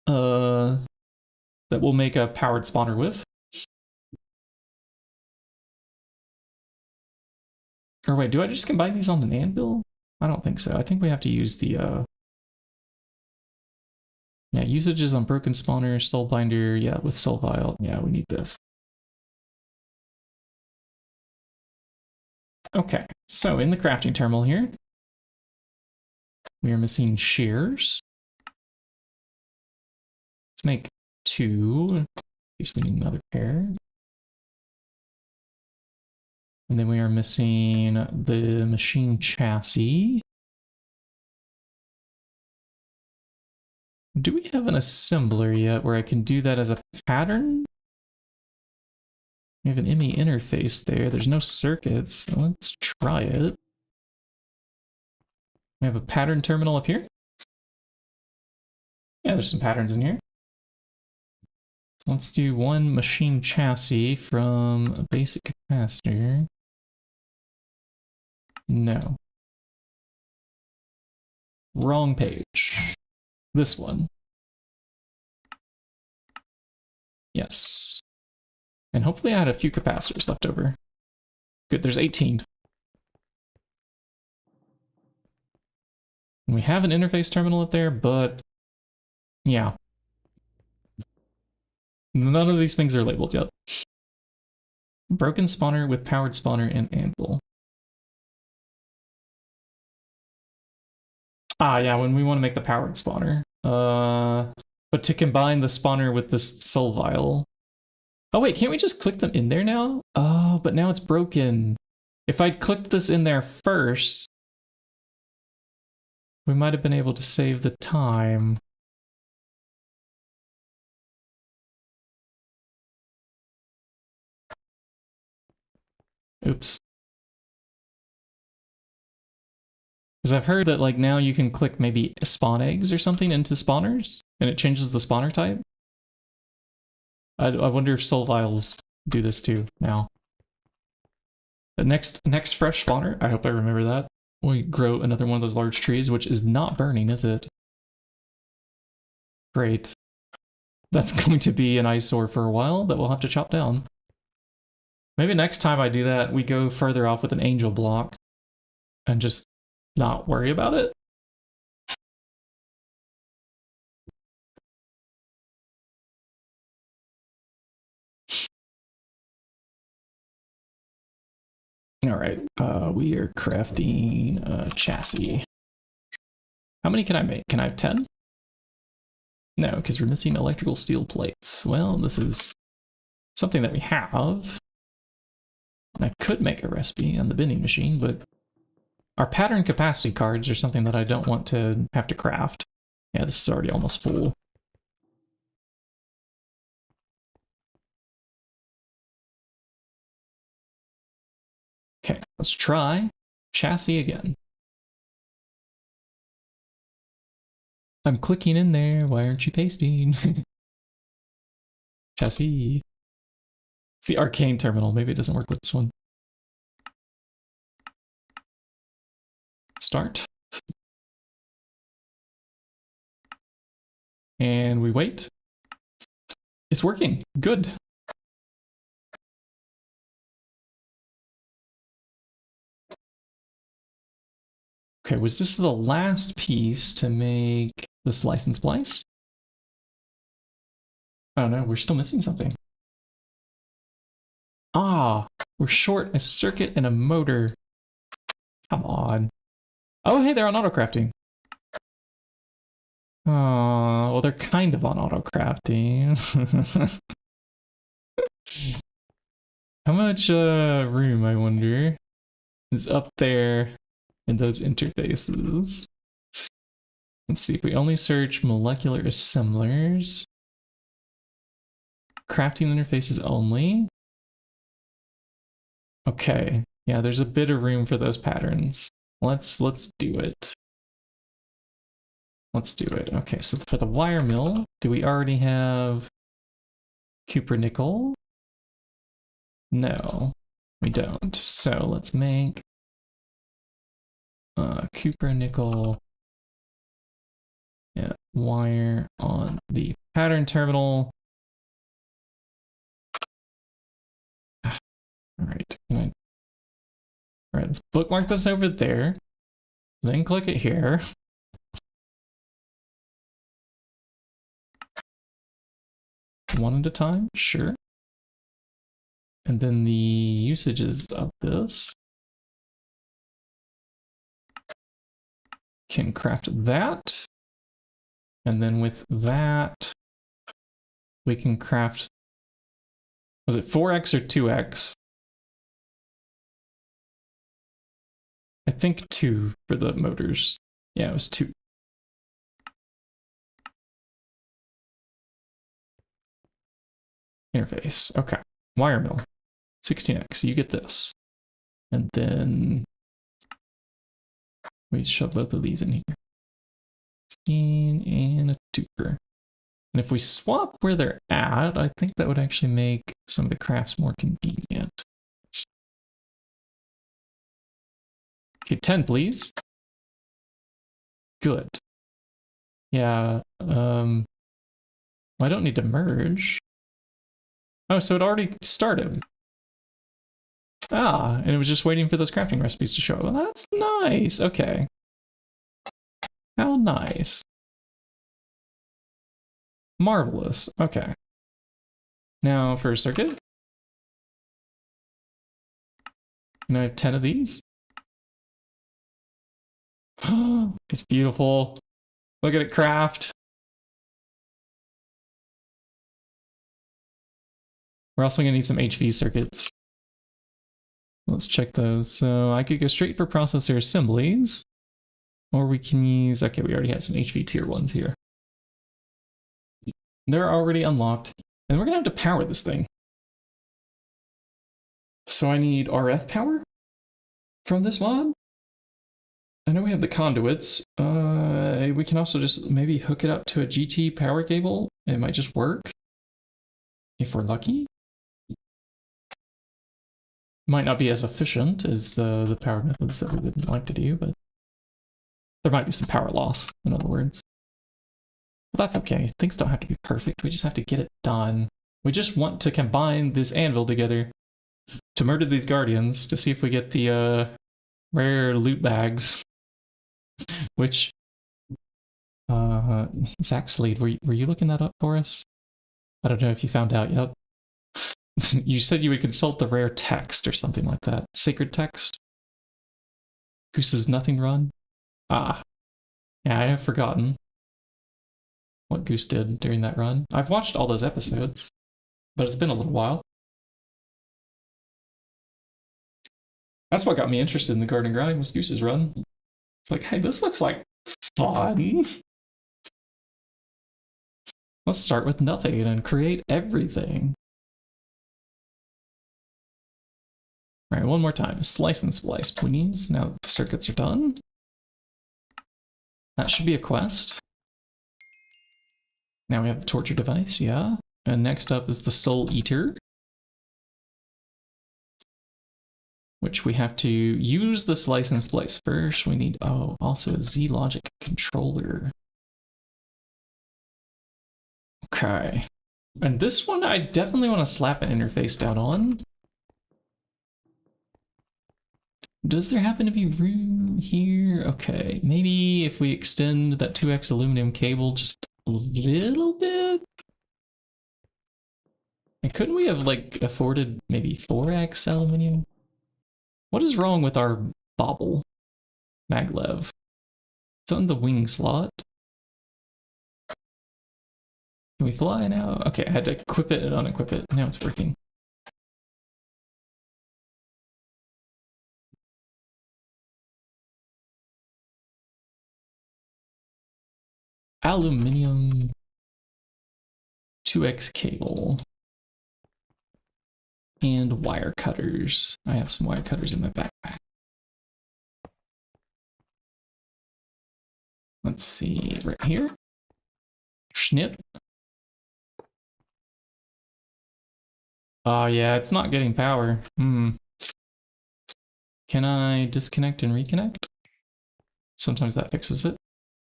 That we'll make a powered spawner with. Or wait, do I just combine these on an anvil? I don't think so. I think we have to use the, yeah, usages on broken spawner, soul binder, yeah, with soul vial. Yeah, we need this. Okay, so in the crafting terminal here, we are missing shears. Let's make 2, in case we need another pair. And then we are missing the machine chassis. Do we have an assembler yet where I can do that as a pattern? We have an ME interface there. There's no circuits. Let's try it. We have a pattern terminal up here. Yeah, there's some patterns in here. Let's do one machine chassis from a basic capacitor. No. Wrong page. This one. Yes. And hopefully I had a few capacitors left over. Good, there's 18. And we have an interface terminal up there, but yeah. None of these things are labeled yet. Broken spawner with powered spawner and anvil. Ah, yeah, when we want to make the powered spawner. But to combine the spawner with this soul vial. Oh wait, can't we just click them in there now? Oh, but now it's broken. If I'd clicked this in there first, we might have been able to save the time. Oops. Because I've heard that like now you can click maybe spawn eggs or something into spawners, and it changes the spawner type. I wonder if soul vials do this too now. The next fresh spawner, I hope I remember that. We grow another one of those large trees, which is not burning, is it? Great. That's going to be an eyesore for a while that we'll have to chop down. Maybe next time I do that, we go further off with an angel block and just not worry about it. Alright, we are crafting a chassis. How many can I make? Can I have 10? No, because we're missing electrical steel plates. Well, this is something that we have. And I could make a recipe on the vending machine, but our pattern capacity cards are something that I don't want to have to craft. Yeah, this is already almost full. Okay, let's try chassis again. I'm clicking in there, why aren't you pasting? Chassis. It's the arcane terminal, maybe it doesn't work with this one. Start. And we wait. It's working, good. Okay, was this the last piece to make this license splice? I don't know, we're still missing something. Ah, we're short a circuit and a motor. Come on. Oh, hey, they're on auto-crafting. Oh, well, they're kind of on auto-crafting. How much room, I wonder, is up there in those interfaces? Let's see, if we only search molecular assemblers, crafting interfaces only. Okay, yeah, there's a bit of room for those patterns. Let's do it. Let's do it. Okay, so for the wire mill, do we already have copper nickel? No, we don't. So let's make copper nickel, yeah, wire on the pattern terminal. All right, all right, let's bookmark this over there, then click it here. One at a time, sure. And then the usages of this can craft that. And then with that, we can craft, was it 4x or 2x? I think 2 for the motors. Yeah, it was 2. Interface, okay. Wire mill, 16x, you get this. And then we shove both of these in here. 16 and a 2er. And if we swap where they're at, I think that would actually make some of the crafts more convenient. Okay, 10 please. Good. Yeah, I don't need to merge. Oh, so it already started. Ah, and it was just waiting for those crafting recipes to show up. Well, that's nice. Okay. How nice. Marvelous. Okay. Now for a circuit. Can I have 10 of these? Oh, it's beautiful. Look at it craft. We're also gonna need some HV circuits. Let's check those. So I could go straight for processor assemblies, or we can use, okay, we already have some HV tier 1s here. They're already unlocked, and we're gonna have to power this thing. So I need RF power from this mod. I know we have the conduits. We can also just maybe hook it up to a GT power cable. It might just work if we're lucky. Might not be as efficient as the power methods that we would like to do, but there might be some power loss, in other words. But that's okay. Things don't have to be perfect. We just have to get it done. We just want to combine this anvil together to murder these guardians to see if we get the rare loot bags. Which, Zach Slade, were you looking that up for us? I don't know if you found out yet. You said you would consult the rare text or something like that. Sacred text? Goose's nothing run? Ah. Yeah, I have forgotten what Goose did during that run. I've watched all those episodes, but it's been a little while. That's what got me interested in the Garden Grind was Goose's run. It's like, hey, this looks like fun. Let's start with nothing and create everything. All right, one more time. Slice and splice, please. Now that the circuits are done. That should be a quest. Now we have the torture device, yeah. And next up is the Soul Eater, which we have to use the slice and splice first. We need, oh, also a Z-Logic controller. Okay. And this one I definitely want to slap an interface down on. Does there happen to be room here? Okay, maybe if we extend that 2x aluminum cable just a little bit? And couldn't we have, like, afforded maybe 4x aluminum? What is wrong with our bobble? Maglev. It's on the wing slot. Can we fly now? Okay, I had to equip it and unequip it. Now it's working. Aluminium 2x cable. And wire cutters. I have some wire cutters in my backpack. Let's see, right here. Snip. Oh yeah, it's not getting power. Can I disconnect and reconnect? Sometimes that fixes it.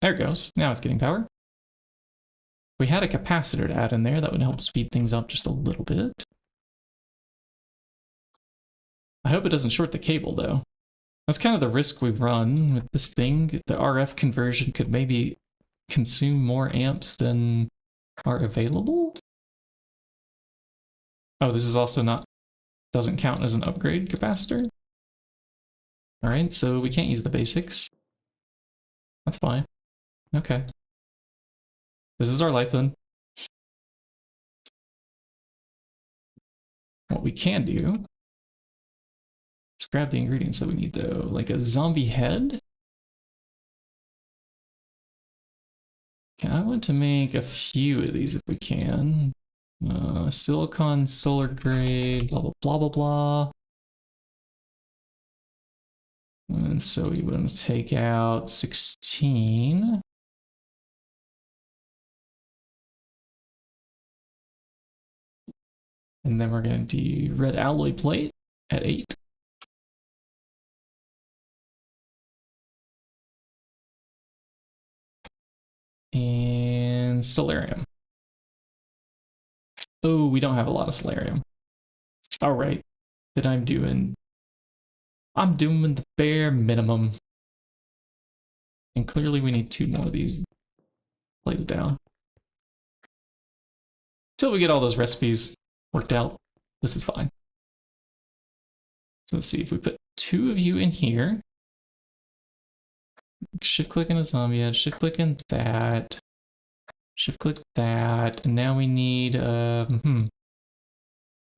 There it goes. Now it's getting power. If we had a capacitor to add in there, that would help speed things up just a little bit. I hope it doesn't short the cable, though. That's kind of the risk we run with this thing. The RF conversion could maybe consume more amps than are available. Oh, this is also not, doesn't count as an upgrade capacitor. All right, so we can't use the basics. That's fine. Okay. This is our life then. What we can do, let's grab the ingredients that we need though, like a zombie head. Okay, I want to make a few of these if we can. Silicon, solar grade, blah, blah, blah, blah, blah. And so we want to take out 16. And then we're going to do red alloy plate at 8. And solarium. Oh, we don't have a lot of solarium. All right. Then I'm doing the bare minimum. And clearly we need 2 more of these plated down. Till we get all those recipes worked out, this is fine. So let's see if we put 2 of you in here. Shift click in a zombie head, shift click in that. Shift click that. And now we need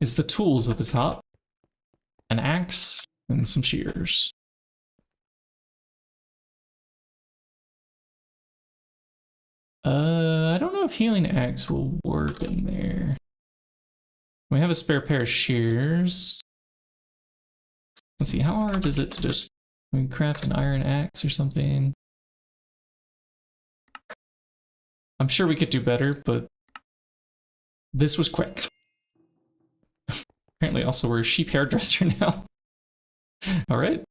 it's the tools at the top. An axe and some shears. I don't know if healing axe will work in there. We have a spare pair of shears. Let's see, how hard is it to just craft an iron axe or something? I'm sure we could do better, but this was quick. Apparently also we're a sheep hairdresser now. All right,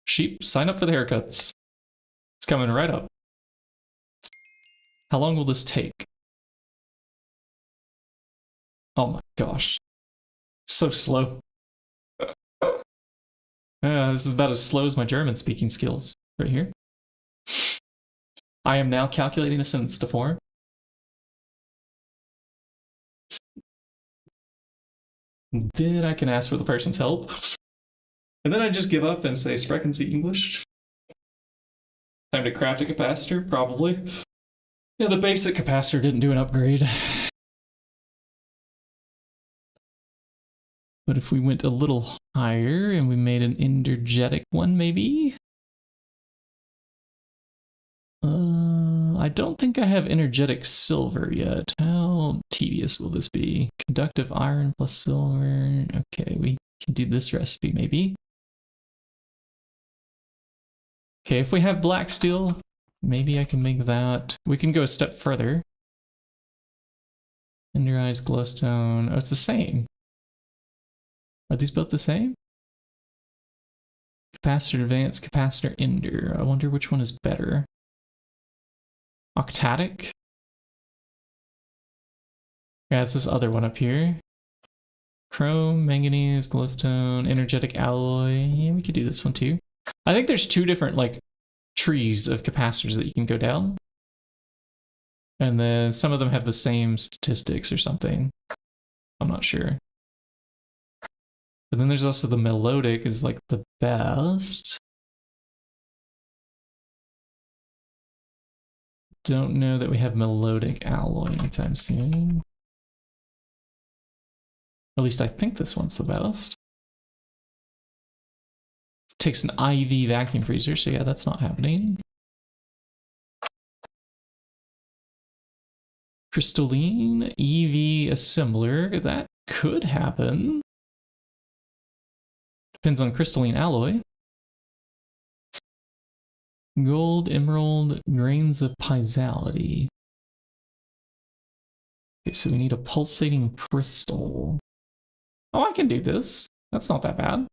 sheep, sign up for the haircuts. It's coming right up. How long will this take? Oh my gosh. So slow. This is about as slow as my German speaking skills right here. I am now calculating a sentence to form. Then I can ask for the person's help. And then I just give up and say, Sprechen Sie English? Time to craft a capacitor? Probably. Yeah, the basic capacitor didn't do an upgrade. But if we went a little higher and we made an energetic one, maybe? I don't think I have energetic silver yet. How tedious will this be? Conductive iron plus silver. Okay, we can do this recipe maybe. Okay, if we have black steel, maybe I can make that. We can go a step further. Enderized glowstone. Oh, it's the same. Are these both the same? Capacitor advance, capacitor ender. I wonder which one is better. Octatic? Yeah, it's this other one up here. Chrome, manganese, glowstone, energetic alloy. Yeah, we could do this one too. I think there's two different like trees of capacitors that you can go down. And then some of them have the same statistics or something. I'm not sure. But then there's also the melodic is like the best. Don't know that we have melodic alloy anytime soon. At least I think this one's the best. It takes an IV vacuum freezer, so yeah, that's not happening. Crystalline EV assembler, that could happen. Depends on crystalline alloy. Gold, emerald, grains of piezoality. Okay, so we need a pulsating crystal. Oh, I can do this. That's not that bad.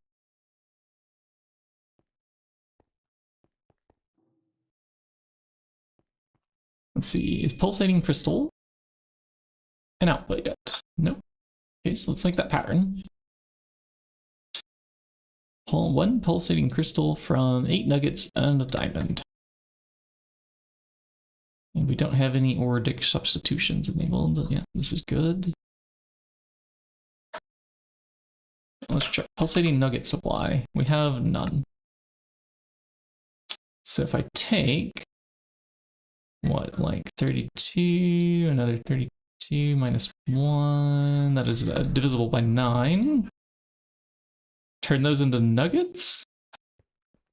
Let's see, is pulsating crystal an output yet? Nope. Okay, so let's make that pattern. Pull one pulsating crystal from 8 nuggets and a diamond. And we don't have any orodic substitutions enabled. Yeah, this is good. Let's check pulsating nugget supply. We have none. So if I take, what, like 32, another 32 minus 1, that is divisible by 9. Turn those into nuggets?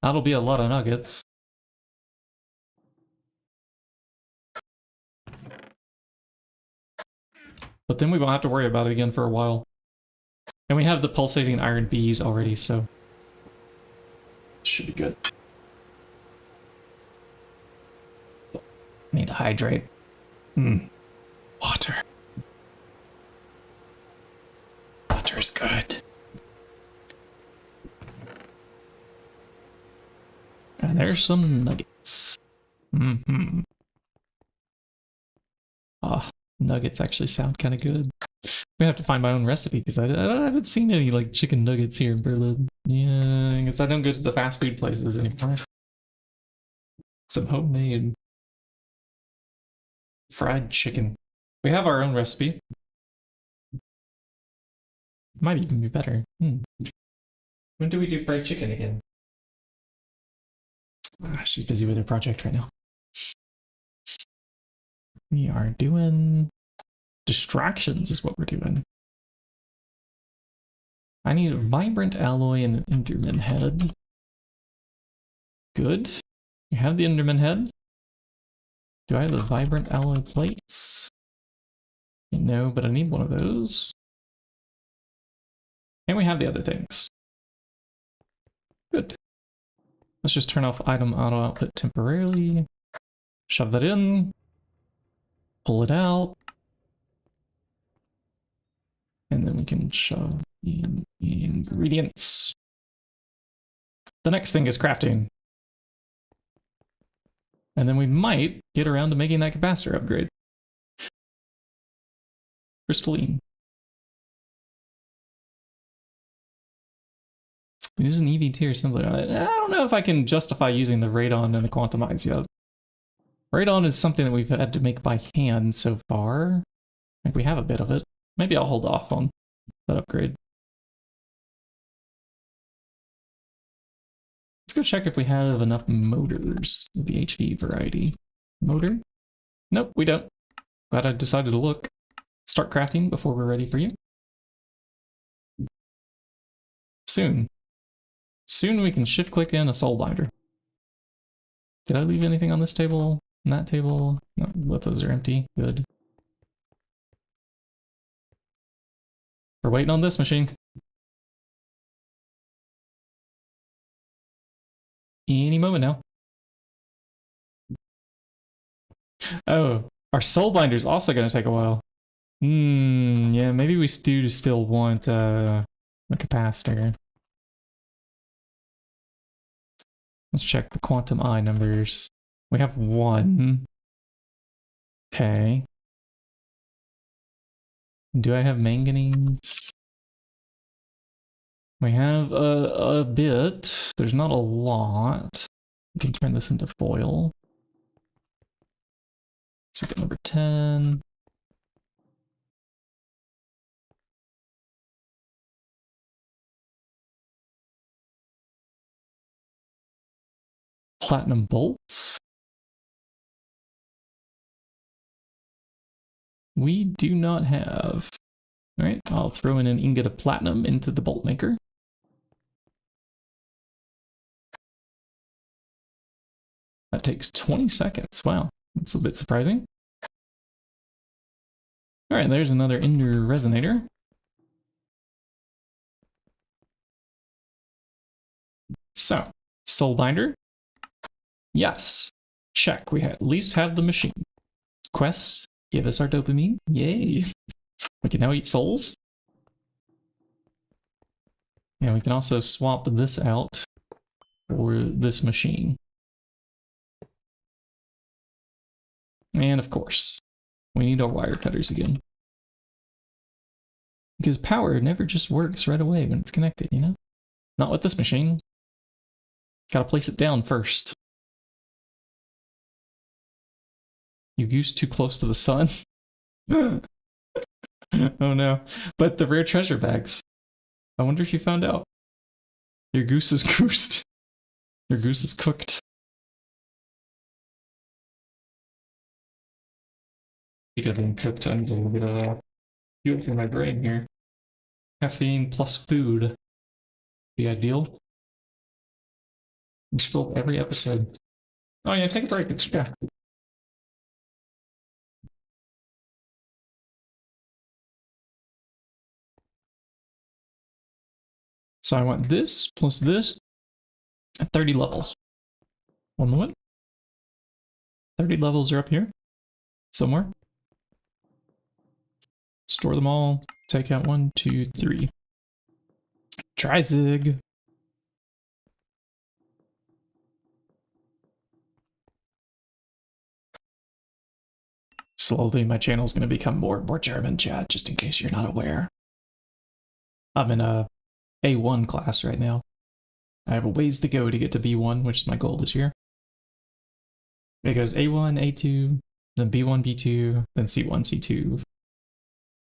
That'll be a lot of nuggets. But then we won't have to worry about it again for a while. And we have the pulsating iron bees already, so should be good. Need to hydrate. Water. Water is good. And there's some nuggets. Ah, nuggets actually sound kind of good. We have to find my own recipe because I haven't seen any like chicken nuggets here in Berlin. Yeah, I guess I don't go to the fast food places anymore. Some homemade fried chicken. We have our own recipe. Might even be better. When do we do fried chicken again? She's busy with her project right now. We are doing distractions is what we're doing. I need a vibrant alloy and an Enderman head. Good. We have the Enderman head. Do I have the vibrant alloy plates? No, but I need one of those. And we have the other things. Good. Let's just turn off item auto output temporarily. Shove that in. Pull it out. And then we can shove in the ingredients. The next thing is crafting. And then we might get around to making that capacitor upgrade. Crystalline. It is an EV tier assembler. I don't know if I can justify using the radon and the quantumize yet. Radon is something that we've had to make by hand so far. I think we have a bit of it. Maybe I'll hold off on that upgrade. Let's go check if we have enough motors, the HV variety. Motor? Nope, we don't. Glad I decided to look. Start crafting before we're ready for you. Soon. Soon we can shift click in a soul binder. Did I leave anything on this table? On that table? No, both those are empty. Good. We're waiting on this machine. Any moment now. Oh, our soul binder's also going to take a while. Yeah, maybe we do still want a capacitor. Let's check the quantum eye numbers. We have 1. Okay. Do I have manganese? We have a bit. There's not a lot. We can turn this into foil. Circuit number 10. Platinum bolts. We do not have. All right, I'll throw in an ingot of platinum into the bolt maker. That takes 20 seconds. Wow, that's a bit surprising. All right, there's another ender resonator. So, soul binder. Yes. Check. We at least have the machine. Quest. Give us our dopamine. Yay. We can now eat souls. And we can also swap this out for this machine. And of course, we need our wire cutters again. Because power never just works right away when it's connected, you know? Not with this machine. Gotta place it down first. You goose too close to the sun? Oh no. But the rare treasure bags. I wonder if you found out. Your goose is goosed. Your goose is cooked. Speaking of being cooked, I need a little bit of fuel for my brain here. Caffeine plus food. Be ideal. Scroll every episode. Oh yeah, take a break. It's yeah. So I want this plus this at 30 levels. One moment. 30 levels are up here. Somewhere. Store them all. Take out 1, 2, 3. Trizig. Slowly, my channel is going to become more and more German, chat, just in case you're not aware. I'm in a A1 class right now. I have a ways to go to get to B1, which is my goal this year. It goes A1, A2, then B1, B2, then C1, C2.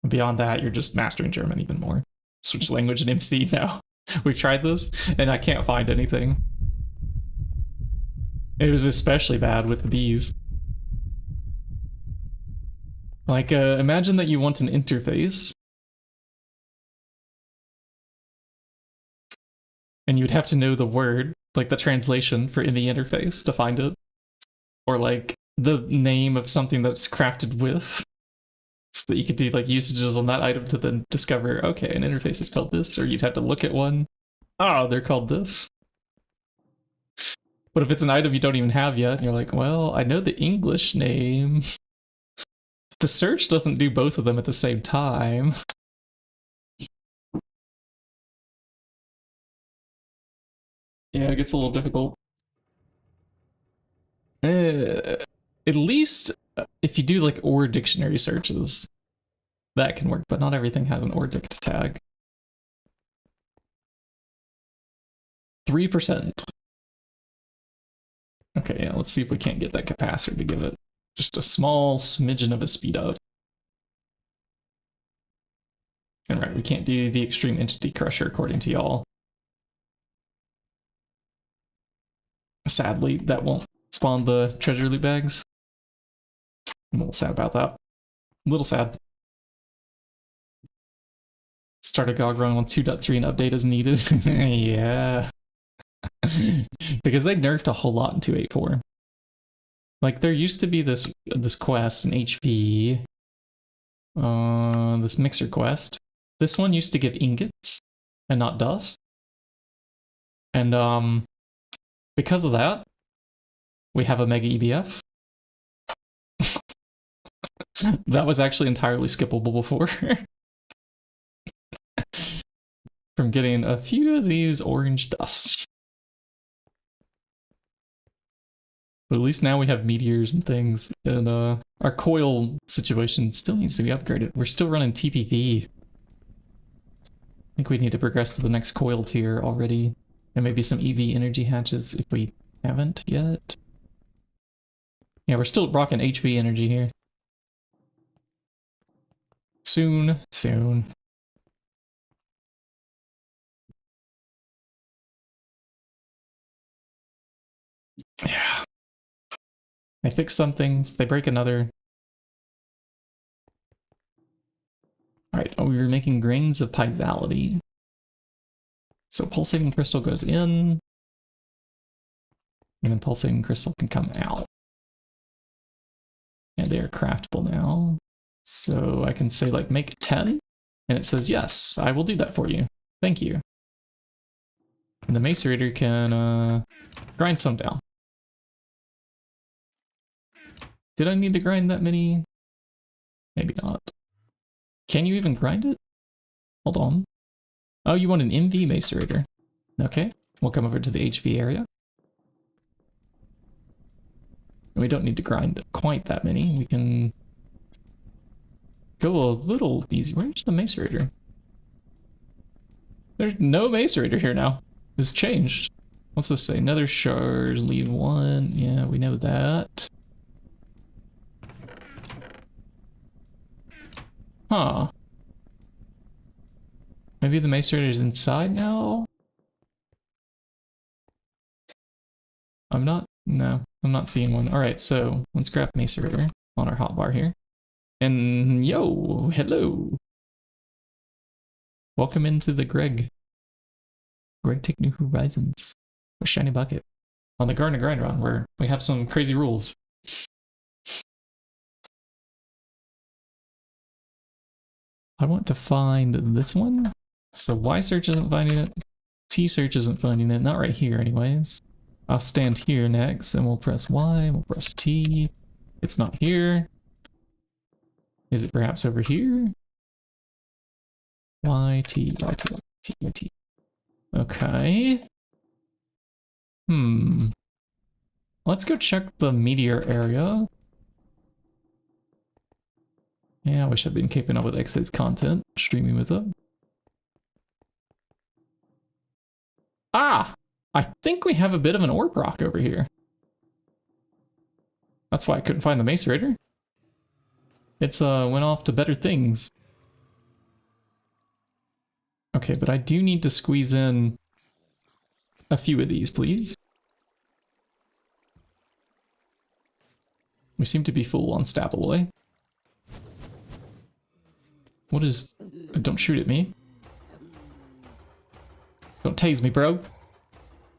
And beyond that, you're just mastering German even more. Switch language in MC now. We've tried this, and I can't find anything. It was especially bad with the Bs. Like, imagine that you want an interface. And you'd have to know the word, like the translation for in the interface to find it. Or like the name of something that's crafted with. So that you could do like usages on that item to then discover, okay, an interface is called this, or you'd have to look at one. Oh, they're called this. But if it's an item you don't even have yet, and you're like, well, I know the English name. The search doesn't do both of them at the same time. Yeah, it gets a little difficult. At least if you do like or dictionary searches, that can work, but not everything has an or dict tag. 3%. Okay, yeah, let's see if we can't get that capacitor to give it just a small smidgen of a speed up. And right, we can't do the extreme entity crusher according to y'all. Sadly, that won't spawn the treasure loot bags. I'm a little sad about that. A little sad. Start a GOG run on 2.3 and update as needed. Yeah. Because they nerfed a whole lot in 2.8.4. Like, there used to be this quest in HV. This mixer quest. This one used to give ingots and not dust. And because of that, we have a mega EBF. That was actually entirely skippable before. From getting a few of these orange dusts. But at least now we have meteors and things, and our coil situation still needs to be upgraded. We're still running TPV. I think we need to progress to the next coil tier already. And maybe some EV energy hatches if we haven't yet. Yeah, we're still rocking HV energy here. Soon, soon. Yeah. They fix some things, they break another. Alright, we were making grains of piezoality. So pulsating crystal goes in, and then pulsating crystal can come out. And they are craftable now. So I can say, like, make 10, and it says, yes, I will do that for you. Thank you. And the macerator can grind some down. Did I need to grind that many? Maybe not. Can you even grind it? Hold on. Oh, you want an MV macerator. Okay, we'll come over to the HV area. We don't need to grind quite that many. We can go a little easy. Where's the macerator? There's no macerator here now. It's changed. What's this say? Nether shards, leave 1. Yeah, we know that. Huh. Maybe the macerator's inside now? No, I'm not seeing one. Alright, so let's grab macerator on our hotbar here. And yo, hello. Welcome into the GregTech New Horizons with Shinybucket on the Garden Grind Run, where we have some crazy rules. I want to find this one. So Y search isn't finding it. T search isn't finding it. Not right here anyways. I'll stand here next and we'll press Y, we'll press T. It's not here. Is it perhaps over here? Y, T, Y, T, T, Y, T. Okay. Let's go check the meteor area. Yeah, I wish I'd been keeping up with X's content, streaming with it. Ah! I think we have a bit of an orb rock over here. That's why I couldn't find the macerator. It's went off to better things. Okay, but I do need to squeeze in a few of these, please. We seem to be full on Stabaloy. What is... Don't shoot at me. Don't tase me, bro.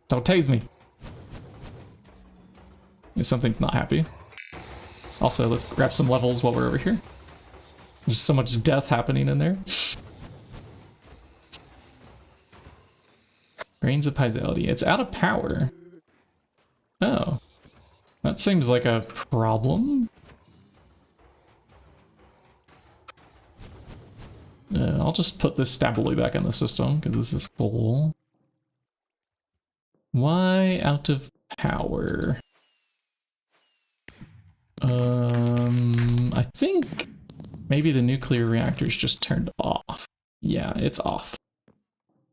Don't tase me. If something's not happy. Also, let's grab some levels while we're over here. There's so much death happening in there. Grains of piezoality. It's out of power. Oh. That seems like a problem. I'll just put this Stabaloy back in the system, because this is full. Why out of power? I think maybe the nuclear reactor's just turned off. Yeah, it's off.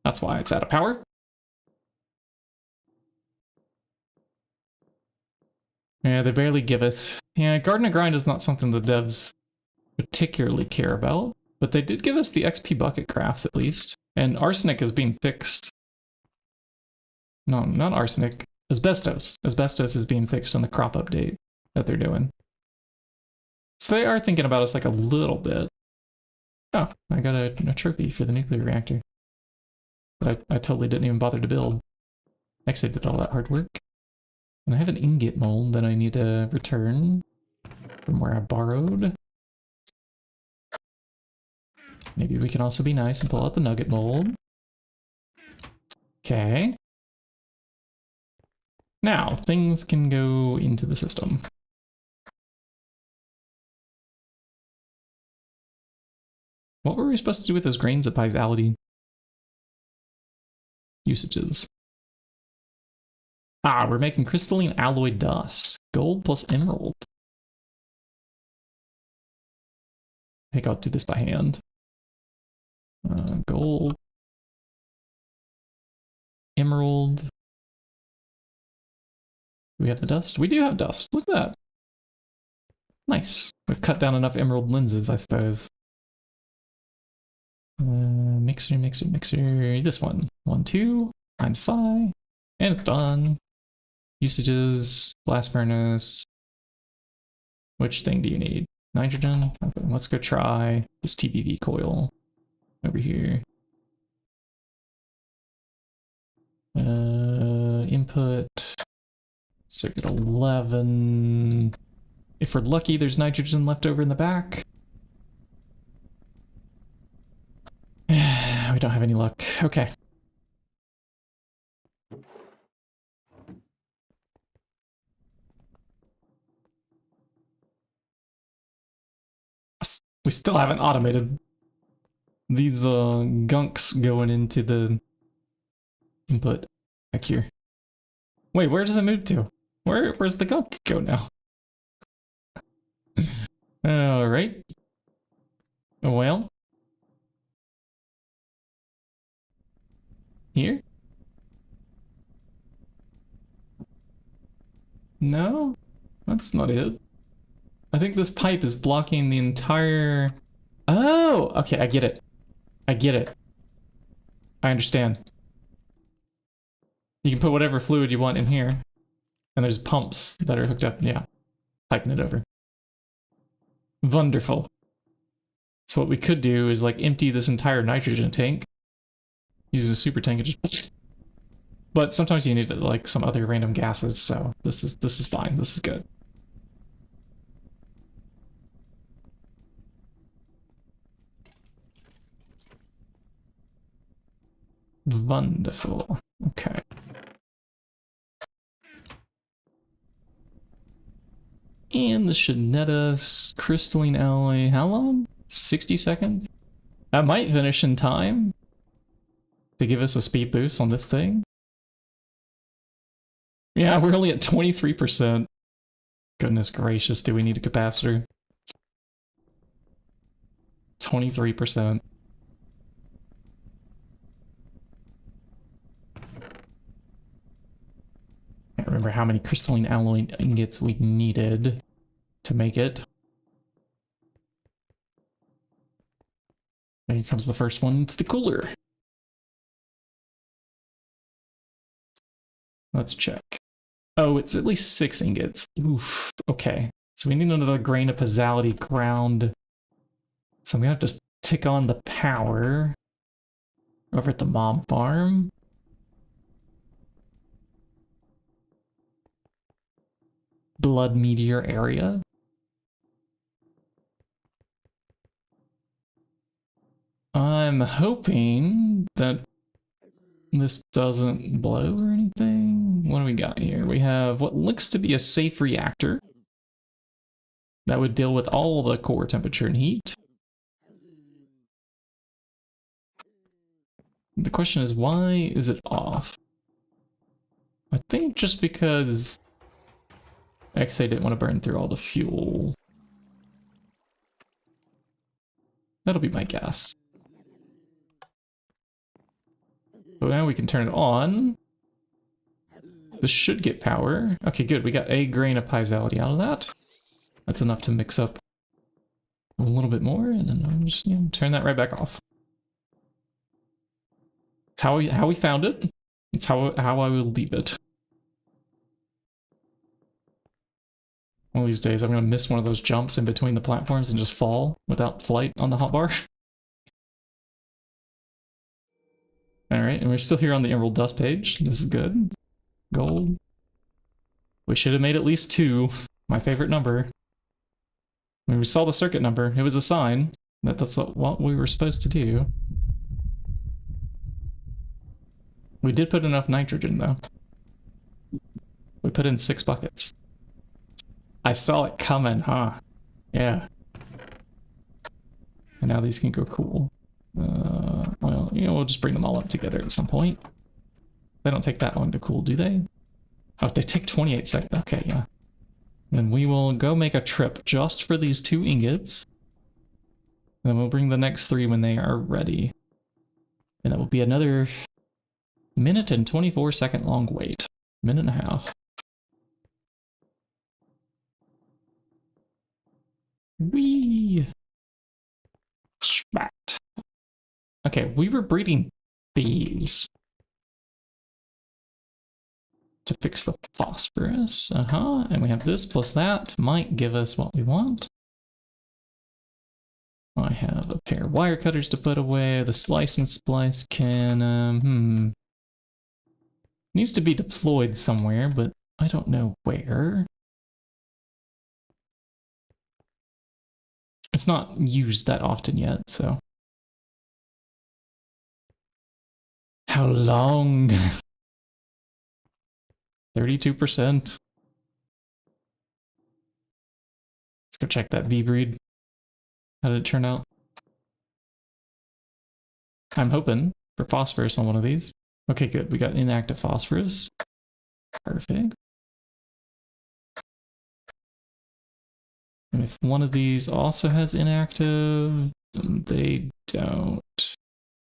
That's why it's out of power. Yeah, they barely giveth. Yeah, Garden of Grind is not something the devs particularly care about, but they did give us the XP bucket crafts at least. And arsenic is being fixed. No, not arsenic. Asbestos. Asbestos is being fixed on the crop update that they're doing. So they are thinking about us like a little bit. Oh, I got a trophy for the nuclear reactor. But I totally didn't even bother to build. Actually, I did all that hard work. And I have an ingot mold that I need to return from where I borrowed. Maybe we can also be nice and pull out the nugget mold. Okay. Now, things can go into the system. What were we supposed to do with those grains of pisality? Usages. Ah, we're making crystalline alloy dust. Gold plus emerald. I think I'll do this by hand. Gold. Emerald. Do we have the dust? We do have dust. Look at that. Nice. We've cut down enough emerald lenses, I suppose. Mixer. This one. 1, 2. Times 5. And it's done. Usages. Blast furnace. Which thing do you need? Nitrogen? Okay, let's go try this TPV coil over here. Input. Circuit 11. If we're lucky, there's nitrogen left over in the back. We don't have any luck. Okay. We still haven't automated these gunks going into the input back here. Wait, where does it move to? Where's the gunk go now? Alright. Well. Here? No? That's not it. I think this pipe is blocking the entire... Oh! Okay, I get it. I get it. I understand. You can put whatever fluid you want in here. And there's pumps that are hooked up. Yeah. Piping it over. Wonderful. So what we could do is like empty this entire nitrogen tank. Using a super tank and just... But sometimes you need like some other random gases, so this is fine. This is good. Wonderful. Okay. And the should net us crystalline alloy. How long? 60 seconds? That might finish in time to give us a speed boost on this thing. Yeah, we're only at 23%. Goodness gracious, do we need a capacitor? 23%. I can't remember how many crystalline alloy ingots we needed to make it. Here comes the first one to the cooler. Let's check. Oh, it's at least 6 ingots. Oof. Okay. So we need another grain of pisality ground. So I'm gonna have to tick on the power over at the mom farm. Blood meteor area. I'm hoping that this doesn't blow or anything. What do we got here? We have what looks to be a safe reactor that would deal with all the core temperature and heat. The question is, why is it off? I think just because XA didn't want to burn through all the fuel. That'll be my guess. So now we can turn it on. This should get power. Okay, good. We got a grain of pisality out of that. That's enough to mix up a little bit more, and then I'll just turn that right back off. It's how we found it. It's how I will leave it. One of these days I'm gonna miss one of those jumps in between the platforms and just fall without flight on the hotbar. Alright, and we're still here on the Emerald Dust page. This is good. Gold. We should have made at least 2. My favorite number. When we saw the circuit number, it was a sign that that's what we were supposed to do. We did put enough nitrogen, though. We put in 6 buckets. I saw it coming, huh? Yeah. And now these can go cool. Well, you know, we'll just bring them all up together at some point. They don't take that long to cool, do they? Oh, they take 28 seconds. Okay, yeah. Then we will go make a trip just for these 2 ingots. Then we'll bring the next 3 when they are ready. And that will be another minute and 24-second long wait. Minute and a half. Whee! Spat. Okay, we were breeding bees. To fix the phosphorus. And we have this plus that. Might give us what we want. I have a pair of wire cutters to put away. The slice and splice can, needs to be deployed somewhere, but I don't know where. It's not used that often yet, so. How long? 32%. Let's go check that V breed. How did it turn out? I'm hoping for phosphorus on one of these. Okay, good. We got inactive phosphorus. Perfect. And if one of these also has inactive, they don't.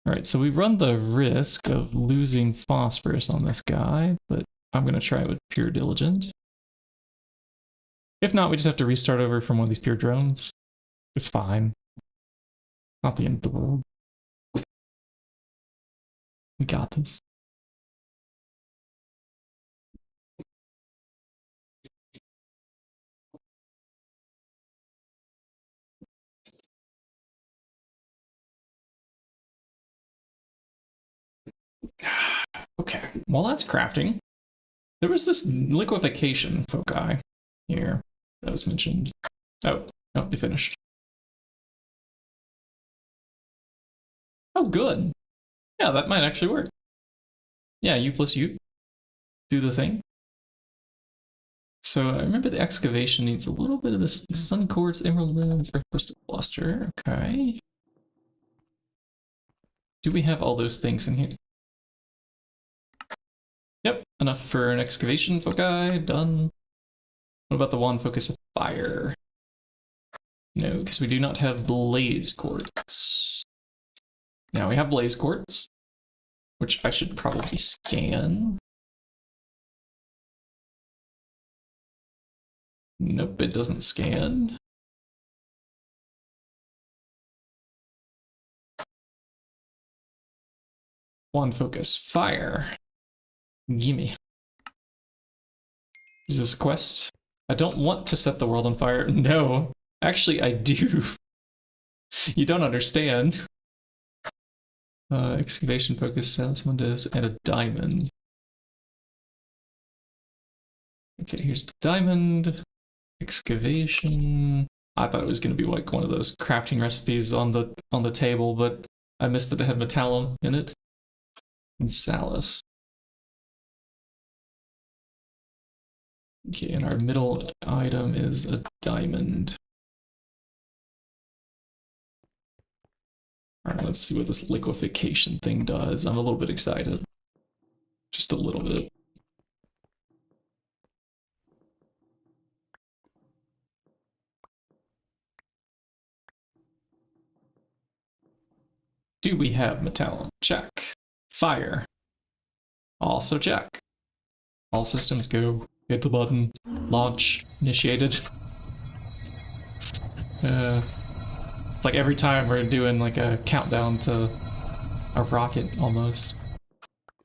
Alright, so we run the risk of losing phosphorus on this guy, but I'm going to try it with pure diligent. If not, we just have to restart over from one of these pure drones. It's fine. Not the end of the world. We got this. Okay, while that's crafting, there was this liquefaction foci here that was mentioned. Oh, no, we finished. Oh, good. Yeah, that might actually work. Yeah, U plus U. Do the thing. So I remember the excavation needs a little bit of this sun quartz, emerald lens, earth crystal cluster. Okay. Do we have all those things in here? Yep, enough for an excavation foci. Done. What about the wand focus of fire? No, because we do not have blaze quartz. Now we have blaze quartz, which I should probably scan. Nope, it doesn't scan. Wand focus fire. Gimme. Is this a quest? I don't want to set the world on fire. No, actually I do. You don't understand. Excavation focus, silence windows, and a diamond. Okay, here's the diamond. Excavation. I thought it was going to be like one of those crafting recipes on the table, but I missed that it had metallum in it. And Salus. Okay, and our middle item is a diamond. Alright, let's see what this liquefaction thing does. I'm a little bit excited. Just a little bit. Do we have metallum? Check. Fire. Also check. All systems go. Hit the button. Launch. Initiated. It's like every time we're doing like a countdown to a rocket almost.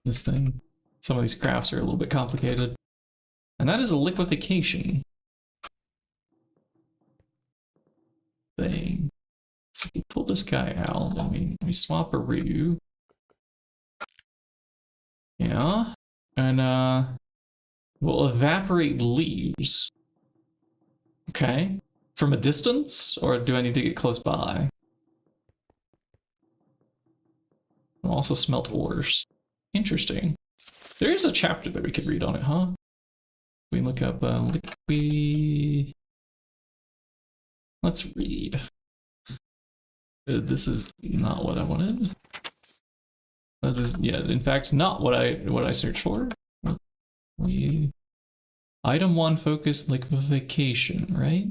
This thing. Some of these crafts are a little bit complicated. And that is a liquefaction. thing. So we pull this guy out, and we swap a roux. Yeah. And we'll evaporate leaves. Okay. From a distance, or do I need to get close by? We'll also smelt ores. Interesting. There is a chapter that we could read on it, huh? We look up liquid. Let's read. This is not what I wanted. That is, yeah, in fact, not what I searched for. Item 1 focus liquefaction, right?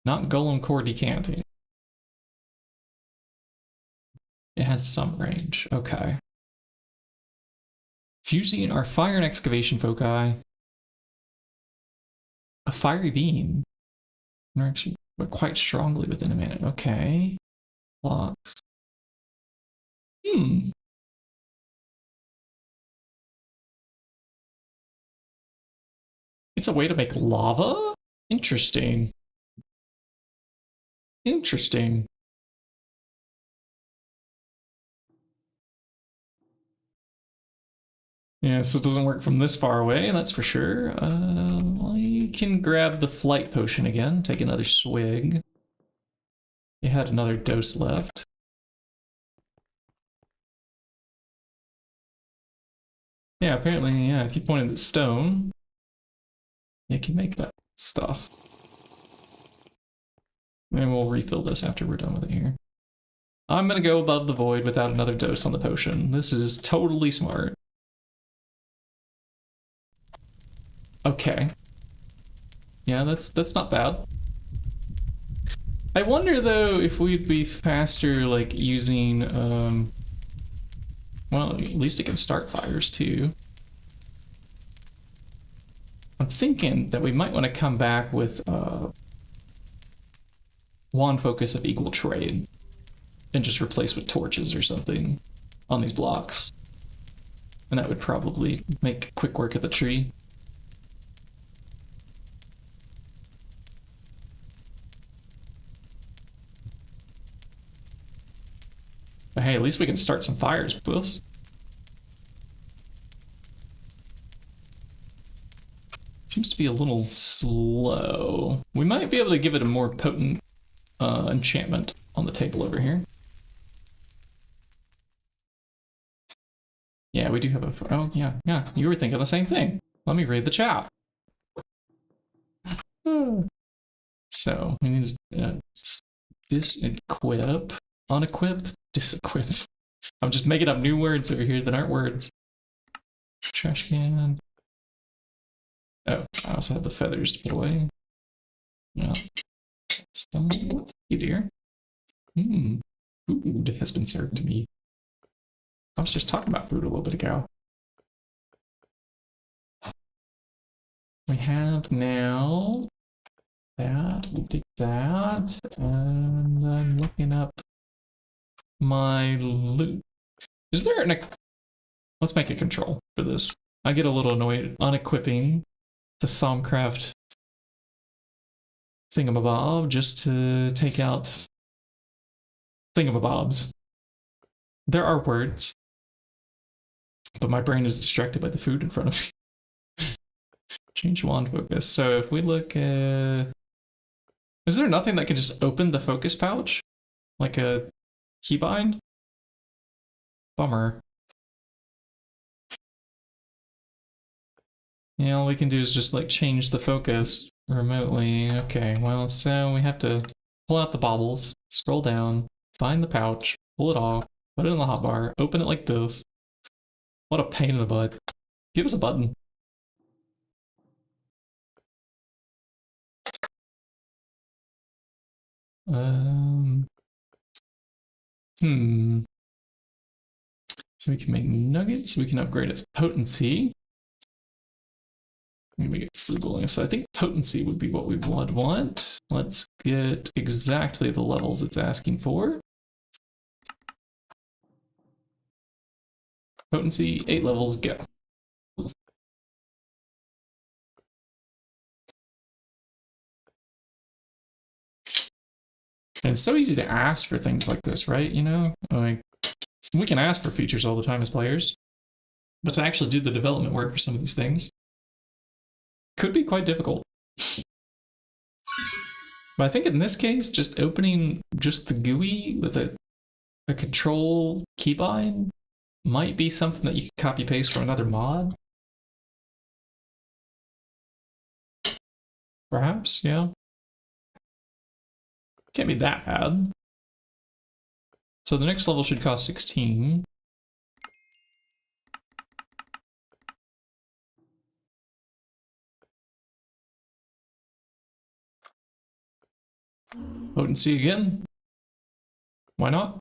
Not golem core decanting. It has some range. Okay. Fusing our fire and excavation foci. A fiery beam. Interaction, but quite strongly within a minute. Okay. Blocks. It's a way to make lava? Interesting. Interesting. Yeah, so it doesn't work from this far away, that's for sure. I can grab the flight potion again, take another swig. It had another dose left. Yeah, apparently, yeah, if you pointed at stone, it can make that stuff. And we'll refill this after we're done with it here. I'm gonna go above the void without another dose on the potion. This is totally smart. Okay. Yeah, that's not bad. I wonder though if we'd be faster like using well, at least it can start fires too. I'm thinking that we might want to come back with wand focus of equal trade and just replace with torches or something on these blocks. And that would probably make quick work of the tree. But hey, at least we can start some fires with this. Seems to be a little slow. We might be able to give it a more potent enchantment on the table over here. Yeah, we do have a... Oh, yeah, you were thinking the same thing. Let me read the chat. So, we need to disequip, unequip, disequip. I'm just making up new words over here that aren't words. Trash can. Oh, I also have the feathers to put away. Yeah. What you dear? Food has been served to me. I was just talking about food a little bit ago. We have now that, we did that, and I'm looking up my loot. Is there an... Let's make a control for this. I get a little annoyed unequipping the Thaumcraft thingamabob just to take out thingamabobs. There are words, but my brain is distracted by the food in front of me. Change wand focus. So if we look at... Is there nothing that can just open the focus pouch? Like a keybind? Bummer. Yeah, all we can do is just like change the focus remotely. Okay, well, so we have to pull out the baubles, scroll down, find the pouch, pull it off, put it in the hotbar, open it like this. What a pain in the butt. Give us a button. So we can make nuggets, we can upgrade its potency. Maybe get frugal. So I think potency would be what we would want. Let's get exactly the levels it's asking for. Potency, 8 levels, go. And it's so easy to ask for things like this, right? You know, like we can ask for features all the time as players, but to actually do the development work for some of these things could be quite difficult. But I think in this case, just opening just the GUI with a control keybind might be something that you can copy paste from another mod. Perhaps, yeah. Can't be that bad. So the next level should cost 16. Potency again. Why not?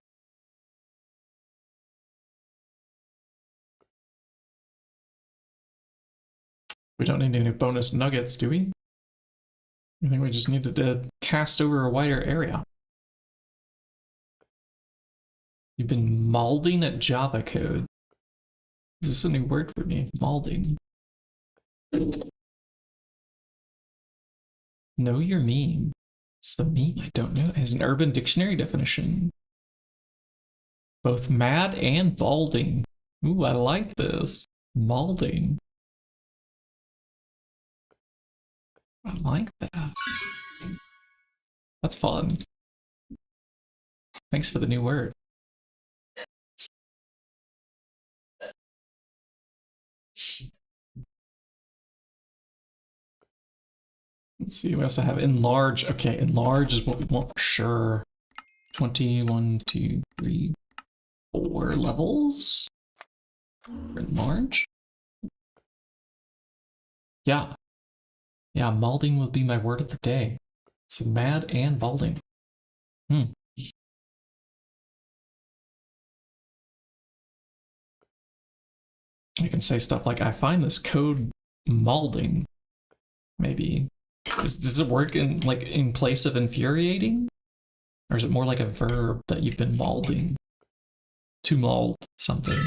We don't need any bonus nuggets, do we? I think we just needed to cast over a wider area. You've been molding at Java code. Is this a new word for me? Molding. Know your meme. It's the meme I don't know. It has an Urban Dictionary definition. Both mad and balding. Ooh, I like this. Molding. I like that. That's fun. Thanks for the new word. Let's see, we also have enlarge. Okay, enlarge is what we want for sure. 21, 2, 3, 4 levels. For enlarge. Yeah. Yeah, molding will be my word of the day. So mad and balding. I can say stuff like, I find this code molding. Maybe. Does it work in place of infuriating? Or is it more like a verb that you've been molding? To mold something.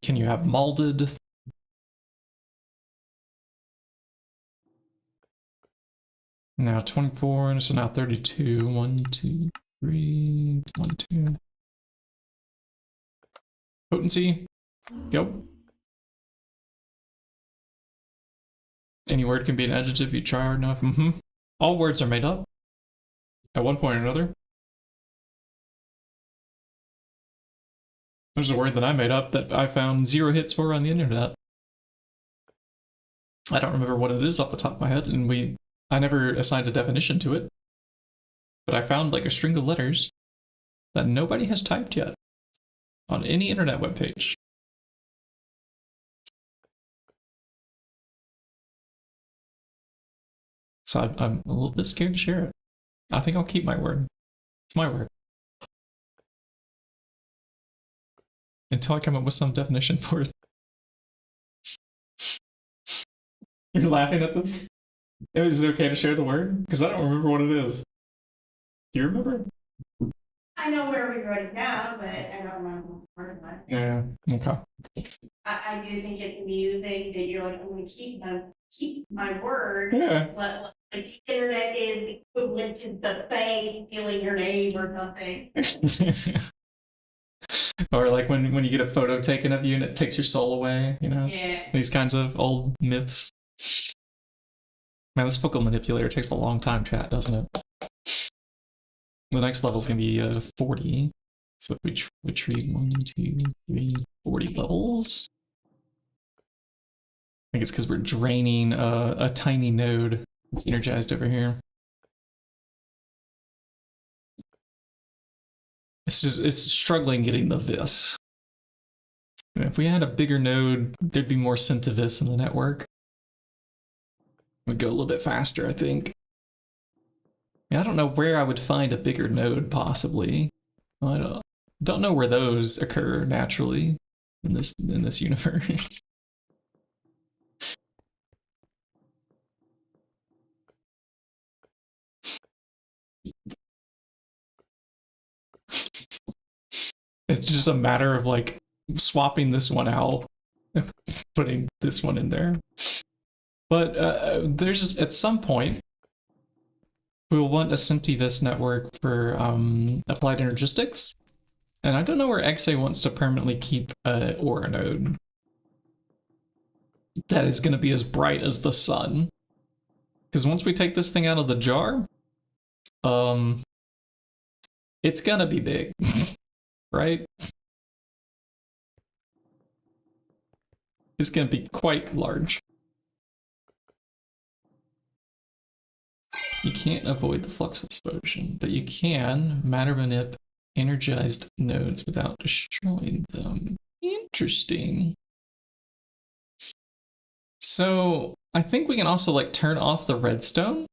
Can you have molded? Now 24, so now 32. 1, 2, 3, 1, 2. Potency. Go. Any word can be an adjective if you try hard enough. All words are made up at one point or another. There's a word that I made up that I found 0 hits for on the internet. I don't remember what it is off the top of my head, and I never assigned a definition to it. But I found like a string of letters that nobody has typed yet on any internet webpage. So I'm a little bit scared to share it. I think I'll keep my word. It's my word. Until I come up with some definition for it. You're laughing at this? Is it okay to share the word? Because I don't remember what it is. Do you remember? I know where we wrote it down, but I don't remember part of it. Yeah, okay. I do think it's amusing that you're like, I'm going to keep my word. Yeah. But like, internet is equivalent to the fame stealing your name or something. Or like when you get a photo taken of you and it takes your soul away, you know? Yeah. These kinds of old myths. Man, this focal manipulator takes a long time, chat, doesn't it? The next level is going to be 40. So if we treat 1, 2, 3, 40 levels. I think it's because we're draining a tiny node that's energized over here. It's struggling getting the vis. If we had a bigger node, there'd be more synth-to-vis in the network. It would go a little bit faster, I think. I don't know where I would find a bigger node, possibly. I don't know where those occur naturally in this universe. It's just a matter of like swapping this one out. putting this one in there. But there's, at some point, we will want a Syntivis network for applied energistics. And I don't know where XA wants to permanently keep an Aura node that is going to be as bright as the sun. Because once we take this thing out of the jar, it's going to be big, right? It's going to be quite large. You can't avoid the flux explosion, but you can matter manip energized nodes without destroying them. Interesting. So I think we can also like turn off the redstone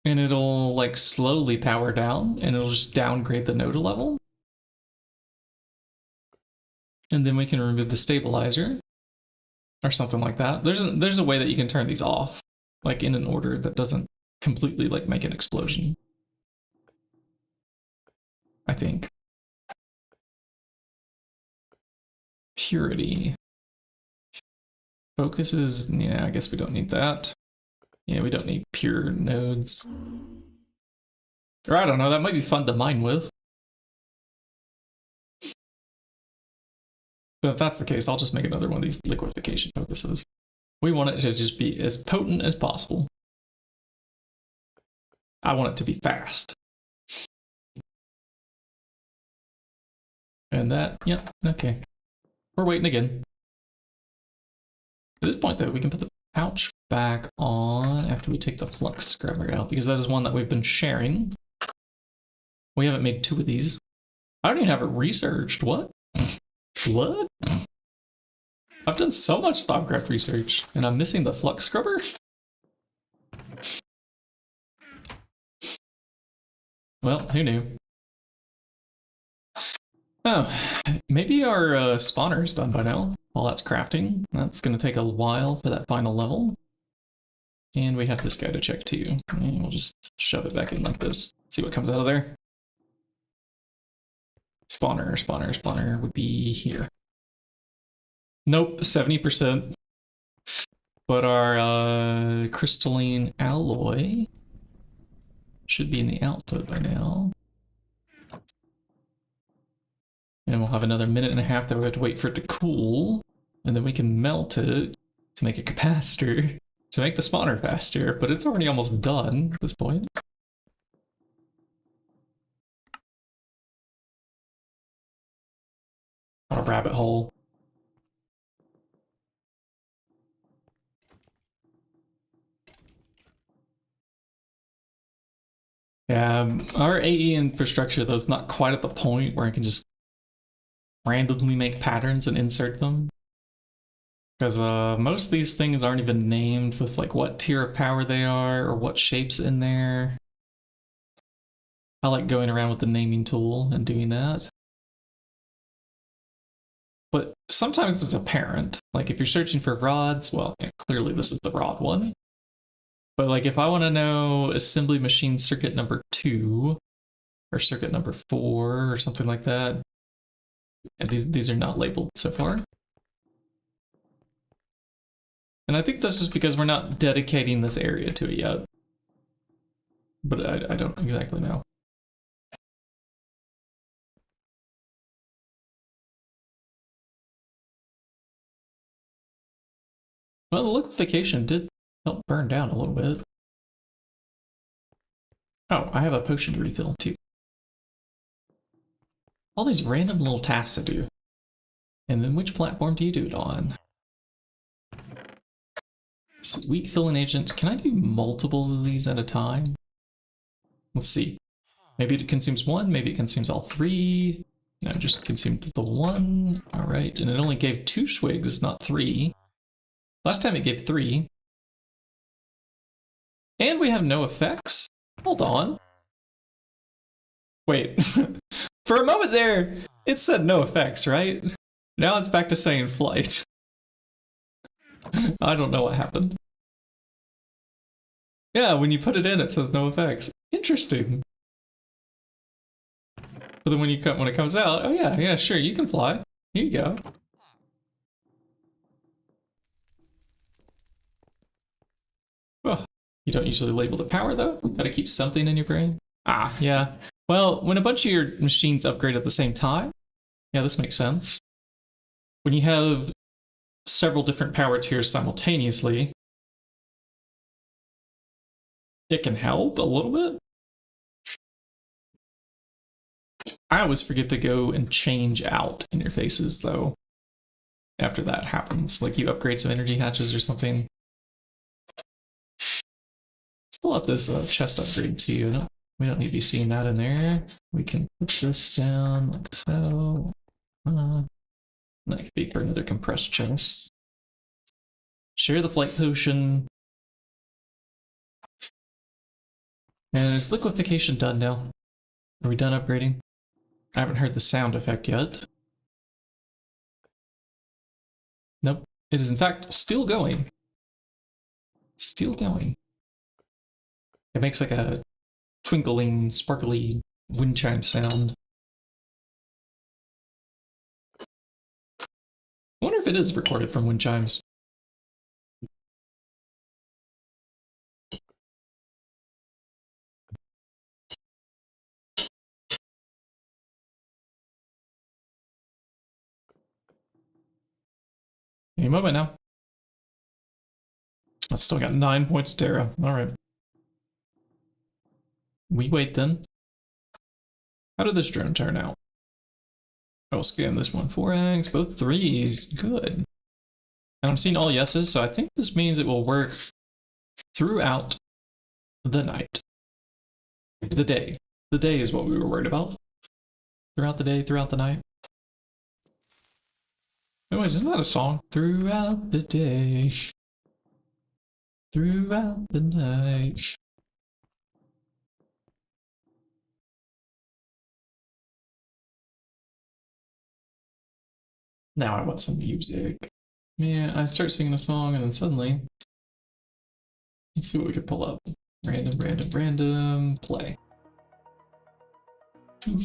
and it'll like slowly power down and it'll just downgrade the node level. And then we can remove the stabilizer or something like that. There's a way that you can turn these off, like in an order that doesn't completely like make an explosion. I think. Purity. Focuses, yeah, I guess we don't need that. Yeah, we don't need pure nodes. Or I don't know, that might be fun to mine with. But if that's the case, I'll just make another one of these liquefaction focuses. We want it to just be as potent as possible. I want it to be fast. And that, yep, okay. We're waiting again. At this point, though, we can put the pouch back on after we take the flux scrubber out, because that is one that we've been sharing. We haven't made 2 of these. I don't even have it researched. What? What? I've done so much Thaumcraft research, and I'm missing the flux scrubber? Well, who knew? Oh, maybe our spawner is done by now. While that's crafting. That's going to take a while for that final level. And we have this guy to check too. And we'll just shove it back in like this. See what comes out of there. Spawner would be here. Nope, 70%. But our crystalline alloy should be in the output by now. And we'll have another minute and a half that we have to wait for it to cool. And then we can melt it to make a capacitor to make the spawner faster, but it's already almost done at this point. A rabbit hole. Yeah, our AE infrastructure though is not quite at the point where I can just randomly make patterns and insert them. Because most of these things aren't even named with like what tier of power they are or what shape's in there. I like going around with the naming tool and doing that. But sometimes it's apparent. Like if you're searching for rods, well, yeah, clearly this is the rod one. But like if I want to know assembly machine circuit number 2 or circuit number 4 or something like that, and these are not labeled so far. And I think that's just because we're not dedicating this area to it yet. But I don't exactly know. Well, the liquefaction did help burn down a little bit. Oh, I have a potion to refill too. All these random little tasks to do. And then which platform do you do it on? Weak filling agent. Can I do multiples of these at a time? Let's see. Maybe it consumes 1, maybe it consumes all 3. No, just consumed the 1. Alright, and it only gave 2 swigs, not 3. Last time it gave 3. And we have no effects? Hold on. Wait. For a moment there, it said no effects, right? Now it's back to saying flight. I don't know what happened. Yeah, when you put it in, it says no effects. Interesting. But then when it comes out, oh yeah, sure, you can fly. Here you go. You don't usually label the power though? Gotta keep something in your brain? Ah, yeah. Well, when a bunch of your machines upgrade at the same time, yeah, this makes sense. When you have several different power tiers simultaneously, it can help a little bit. I always forget to go and change out interfaces though. After that happens, like you upgrade some energy hatches or something. Let's pull up this chest upgrade too. We don't need to be seeing that in there. We can put this down like so. That could be for another compressed chest. Share the flight potion. And is liquefaction done now? Are we done upgrading? I haven't heard the sound effect yet. Nope. It is in fact still going. Still going. It makes like a twinkling, sparkly wind chime sound. I wonder if it is recorded from wind chimes. Any moment now. I still got 9 points of Terra. Alright. We wait then. How did this drone turn out? I will scan this one. 4 eggs, both 3s. Good. And I'm seeing all yeses, so I think this means it will work throughout the night. The day. The day is what we were worried about. Throughout the day, throughout the night. Oh, wait, isn't that a song? Throughout the day. Throughout the night. Now I want some music. Yeah, I start singing a song and then suddenly... Let's see what we can pull up. Random, random, random, play.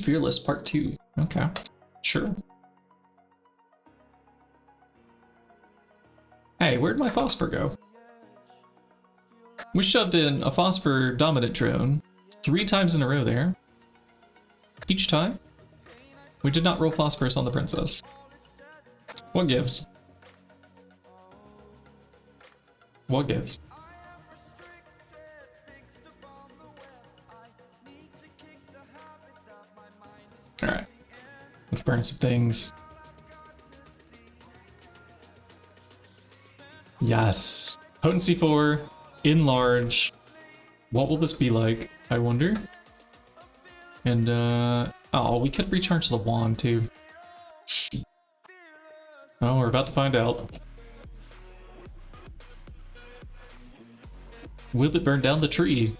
Fearless Part 2. Okay, sure. Hey, where'd my phosphor go? We shoved in a phosphor dominant drone 3 times in a row there. Each time, we did not roll phosphorus on the princess. What gives? What gives? Alright. Let's burn some things. Yes. Potency 4, enlarge. What will this be like, I wonder? And, oh, we could recharge the wand, too. Oh, we're about to find out. Will it burn down the tree?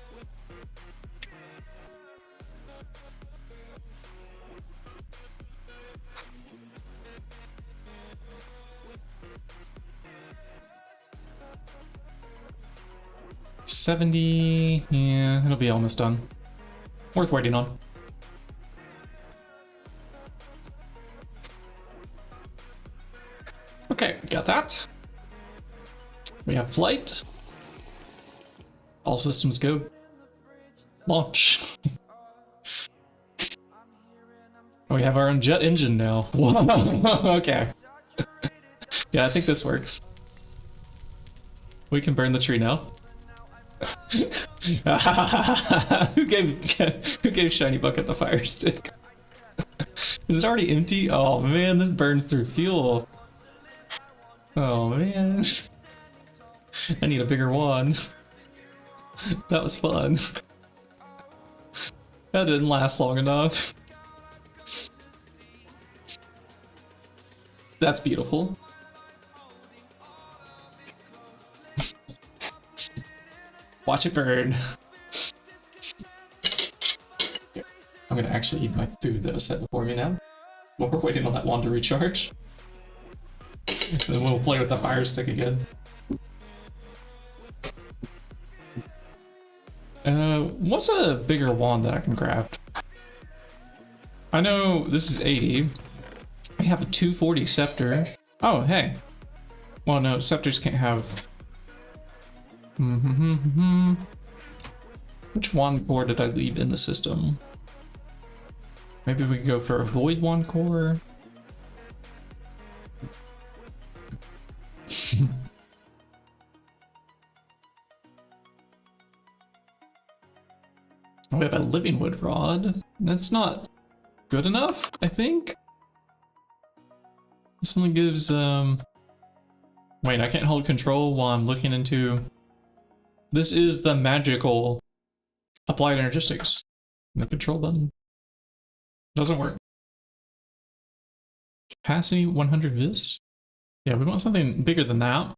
$70, yeah, it'll be almost done. Worth waiting on. Okay, got that. We have flight. All systems go. Launch. We have our own jet engine now. Whoa. Okay. Yeah, I think this works. We can burn the tree now. Who gave Shinybucket the fire stick? Is it already empty? Oh man, this burns through fuel. Oh man. I need a bigger one. That was fun. That didn't last long enough. That's beautiful. Watch it burn. I'm gonna actually eat my food that was set before me now. While we're waiting on that wand to recharge. And then we'll play with the fire stick again. What's a bigger wand that I can grab? I know this is 80. I have a 240 scepter. Oh, hey. Well, no, scepters can't have Which wand core did I leave in the system? Maybe we could go for a void wand core. We have a living wood rod. That's not good enough, I think. This only gives, wait, I can't hold control while I'm looking into... This is the magical applied energistics. The control button. Doesn't work. Capacity 100 vis? Yeah, we want something bigger than that.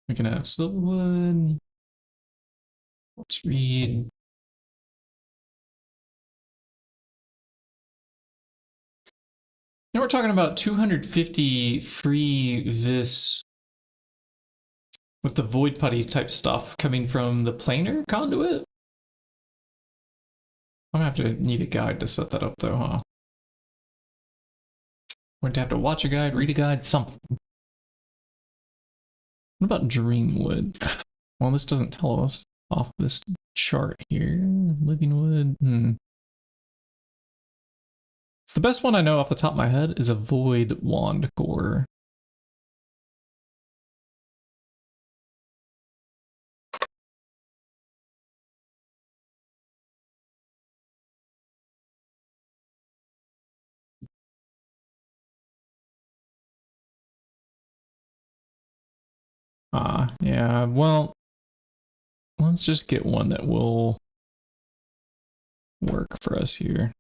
We can have silverwood. Let's read. Now we're talking about 250 free vis with the void putty type stuff coming from the planar conduit. I'm gonna have to need a guide to set that up though, huh? We're going to have to watch a guide, read a guide, something. What about Dreamwood? Well, this doesn't tell us off this chart here. Living wood. So the best one I know off the top of my head is a void wand core. Yeah, well, let's just get one that will work for us here.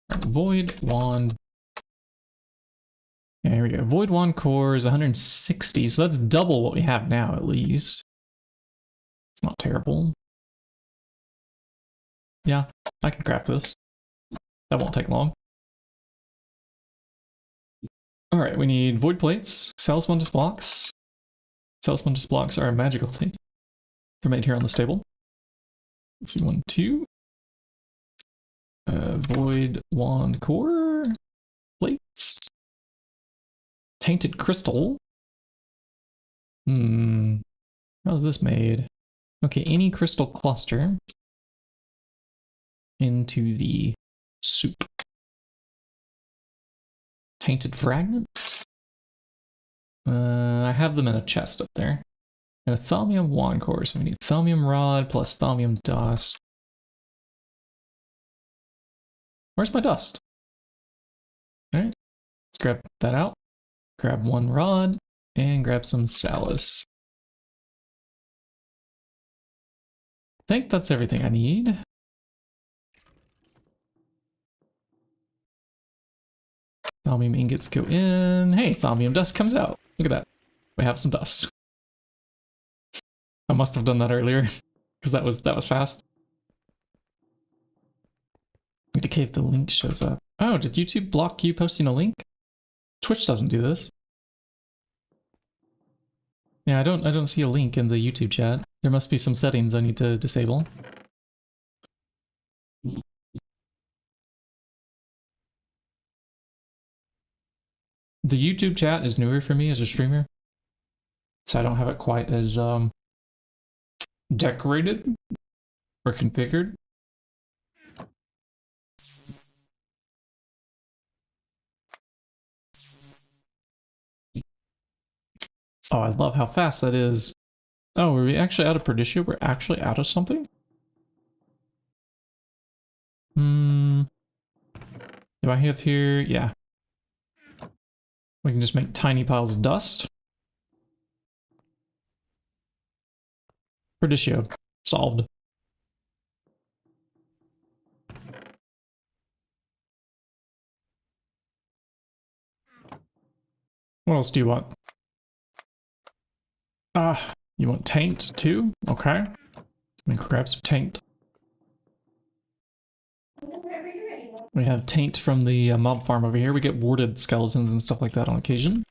Void wand. Yeah, here we go. Void wand core is 160, so that's double what we have now at least. It's not terrible. Yeah, I can craft this. That won't take long. Alright, we need void plates, salesman blocks. Salesman blocks are a magical thing. They're made here on this table. Let's see, 1, 2. Void wand core. Plates. Tainted crystal. How's this made? Okay, any crystal cluster into the soup. Tainted fragments. I have them in a chest up there. And a thaumium wand core, so we need thaumium rod plus thaumium dust. Where's my dust? Alright, let's grab that out. Grab one rod and grab some salus. I think that's everything I need. Thaumium ingots go in. Hey, thaumium dust comes out. Look at that. We have some dust. I must have done that earlier because that was fast. Need to cave the link shows up. Oh, did YouTube block you posting a link? Twitch doesn't do this. Yeah, I don't see a link in the YouTube chat. There must be some settings I need to disable. The YouTube chat is newer for me as a streamer, so I don't have it quite as decorated or configured. Oh, I love how fast that is. Oh, were we actually out of Perdicio? We're actually out of something? Do I have here? Yeah. We can just make tiny piles of dust. Perdicio. Solved. What else do you want? You want taint too? Okay. Let me grab some taint. We have taint from the mob farm over here. We get warded skeletons and stuff like that on occasion.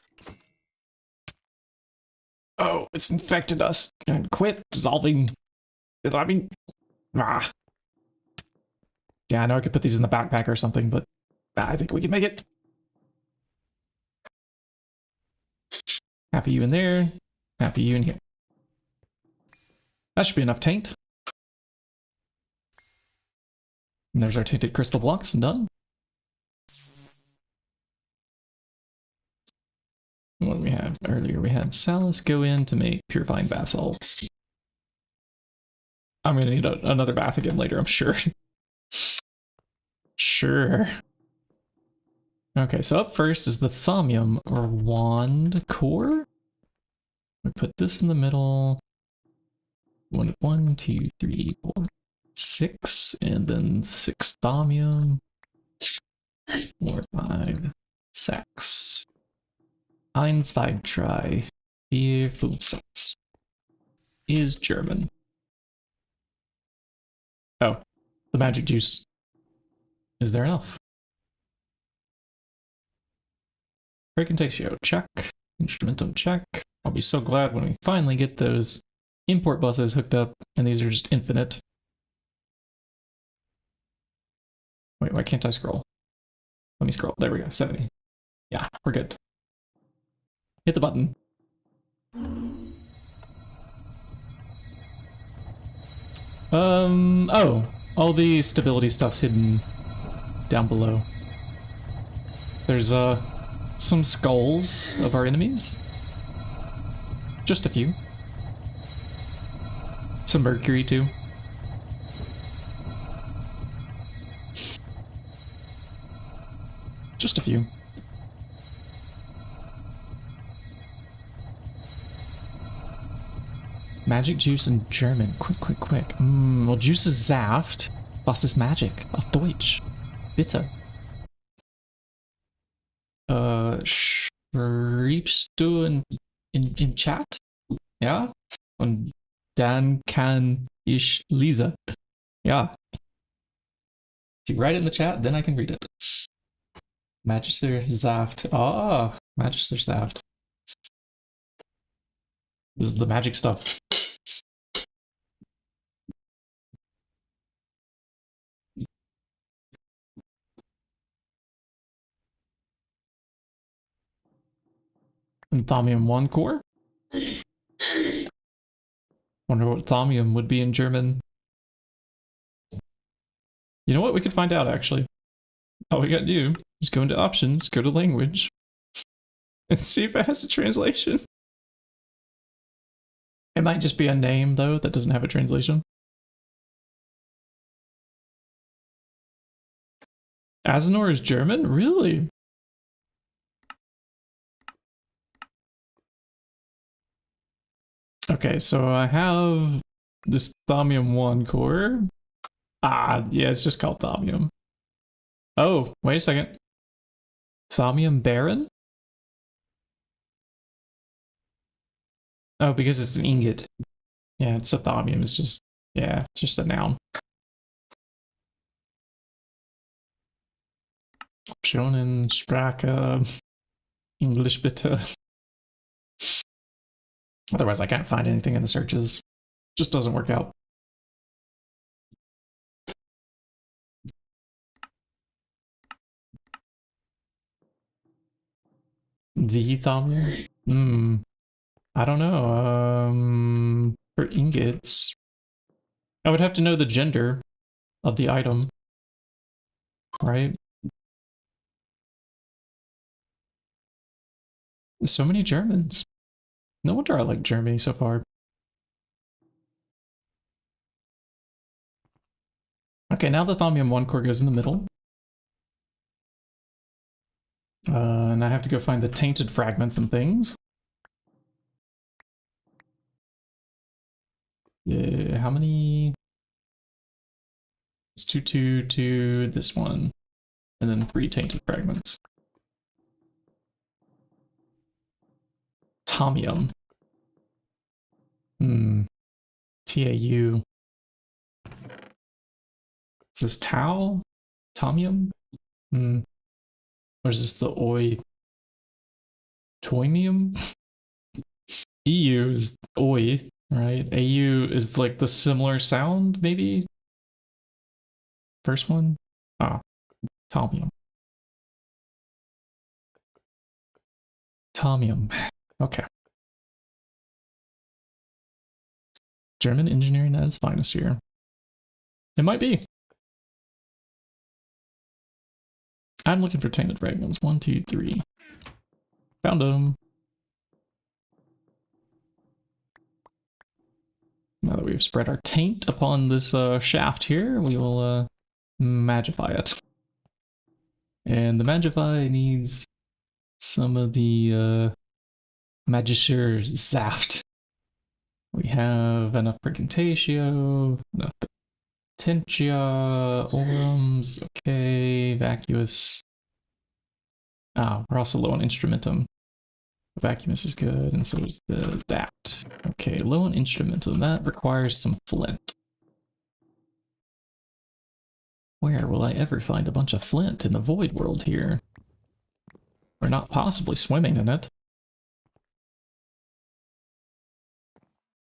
Oh, it's infected us. Quit dissolving. I mean, Yeah, I know I could put these in the backpack or something, but I think we can make it. Happy you in there. Happy you in here. That should be enough taint. And there's our tainted crystal blocks, done. What do we have earlier? We had Salus go in to make purifying basalts. I'm gonna need another bath again later, I'm sure. Sure. Okay, so up first is the Thaumium or Wand Core. We put this in the middle. 1, 2, 3, 4, 6, and then 6 Thaumium. 4, 5, 6. 1, 2, 3, 4, 5, 6. Is German. Oh, the magic juice. Is there enough? Precontatio, check. Instrumentum, check. I'll be so glad when we finally get those import buses hooked up, and these are just infinite. Wait, why can't I scroll? Let me scroll. There we go, 70. Yeah, we're good. Hit the button. Oh, all the stability stuff's hidden down below. There's, some skulls of our enemies. Just a few. Some mercury, too. Just a few. Magic juice in German. Quick, quick, quick. Well, Juice is Saft. Was ist Magic? Auf Deutsch. Bitte. Schreibst du in Chat? Ja? Und dann kann ich lesen. Ja. If you write it in the chat, then I can read it. Magister Saft. Ah, Magister Saft. This is the magic stuff. And Thaumium 1 core? Wonder what Thaumium would be in German. You know what? We could find out, actually. All we gotta do is go into options, go to language, and see if it has a translation. It might just be a name, though, that doesn't have a translation. Azenor is German? Really? Okay, so I have this Thaumium 1 core. Ah, yeah, it's just called Thaumium. Oh, wait a second. Thaumium Baron? Oh, because it's an ingot. Yeah, it's a Thaumium. It's just, yeah, it's just a noun. Optionen, Sprache, English bitte. Otherwise, I can't find anything in the searches. Just doesn't work out. The Thaumium? I don't know. For ingots, I would have to know the gender of the item, right? So many Germans. No wonder I like Germany so far. Okay, now the Thaumium 1 core goes in the middle. And I have to go find the tainted fragments and things. Yeah, how many? It's 2, 2, 2, this one. And then 3 tainted fragments. Thaumium. TAU. Is this Tau? Thaumium? Or is this the Oi? Toimium? EU is Oi, right? AU is like the similar sound, maybe? First one? Ah, Thaumium. Thaumium. Okay. German engineering at its finest here. It might be. I'm looking for tainted fragments. 1, 2, 3. Found them. Now that we've spread our taint upon this shaft here, we will magify it. And the magify needs some of the Magischer Saft. We have enough Precantatio, enough Tentia, Orums, okay, Vacuous. Ah, we're also low on Instrumentum. Vacuous is good, and so is that. Okay, low on Instrumentum. That requires some flint. Where will I ever find a bunch of flint in the void world here? We're not possibly swimming in it.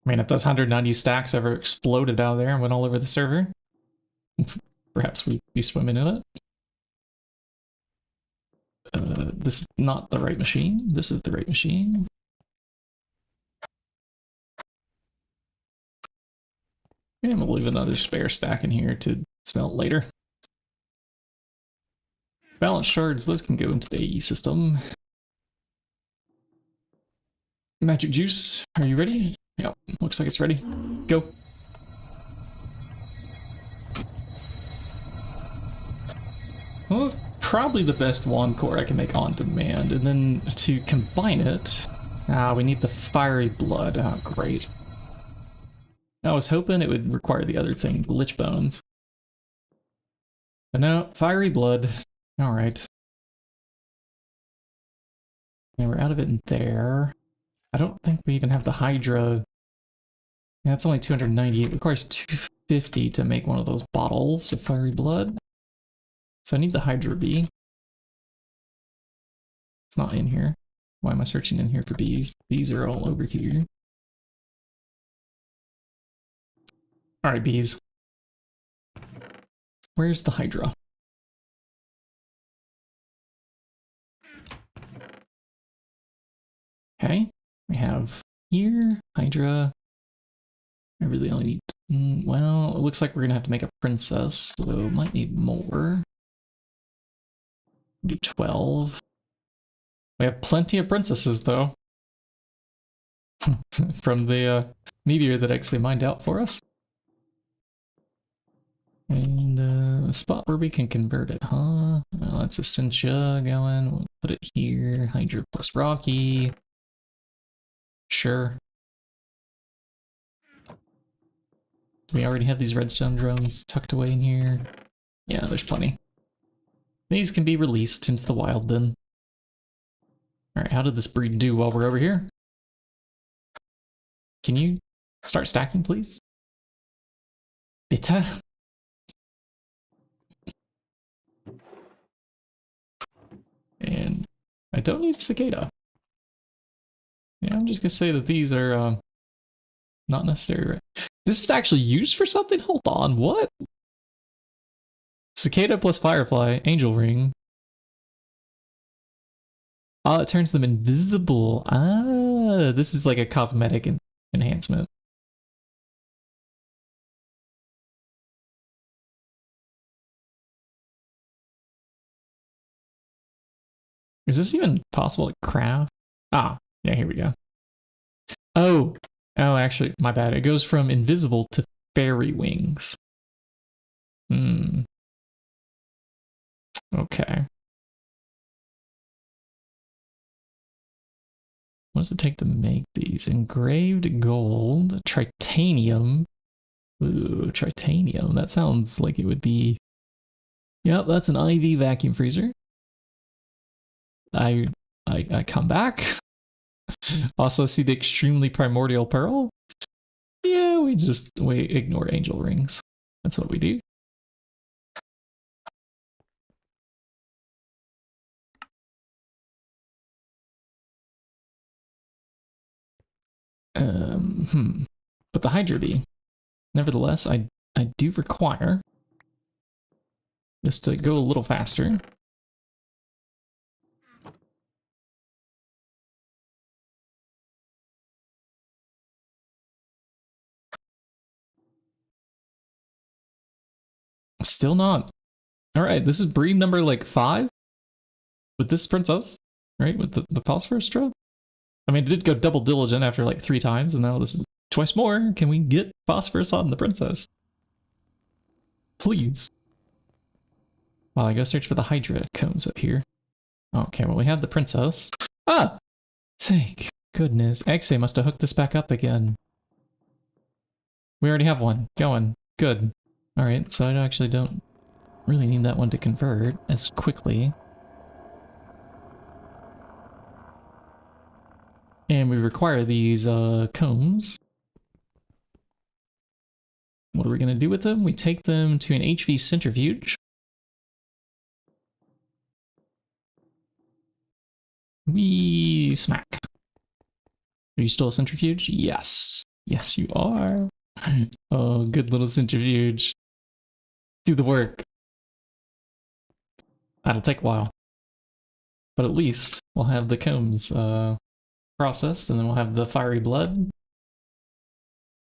I mean, if those 190 stacks ever exploded out there and went all over the server, perhaps we'd be swimming in it. This is not the right machine. This is the right machine. And we'll leave another spare stack in here to smelt later. Balance shards, those can go into the AE system. Magic juice, are you ready? Yep, looks like it's ready. Go. Well, that's probably the best wand core I can make on demand. And then to combine it, we need the fiery blood. Oh, great. I was hoping it would require the other thing, the lich bones. But no, fiery blood. Alright. And we're out of it in there. I don't think we even have the Hydra. Yeah, it's only 298. It requires 250 to make one of those bottles of fiery blood. So I need the Hydra bee. It's not in here. Why am I searching in here for bees? Bees are all over here. Alright, bees. Where's the Hydra? Okay, we have here, Hydra. I really only need, well, it looks like we're gonna have to make a princess, so might need more. Do 12. We have plenty of princesses, though. From the meteor that actually mined out for us. And a spot where we can convert it, huh? Oh, that's Essentia going. We'll put it here. Hydra plus Rocky. Sure. Do we already have these redstone drones tucked away in here? Yeah, there's plenty. These can be released into the wild then. Alright, how did this breed do while we're over here? Can you start stacking, please? Bitte? And I don't need a cicada. Yeah, I'm just gonna say that these are not necessary. This is actually used for something? Hold on, what? Cicada plus Firefly, Angel Ring. Oh, it turns them invisible. Ah, this is like a cosmetic enhancement. Is this even possible to craft? Ah, yeah, here we go. Oh, actually, my bad. It goes from invisible to fairy wings. Okay. What does it take to make these? Engraved gold, tritanium. Ooh, tritanium. That sounds like it would be... Yep, that's an IV vacuum freezer. I come back. Also see the extremely primordial pearl. Yeah, we ignore angel rings. That's what we do. But the Hydra bee. Nevertheless, I do require this to go a little faster. Still not. Alright, this is breed number like 5 with this princess, right? With the phosphorus drop. I mean, it did go double diligent after like 3 times, and now this is twice more. Can we get phosphorus on the princess? Please. Well, I go search for the Hydra combs up here. Okay, well, we have the princess. Ah! Thank goodness. Exe must have hooked this back up again. We already have one. Going. Good. Alright, so I actually don't really need that one to convert as quickly. And we require these combs. What are we going to do with them? We take them to an HV centrifuge. We smack. Are you still a centrifuge? Yes. Yes, you are. Oh, good little centrifuge. Do the work. That'll take a while. But at least we'll have the combs processed, and then we'll have the fiery blood.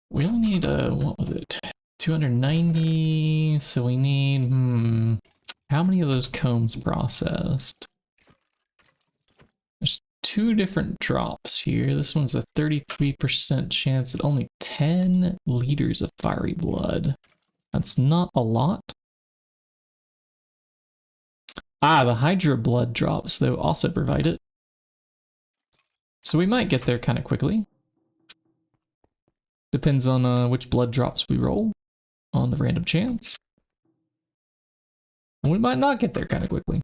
We only need, what was it? 290, so we need, how many of those combs processed? There's 2 different drops here. This one's a 33% chance at only 10 liters of fiery blood. That's not a lot. Ah, the Hydra blood drops, though, also provide it. So we might get there kind of quickly. Depends on which blood drops we roll on the random chance. And we might not get there kind of quickly.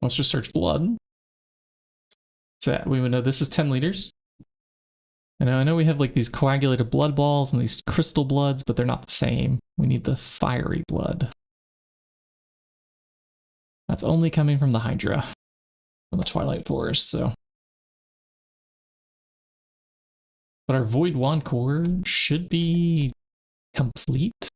Let's just search blood. So we would know this is 10 liters. And I know we have like these coagulated blood balls and these crystal bloods, but they're not the same. We need the fiery blood. That's only coming from the Hydra, from the Twilight Forest, so. But our Void Wand core should be complete.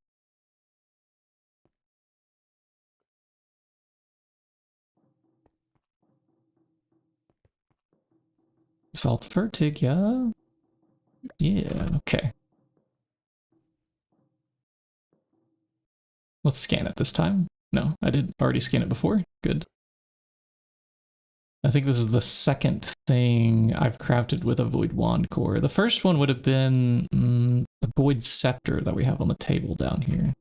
Salt Vertig, yeah? Yeah, okay. Let's scan it this time. No, I did already scan it before. Good. I think this is the second thing I've crafted with a Void Wand core. The first one would have been the Void Scepter that we have on the table down here.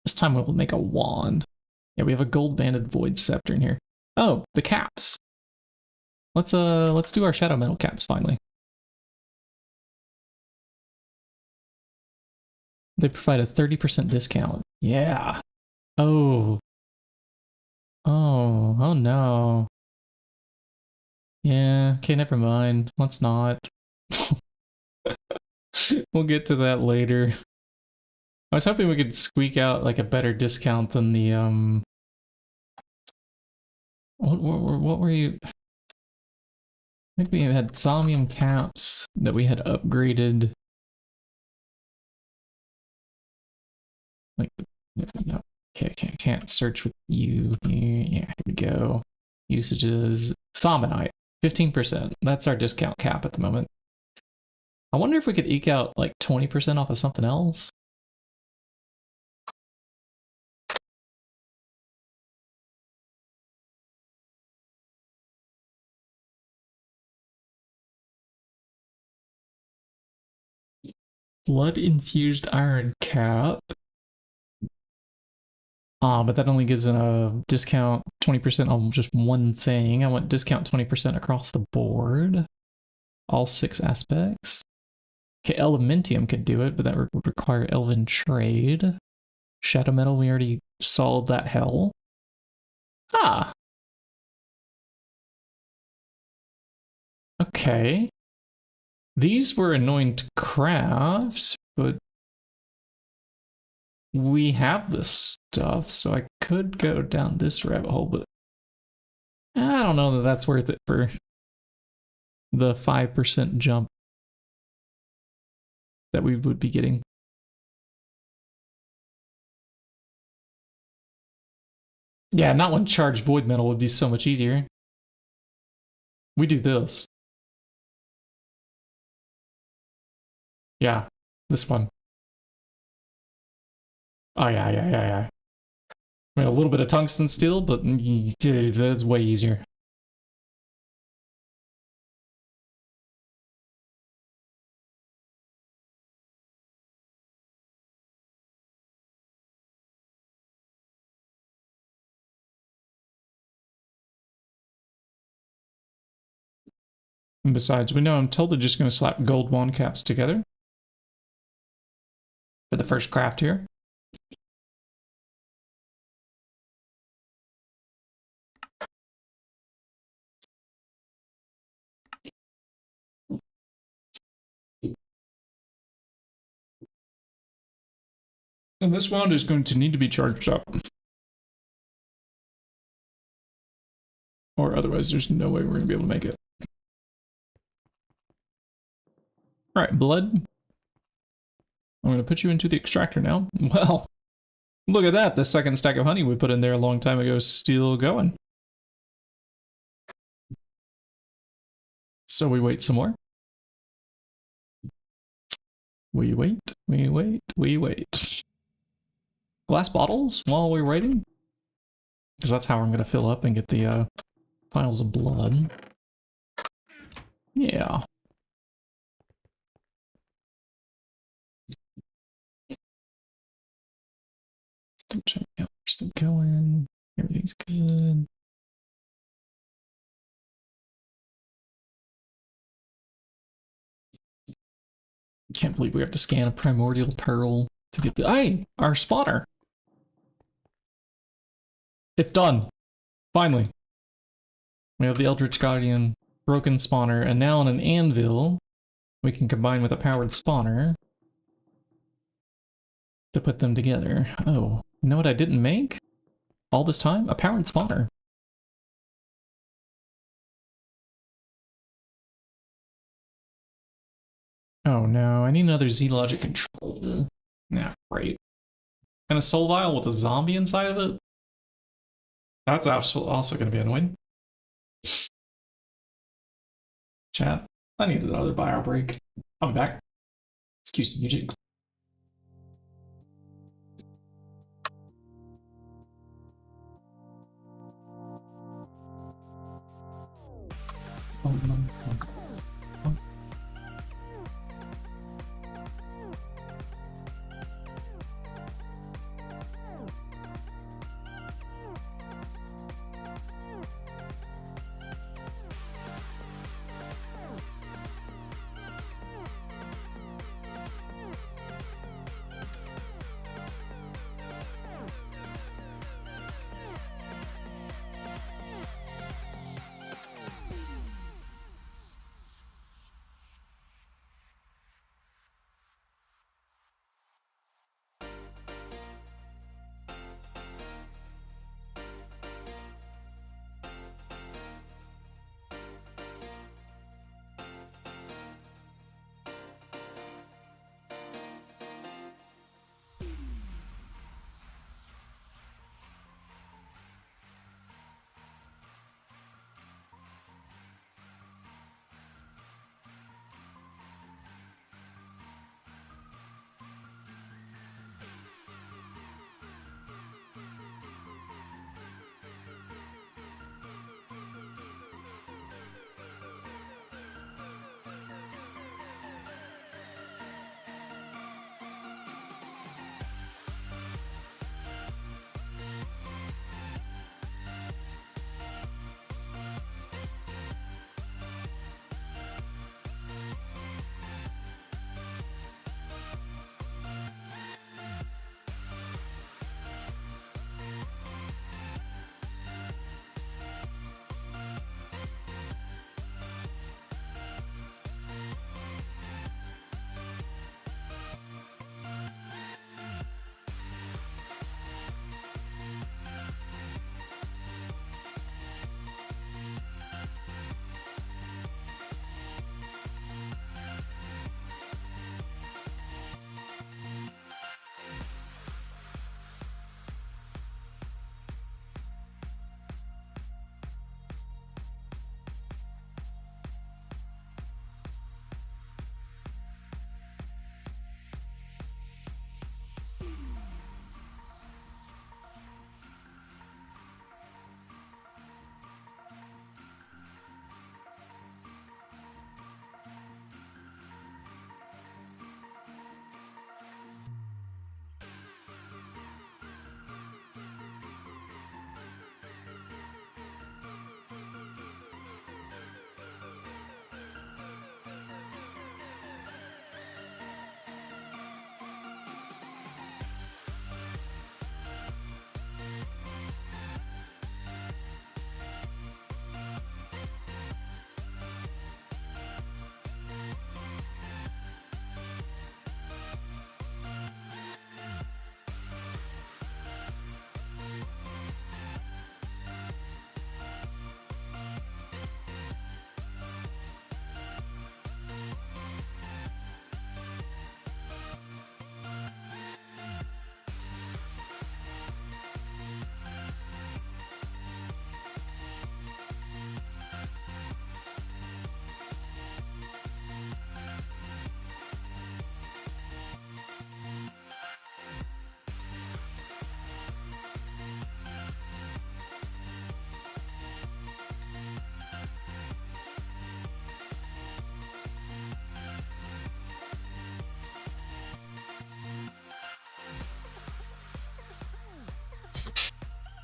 This time we'll make a wand. Yeah, we have a gold-banded Void Scepter in here. Oh, the caps. Let's do our shadow metal caps finally. They provide a 30% discount. Yeah. Oh. Oh, oh no. Yeah, okay, never mind. Let's not. We'll get to that later. I was hoping we could squeak out like a better discount than the what were you? I think we had thaumium caps that we had upgraded. Like, no. Okay, can't search with you here. Yeah, here we go. Usages. Thaumonite, 15%. That's our discount cap at the moment. I wonder if we could eke out like 20% off of something else. Blood-infused iron cap. But that only gives a discount 20% on just one thing. I want discount 20% across the board. All 6 aspects. Okay, Elementium could do it, but that would require Elven Trade. Shadow Metal, we already solved that hell. Ah! Okay. These were annoying to craft, but we have this stuff, so I could go down this rabbit hole, but I don't know that that's worth it for the 5% jump that we would be getting. Yeah, not when charged void metal would be so much easier. We do this. Yeah, this one. Oh, yeah. I mean, a little bit of tungsten steel, but that's way easier. And besides, we know I'm totally just going to slap gold wand caps together for the first craft here. And this wand is going to need to be charged up. Or otherwise, there's no way we're going to be able to make it. Alright, blood. I'm going to put you into the extractor now. Well, look at that. The second stack of honey we put in there a long time ago is still going. So we wait some more. We wait. Glass bottles while we're waiting? Because that's how I'm going to fill up and get the vials of blood. Yeah. Check out, we're still going. Everything's good. Can't believe we have to scan a primordial pearl to get the. Hey! Our spawner! It's done! Finally! We have the Eldritch Guardian broken spawner, and now on an anvil, we can combine with a powered spawner to put them together. Oh, you know what I didn't make? All this time? A powered spawner. Oh no, I need another Z-Logic controller. Nah, great. And a soul vial with a zombie inside of it? That's also going to be annoying. Chat, I need another bio break. I'll be back. Excuse some music.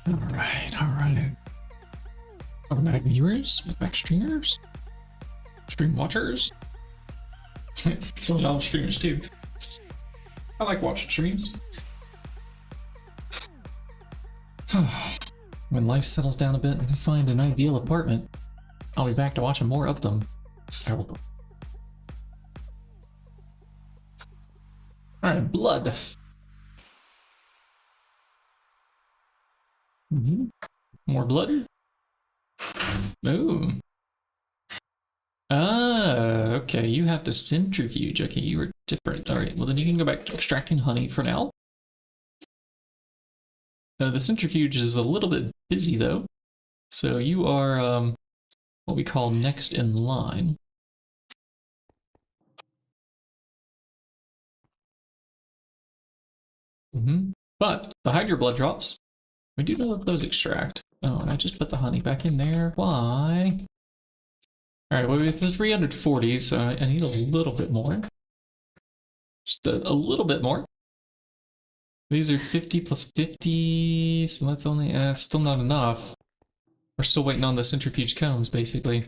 Alright, alright. Welcome back, viewers, welcome back, streamers, stream watchers. Some of y'all streamers too. I like watching streams. When life settles down a bit and we find an ideal apartment, I'll be back to watching more of them. Alright, blood. More blood. Ooh. Ah, okay, you have to centrifuge. Okay, you were different. Alright, well then you can go back to extracting honey for now. The centrifuge is a little bit busy though. So you are what we call next in line. But the hydro blood drops, we do know that those extract. Oh, and I just put the honey back in there. Why? Alright, well, we have 340, so I need a little bit more. Just a little bit more. These are 50 plus 50, so that's only, still not enough. We're still waiting on the centrifuge combs, basically.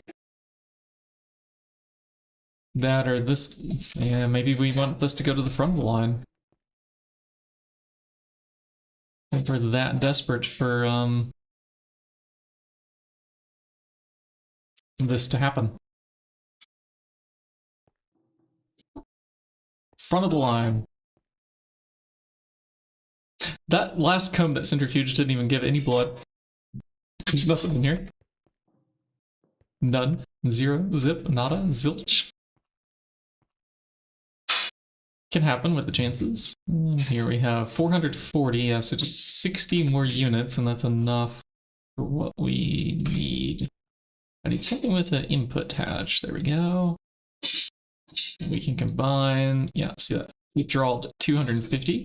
That or this, yeah, maybe we want this to go to the front of the line. If we're that desperate for, this to happen. Front of the line. That last comb that centrifuge didn't even give any blood. There's nothing in here. None. Zero. Zip. Nada. Zilch. Can happen with the chances. Here we have 440, yeah, so just 60 more units, and that's enough for what we need. I need something with an input hatch. There we go. We can combine. Yeah, see that? We draw 250.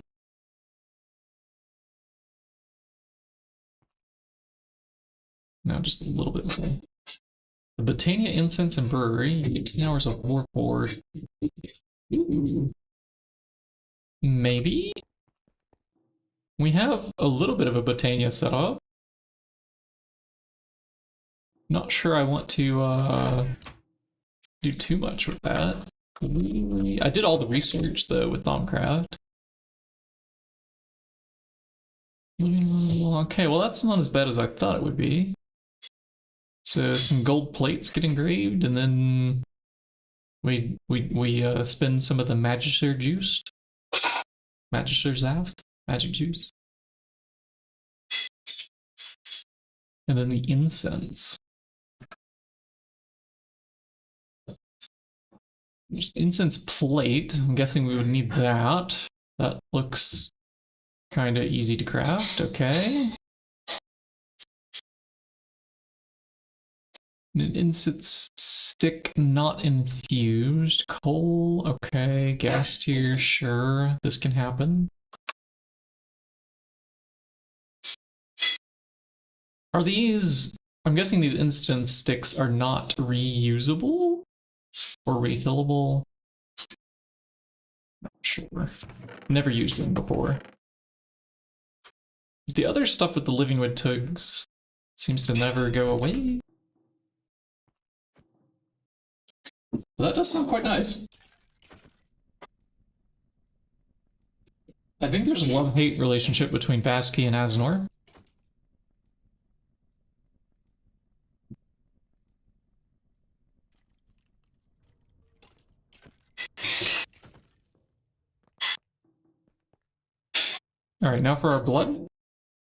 Now just a little bit more. The Botania Incense and Brewery. You get 10 hours of warp board. Ooh. Maybe? We have a little bit of a Botania set up. Not sure I want to do too much with that. I did all the research though with Thaumcraft. Okay, well that's not as bad as I thought it would be. So some gold plates get engraved, and then we spend some of the Magister juice. Magister Saft? Magic juice. And then the incense. There's incense plate. I'm guessing we would need that. That looks kind of easy to craft. Okay. An incense stick not infused. Coal. Okay. Gas tier. Sure. This can happen. Are these... I'm guessing these incense sticks are not reusable? Or refillable? Not sure. Never used them before. The other stuff with the living wood tugs seems to never go away. Well, that does sound quite nice. I think there's a love-hate relationship between Basky and Aznor. Alright, now for our blood.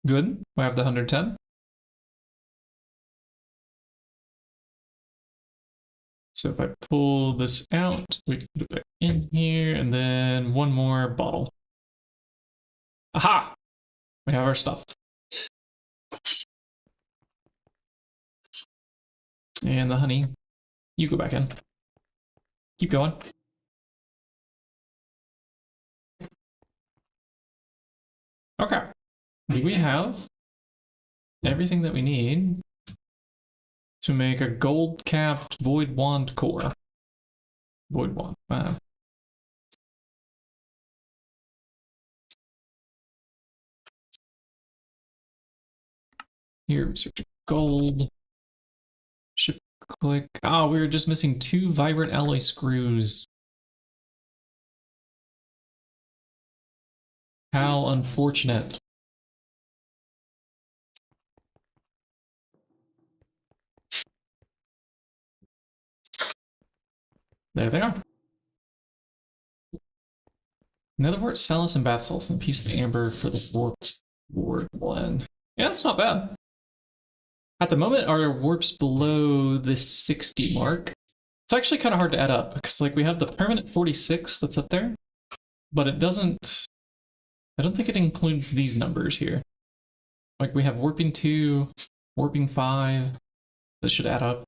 Good. We have the 110. So if I pull this out, we can put it back in here, and then one more bottle. Aha! We have our stuff. And the honey. You go back in. Keep going. Okay. We have everything that we need to make a gold-capped Void Wand core. Void Wand. Wow. Here, search gold. Shift click. Ah, we were just missing 2 vibrant alloy screws. How unfortunate. There they are. Netherwort, Salus, and bath salts, and a piece of amber for the warp blend. Yeah, that's not bad. At the moment, our warp's below the 60 mark. It's actually kind of hard to add up, because like we have the permanent 46 that's up there, but it doesn't... I don't think it includes these numbers here. Like we have warping 2, warping 5, that should add up.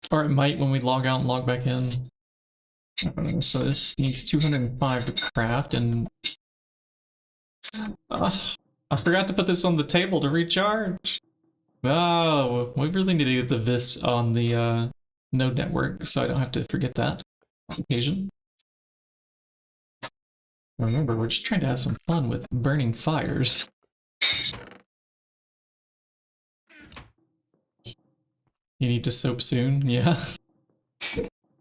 Or it might when we log out and log back in. So this needs 205 to craft, and I forgot to put this on the table to recharge. Oh, we really need to get this on the node network, so I don't have to forget that on occasion. Remember, we're just trying to have some fun with burning fires. You need to soap soon? Yeah.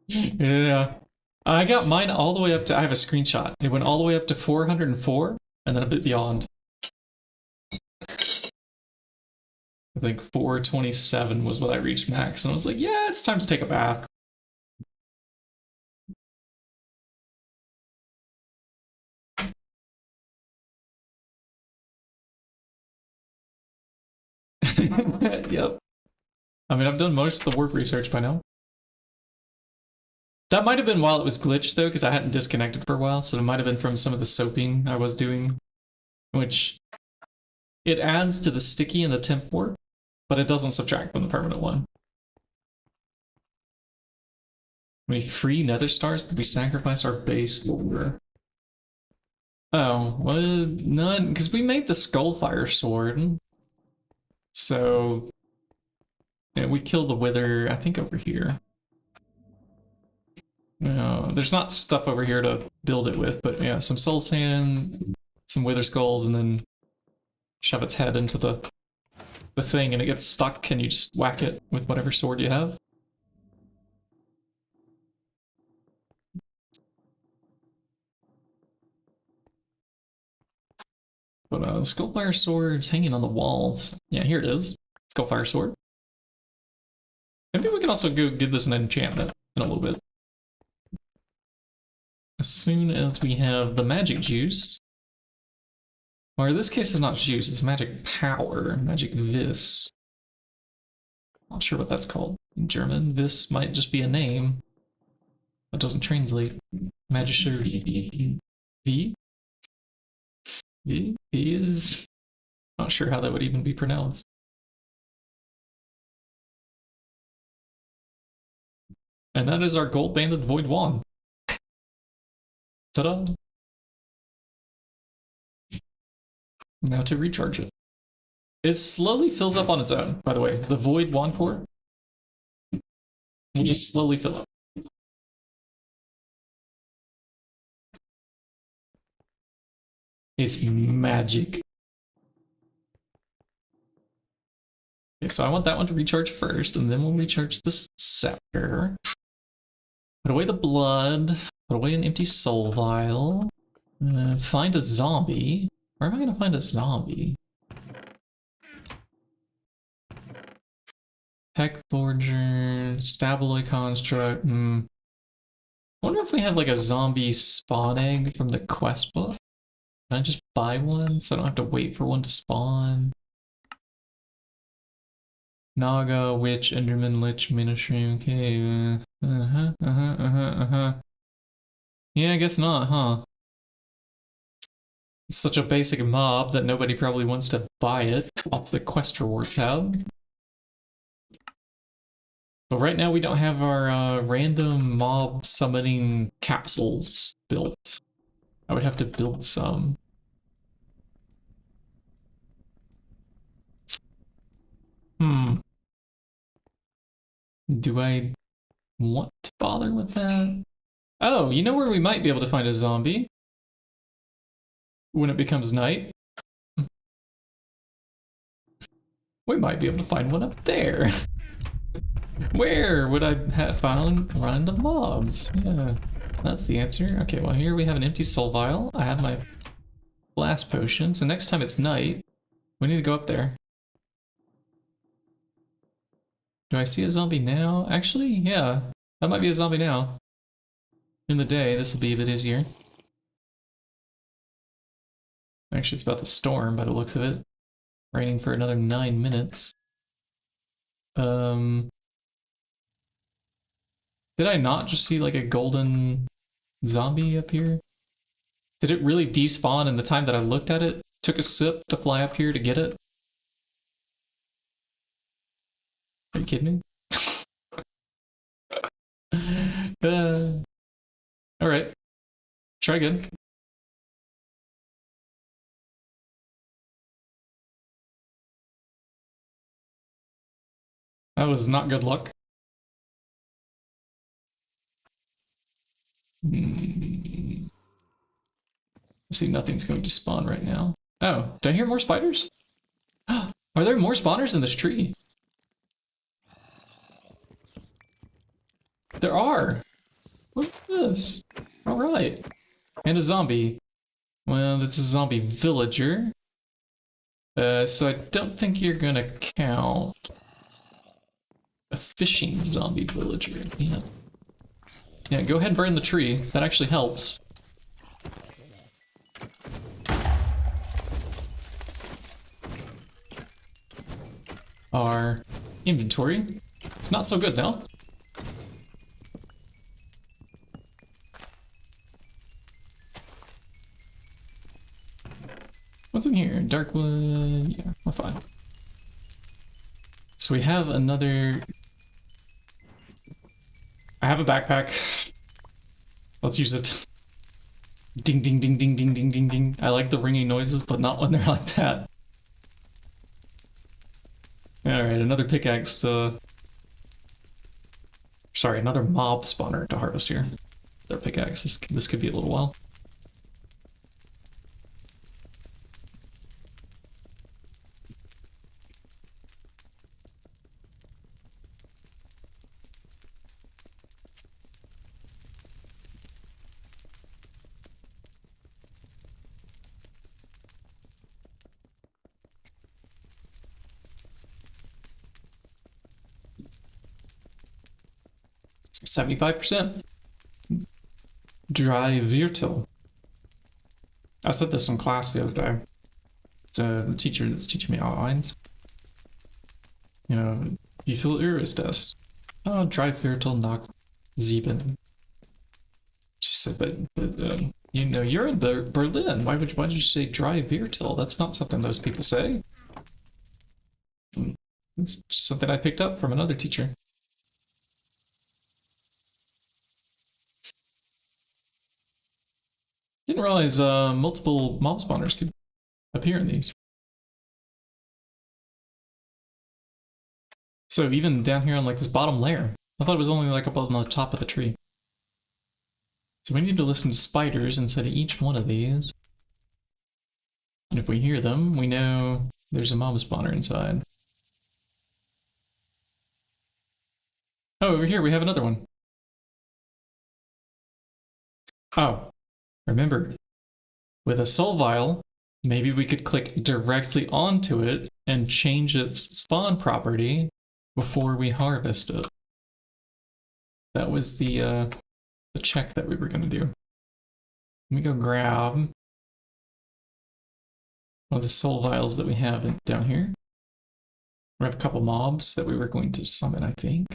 Yeah. I got mine all the way up to, I have a screenshot. It went all the way up to 404, and then a bit beyond. I think 427 was what I reached max, and I was like, yeah, it's time to take a bath. Yep. I mean, I've done most of the warp research by now. That might have been while it was glitched, though, because I hadn't disconnected for a while, so it might have been from some of the soaping I was doing, which it adds to the sticky and the temp warp, but it doesn't subtract from the permanent one. We free nether stars that we sacrifice our base for. Oh, well, none, because we made the Skullfire sword. So, yeah, we killed the Wither, I think, over here. There's not stuff over here to build it with, but yeah, some soul sand, some Wither skulls, and then shove its head into the thing, and it gets stuck, and you just whack it with whatever sword you have. But Skullfire sword's hanging on the walls. Yeah, here it is. Skullfire sword. Maybe we can also go give this an enchantment in a little bit. As soon as we have the magic juice, or in this case it's not juice, it's magic power, magic vis. Not sure what that's called in German. Vis might just be a name. That doesn't translate. Magischer V? V is... Not sure how that would even be pronounced. And that is our gold-banded Void Wand. Ta-da! Now to recharge it. It slowly fills up on its own, by the way. The Void Wand core will just slowly fill up. It's magic. Okay, so I want that one to recharge first, and then we'll recharge this scepter. Put away the blood. Put away an empty soul vial. Find a zombie. Where am I going to find a zombie? Heck Forger, Stabaloy Construct. I wonder if we have like a zombie spawn egg from the quest book. Can I just buy one so I don't have to wait for one to spawn? Naga, Witch, Enderman, Lich, Ministry, okay. Yeah, I guess not, huh? It's such a basic mob that nobody probably wants to buy it off the quest reward tab. But right now we don't have our random mob summoning capsules built. I would have to build some. Do I want to bother with that? Oh, you know where we might be able to find a zombie? when it becomes night. We might be able to find one up there. Where would I have found random mobs? Yeah, that's the answer. Okay, well here we have an empty soul vial. I have my blast potion, so next time it's night, we need to go up there. Do I see a zombie now? Actually, yeah, that might be a zombie now. In the day, this will be a bit easier. Actually, it's about to storm by the looks of it. Raining for another 9 minutes. Did I not just see like a golden zombie up here? Did it really despawn in the time that I looked at it? Took a sip to fly up here to get it? Are you kidding me? Alright. Try again. That was not good luck. I see nothing's going to spawn right now. Oh, did I hear more spiders? Are there more spawners in this tree? There are! Look at this. Alright. And a zombie. Well, this is a zombie villager. So I don't think you're gonna count a fishing zombie villager. Yeah. Yeah, go ahead and burn the tree. That actually helps. Our inventory. It's not so good now. What's in here? Dark wood. Yeah, we're fine. So we have another... I have a backpack. Let's use it. Ding, ding, ding, ding, ding, ding, ding, ding. I like the ringing noises, but not when they're like that. Alright, another pickaxe. Sorry, another mob spawner to harvest here. Their pickaxe. This could be a little while. $75%. Dry Virtual. I said this in class the other day. The teacher that's teaching me outlines. You know, wie viel Uhr ist das? Oh, Dry Virtual nach 7. She said, but you know, you're in Berlin. Why did you say Dry Virtual? That's not something those people say. It's just something I picked up from another teacher. Didn't realize multiple mob spawners could appear in these. So even down here on like this bottom layer, I thought it was only like up on the top of the tree. So we need to listen to spiders instead of each one of these. And if we hear them, we know there's a mob spawner inside. Oh, over here we have another one. Oh, remember, with a soul vial, maybe we could click directly onto it and change its spawn property before we harvest it. That was the check that we were gonna do. Let me go grab one of the soul vials that we have down here. We have a couple mobs that we were going to summon, I think.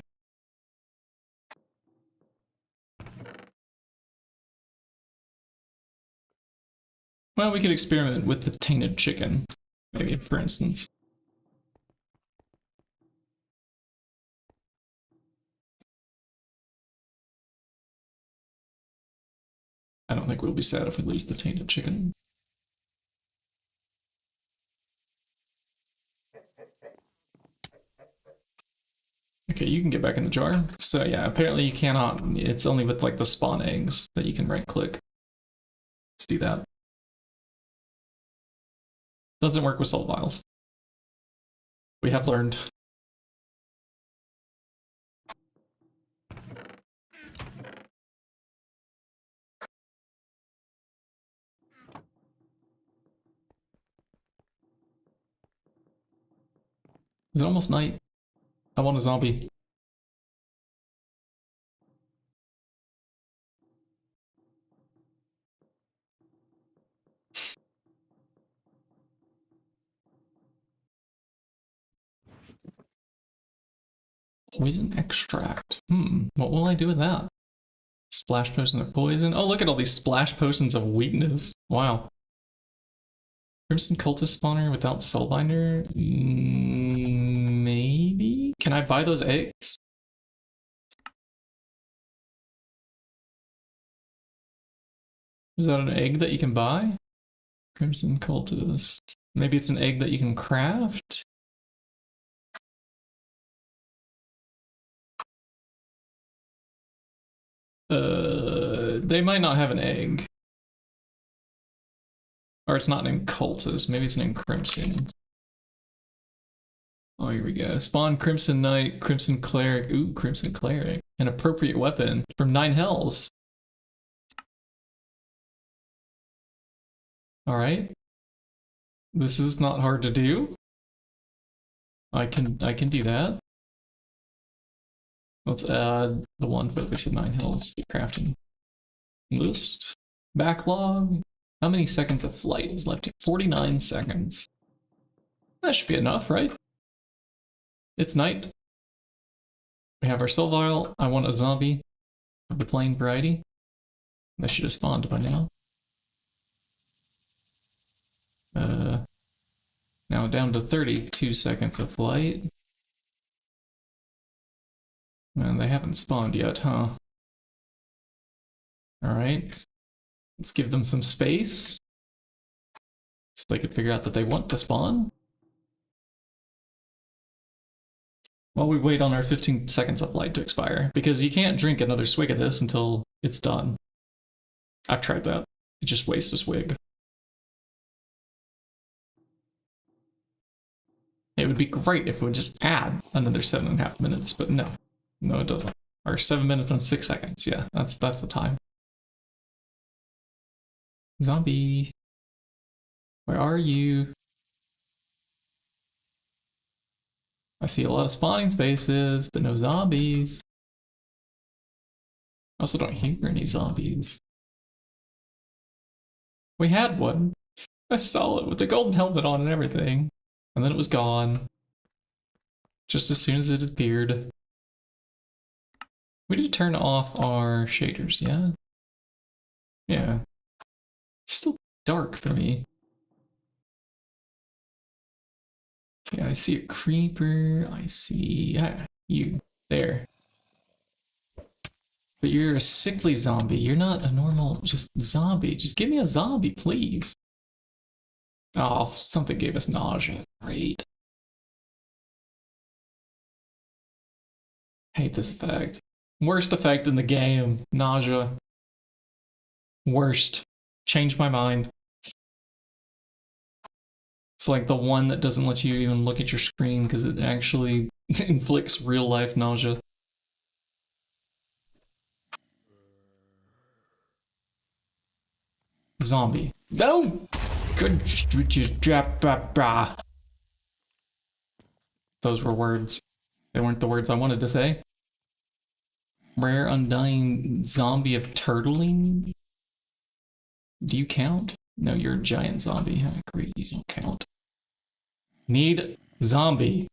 Well, we could experiment with the tainted chicken, maybe, for instance. I don't think we'll be sad if we lose the tainted chicken. Okay, you can get back in the jar. So yeah, apparently you cannot, it's only with like the spawn eggs that you can right click to do that. Doesn't work with salt vials. We have learned. Is it almost night? I want a zombie. Poison extract. What will I do with that? Splash potion of poison. Oh, look at all these splash potions of weakness. Wow. Crimson cultist spawner without soulbinder? Maybe? Can I buy those eggs? Is that an egg that you can buy? Crimson cultist. Maybe it's an egg that you can craft? They might not have an egg. Or it's not named cultist, maybe it's named Crimson. Oh, here we go. Spawn Crimson Knight, Crimson Cleric. Ooh, Crimson Cleric. An appropriate weapon from 9 hells. Alright. This is not hard to do. I can do that. Let's add the one focus of 9 hills to crafting list. Backlog. How many seconds of flight is left? 49 seconds. That should be enough, right? It's night. We have our soul vial. I want a zombie of the plain variety. That should have spawned by now. Now down to 32 seconds of flight. And they haven't spawned yet, huh? Alright. Let's give them some space. So they could figure out that they want to spawn. While we wait on our 15 seconds of flight to expire. Because you can't drink another swig of this until it's done. I've tried that. It just wastes a swig. It would be great if it would just add another 7.5 minutes, but no. No, it doesn't. Or 7 minutes and 6 seconds. Yeah, that's the time. Zombie. Where are you? I see a lot of spawning spaces, but no zombies. I also don't hear any zombies. We had one. I saw it with the golden helmet on and everything. And then it was gone. Just as soon as it appeared. We did turn off our shaders, yeah? Yeah. It's still dark for me. Okay, I see a creeper. I see you there. But you're a sickly zombie. You're not a normal just zombie. Just give me a zombie, please. Oh, something gave us nausea. Great. Hate this effect. Worst effect in the game. Nausea. Worst. Change my mind. It's like the one that doesn't let you even look at your screen because it actually inflicts real life nausea. Zombie. No! Good. Those were words. They weren't the words I wanted to say. Rare undying zombie of turtling? Do you count? No, you're a giant zombie. I agree, you don't count. Need zombie.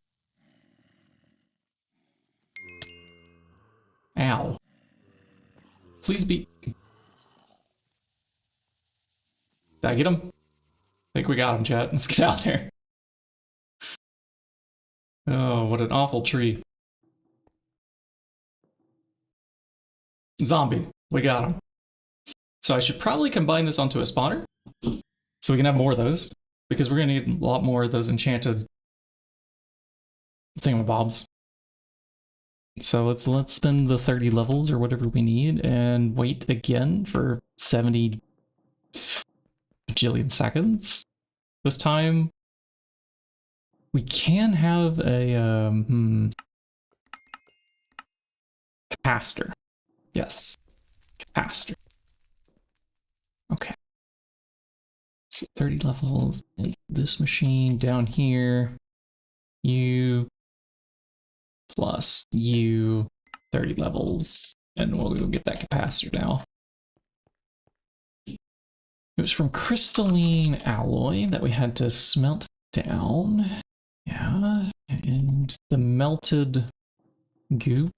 Ow. Please be... Did I get him? I think we got him, chat. Let's get out there. Oh, what an awful tree. Zombie. We got him. So I should probably combine this onto a spawner. So we can have more of those. Because we're going to need a lot more of those enchanted thingamabobs. So let's spend the 30 levels or whatever we need and wait again for 70 bajillion seconds. This time We can have a capacitor. Yes, capacitor. Okay. So 30 levels in this machine down here. U plus U, 30 levels, and we'll go get that capacitor now. It was from crystalline alloy that we had to smelt down. Yeah, and the melted goop.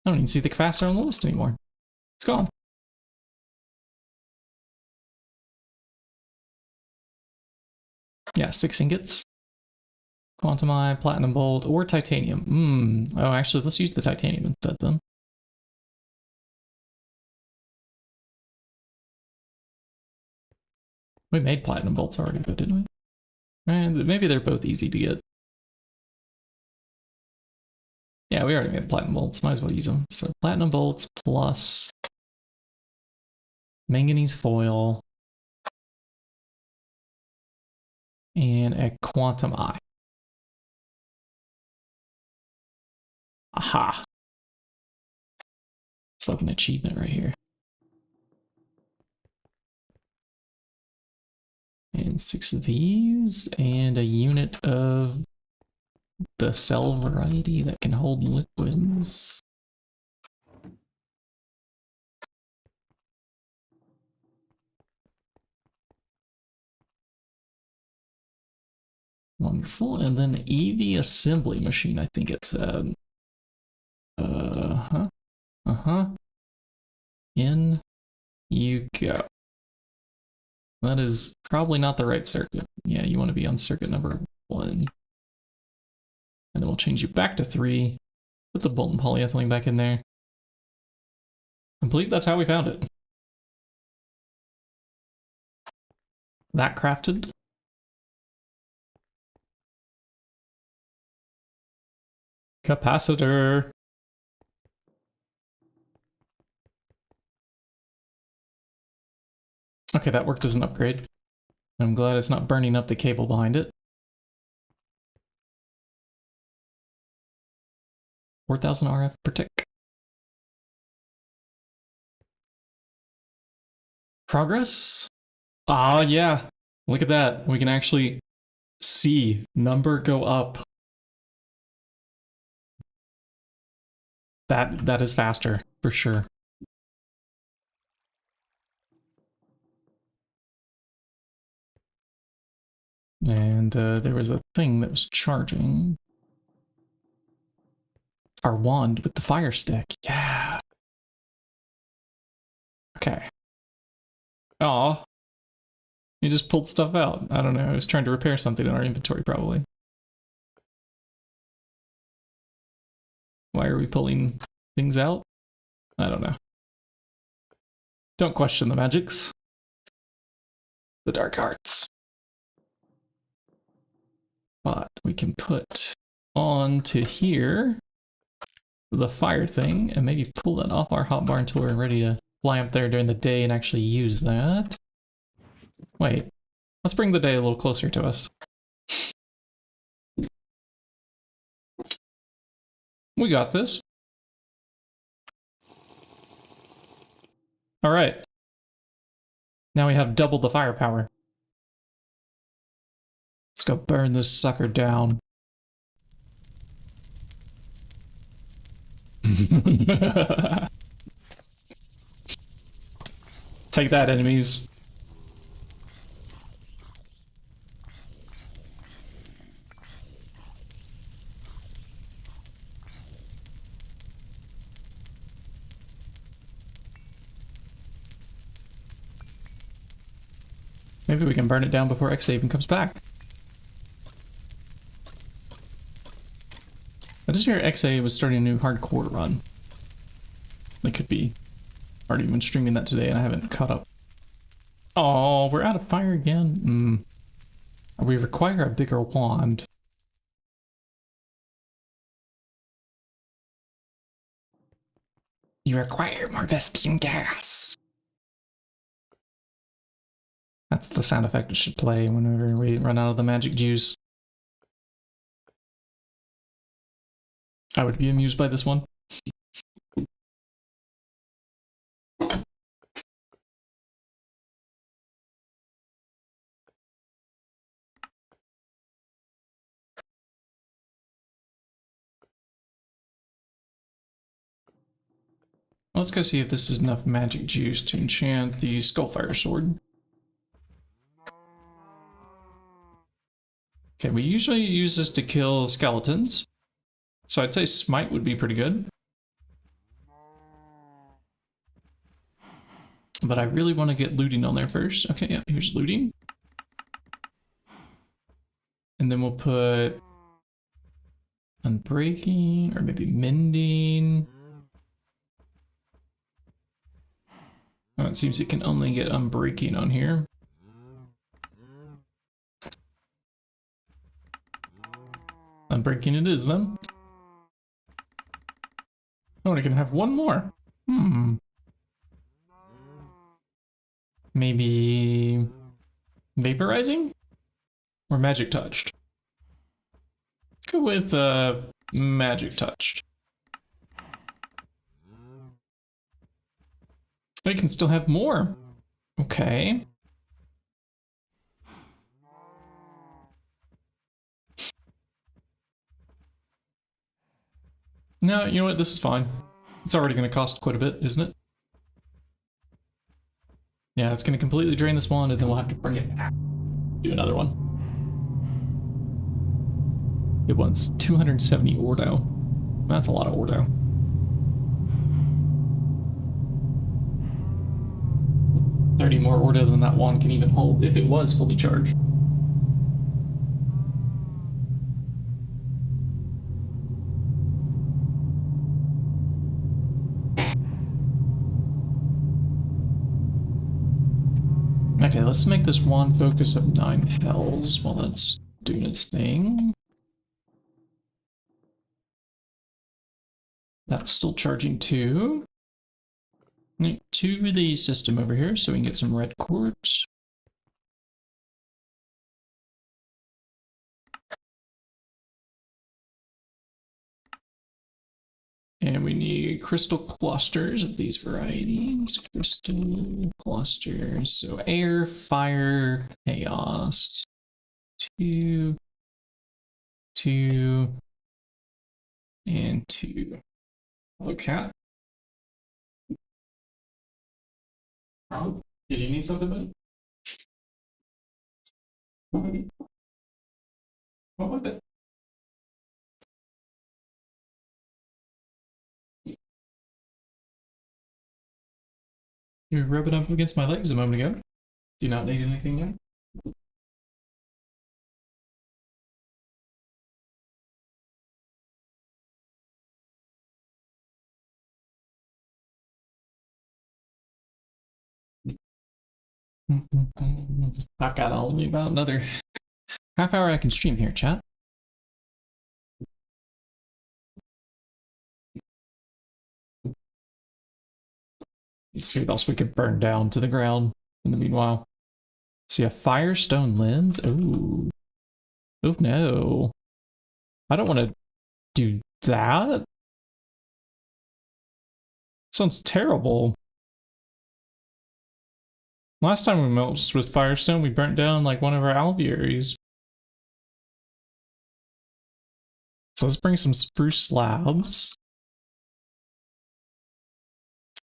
I don't even see the capacitor on the list anymore. It's gone. Yeah, 6 ingots. Quantum eye, platinum bolt, or titanium. Oh, actually, let's use the titanium instead then. We made platinum bolts already, though, didn't we? And maybe they're both easy to get. Yeah, we already made platinum bolts. Might as well use them. So platinum bolts plus manganese foil and a quantum eye. Aha! It's like an achievement right here. And 6 of these, and a unit of the cell variety that can hold liquids. Wonderful. And then EV assembly machine, I think it's in you go. That is probably not the right circuit. Yeah, you want to be on circuit number 1. And then we'll change you back to 3. Put the molten polyethylene back in there. I believe that's how we found it. That crafted. Capacitor. Okay, that worked as an upgrade. I'm glad it's not burning up the cable behind it. 4,000 RF per tick. Progress? Ah, yeah. Look at that. We can actually see number go up. That is faster, for sure. And there was a thing that was charging. Our wand with the fire stick. Yeah. Okay. Aw. You just pulled stuff out. I don't know. I was trying to repair something in our inventory, probably. Why are we pulling things out? I don't know. Don't question the magics. The dark arts. But we can put on to here the fire thing and maybe pull that off our hotbar until we're ready to fly up there during the day and actually use that. Wait, let's bring the day a little closer to us. We got this. All right. Now we have double the firepower. Let's go burn this sucker down. Take that, enemies. Maybe we can burn it down before XA even comes back. I just hear XA was starting a new hardcore run. They could be already been streaming that today and I haven't caught up. Oh, we're out of fire again? We require a bigger wand. You require more Vespian gas. That's the sound effect it should play whenever we run out of the magic juice. I would be amused by this one. Let's go see if this is enough magic juice to enchant the Skullfire Sword. Okay, we usually use this to kill skeletons, so I'd say Smite would be pretty good. But I really want to get looting on there first. Okay, yeah, here's looting. And then we'll put unbreaking, or maybe mending. Oh, it seems it can only get unbreaking on here. Unbreaking it is then. Oh, I can have one more. Maybe vaporizing? Or magic touched? Let's go with magic touched. I can still have more. Okay. No, you know what? This is fine. It's already going to cost quite a bit, isn't it? Yeah, it's going to completely drain this one, and then we'll have to bring it back. Do another one. It wants 270 Ordo. That's a lot of Ordo. $30 more Ordo than that one can even hold if it was fully charged. Okay, let's make this one focus of 9 hells while it's doing its thing. That's still charging 2. To the system over here so we can get some red quartz. And we need crystal clusters of these varieties. Crystal clusters. So air, fire, chaos. 2, 2, and 2. Hello, cat. Oh, did you need something, buddy? What was it? You were rubbing up against my legs a moment ago. Do you not need anything now? I've got only about another half hour I can stream here, chat. Let's see what else we could burn down to the ground in the meanwhile. See a firestone lens? Ooh. Oh no. I don't want to do that. Sounds terrible. Last time we melted with firestone, we burnt down like one of our alvearies. So let's bring some spruce slabs.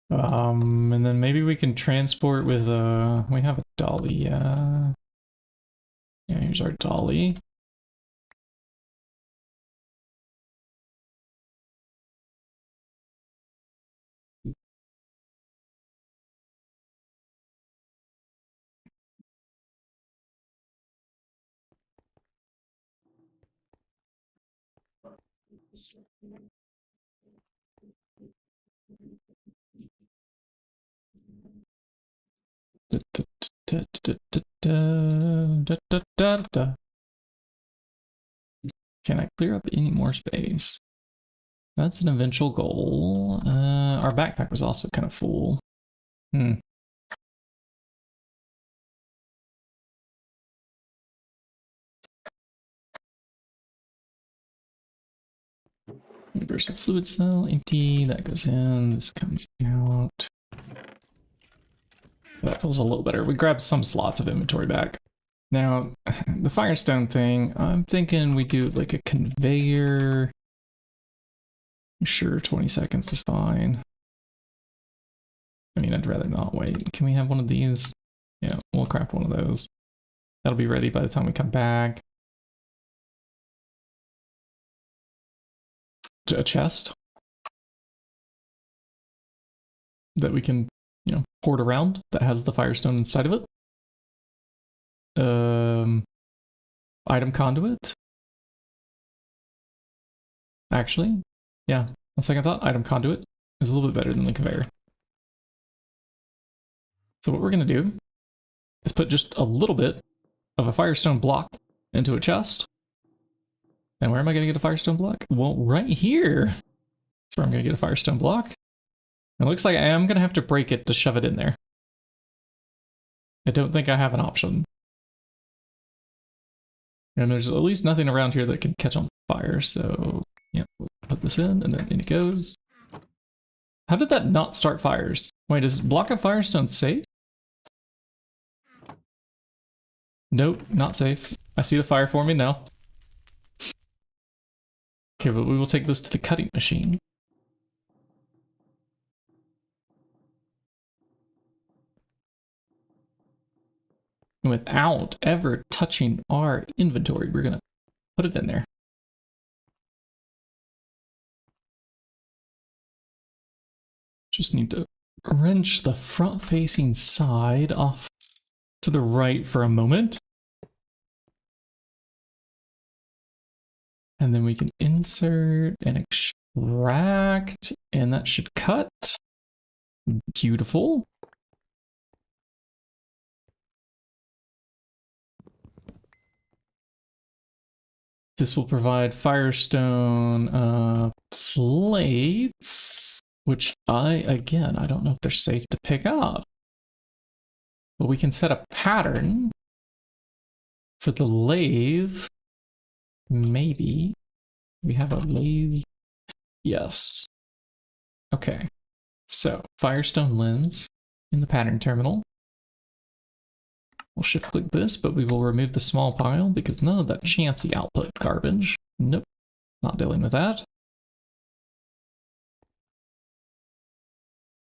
And then maybe we can transport with we have a dolly, yeah, here's our dolly. Can I clear up any more space? That's an eventual goal. Our backpack was also kind of full. Universal fluid cell, empty, that goes in, this comes out. That feels a little better. We grabbed some slots of inventory back. Now, the Firestone thing, I'm thinking we do like a conveyor. Sure, 20 seconds is fine. I mean, I'd rather not wait. Can we have one of these? Yeah, we'll craft one of those. That'll be ready by the time we come back. A chest that we can, you know, port around that has the Firestone inside of it. Item conduit. Actually, yeah, on second thought, item conduit is a little bit better than the conveyor. So what we're gonna do is put just a little bit of a Firestone block into a chest. And where am I gonna get a Firestone block? Well, right here. That's where I'm gonna get a Firestone block. It looks like I am gonna have to break it to shove it in there. I don't think I have an option. And there's at least nothing around here that can catch on fire, so yeah, we'll put this in and then in it goes. How did that not start fires? Wait, is block of Firestone safe? Nope, not safe. I see the fire forming now. Okay, but we will take this to the cutting machine. Without ever touching our inventory, we're gonna put it in there. Just need to wrench the front-facing side off to the right for a moment. And then we can insert and extract, and that should cut. Beautiful. This will provide Firestone plates, which again, I don't know if they're safe to pick up. But we can set a pattern for the lathe. Maybe. We have a lathe. Yes. Okay. So, Firestone lens in the pattern terminal. We'll shift click this, but we will remove the small pile because none of that chancy output garbage. Nope. Not dealing with that.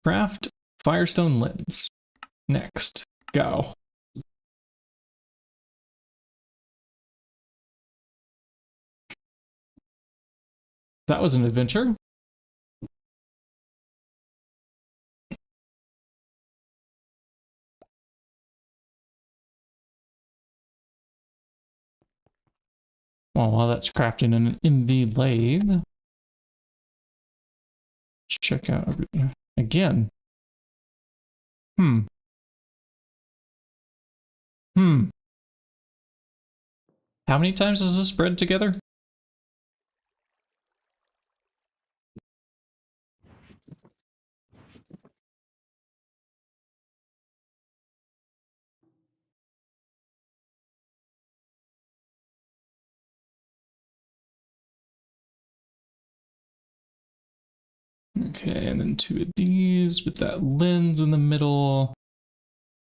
Craft Firestone lens. Next. Go. That was an adventure. Well, while that's crafting in the lathe, let's check out again. How many times does this spread together? Okay, and then two of these with that lens in the middle.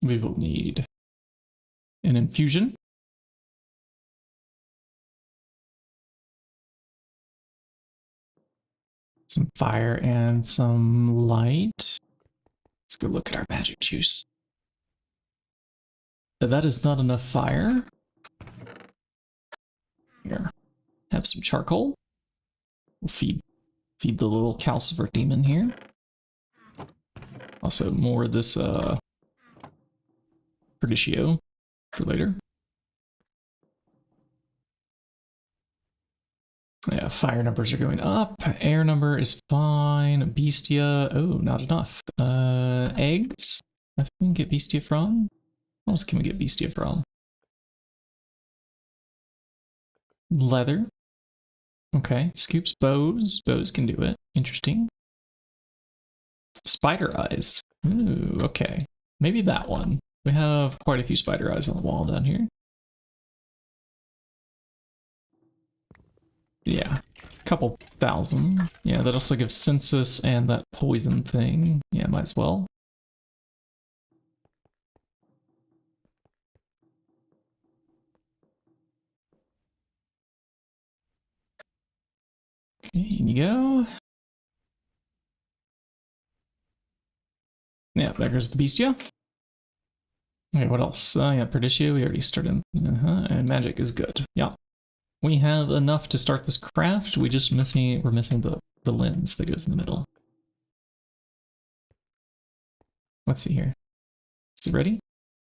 We will need an infusion. Some fire and some light. Let's go look at our magic juice. That is not enough fire. Here, have some charcoal. We'll feed the little calcifer demon here. Also, more of this Perdicio for later. Yeah, fire numbers are going up. Air number is fine. Bestia, oh, not enough. Eggs, I think we can get Bestia from. What else can we get Bestia from? Leather. Okay, scoops, bows. Bows can do it. Interesting. Spider eyes. Ooh, okay. Maybe that one. We have quite a few spider eyes on the wall down here. Yeah, couple thousand. Yeah, that also gives census and that poison thing. Yeah, might as well. Okay, in you go. Yeah, there goes the Bestia. Okay, what else? Yeah, Perdicio, we already started. And magic is good. Yeah. We have enough to start this craft. We're missing the lens that goes in the middle. Let's see here. Is it ready?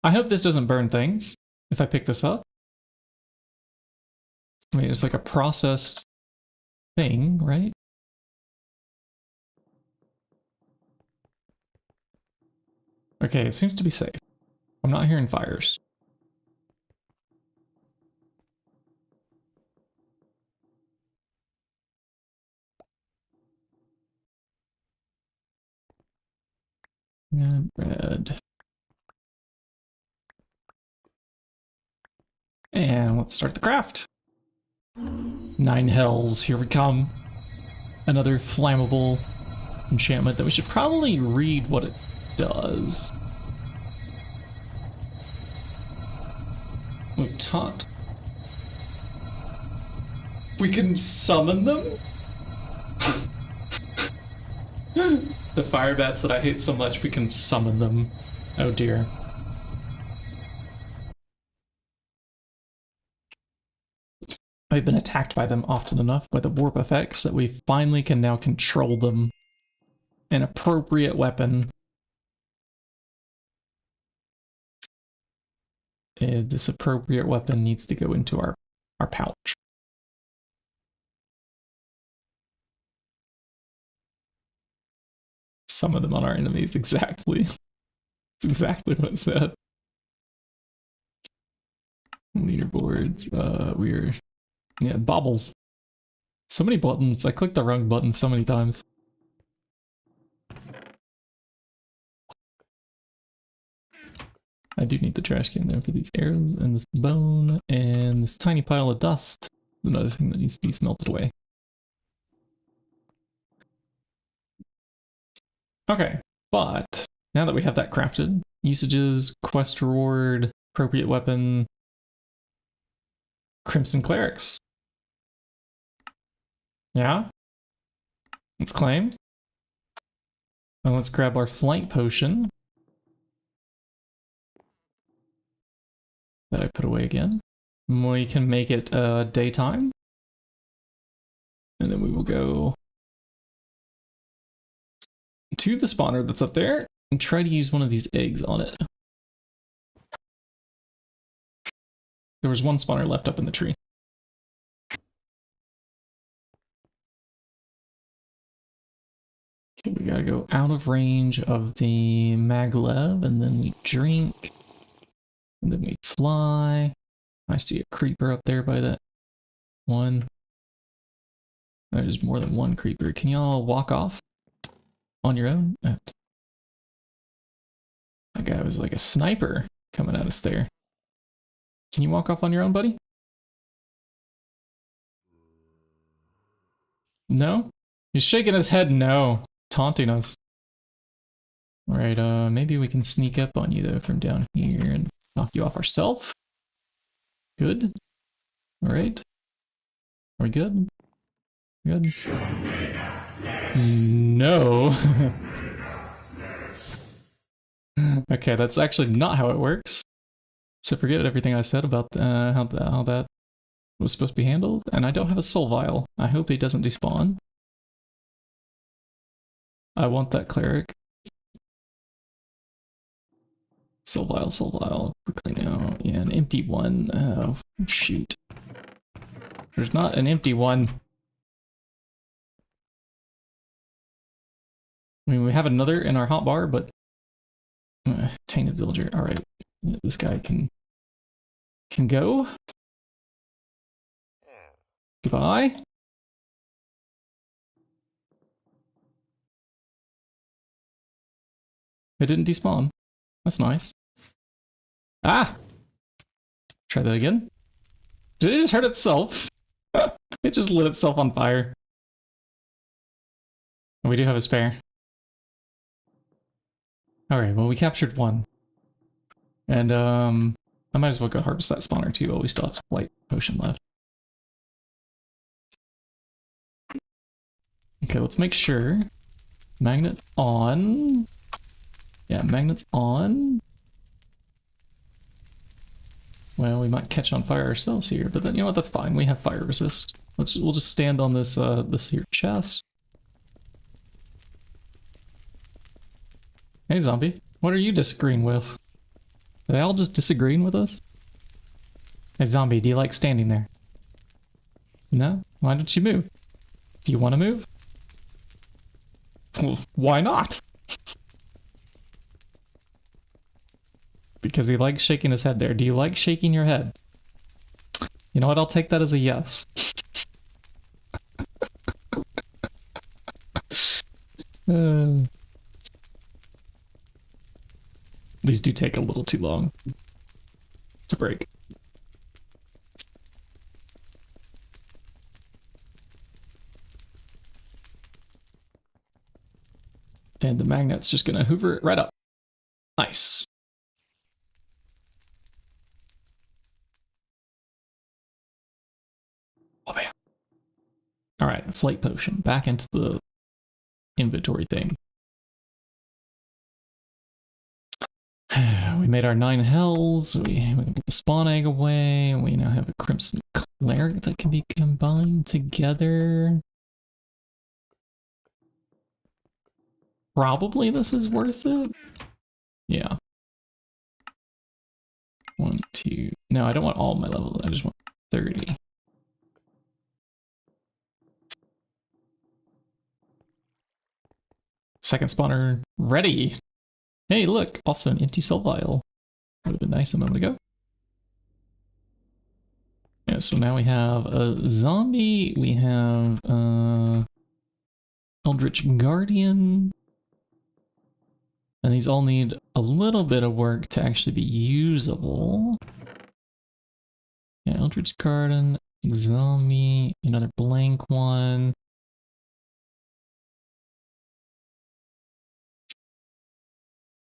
I hope this doesn't burn things if I pick this up. I mean, it's like a processed thing, right? Okay, it seems to be safe. I'm not hearing fires. Bread. And let's start the craft. 9 hells, here we come. Another flammable enchantment that we should probably read what it does. We've taught. We can summon them? The fire bats that I hate so much, we can summon them. Oh dear. I've been attacked by them often enough by the warp effects that we finally can now control them. An appropriate weapon. This appropriate weapon needs to go into our pouch. Some of them on our enemies, exactly. That's exactly what it said. Leaderboards, yeah, bobbles. So many buttons. I clicked the wrong button so many times. I do need the trash can there for these arrows and this bone and this tiny pile of dust. Another thing that needs to be smelted away. Okay, but now that we have that crafted, usages, quest reward, appropriate weapon, Crimson Clerics. Yeah? Let's claim. And let's grab our flight potion. That I put away again. We can make it daytime. And then we will go to the spawner that's up there and try to use one of these eggs on it. There was one spawner left up in the tree. Okay, we gotta go out of range of the maglev, and then we drink, and then we fly. I see a creeper up there by that one. There's more than one creeper. Can y'all walk off on your own? That guy was like a sniper coming at us there. Can you walk off on your own, buddy? No? He's shaking his head no, taunting us. Alright, maybe we can sneak up on you though from down here and knock you off ourselves. Good. Alright. Are we good? Good. No. Okay, that's actually not how it works. So forget everything I said about how that was supposed to be handled. And I don't have a soul vial. I hope he doesn't despawn. I want that cleric. Soul vial, quickly now. Yeah, an empty one. Oh, shoot. There's not an empty one. I mean, we have another in our hotbar, but... tainted villager. Alright. This guy can go. Goodbye. It didn't despawn. That's nice. Ah! Try that again. Did it just hurt itself? It just lit itself on fire. And we do have a spare. Alright, well we captured one. And I might as well go harvest that spawner too while we still have some light potion left. Okay, let's make sure. Magnet on. Yeah, magnet's on. Well, we might catch on fire ourselves here, but then you know what? That's fine. We have fire resist. We'll just stand on this this here chest. Hey, zombie. What are you disagreeing with? Are they all just disagreeing with us? Hey, zombie, do you like standing there? No? Why don't you move? Do you want to move? Well, why not? Because he likes shaking his head there. Do you like shaking your head? You know what? I'll take that as a yes. These do take a little too long to break. And the magnet's just gonna hoover it right up. Nice. Oh man. Alright, flight potion. Back into the inventory thing. We made our 9 hells. We put the spawn egg away. We now have a crimson cleric that can be combined together. Probably this is worth it. Yeah. 1, 2. No, I don't want all my levels. I just want 30. Second spawner ready. Hey, look, also an empty soul vial. Would have been nice a moment ago. Yeah, so now we have a zombie. We have Eldritch Guardian. And these all need a little bit of work to actually be usable. Yeah, Eldritch Garden, zombie, another blank one.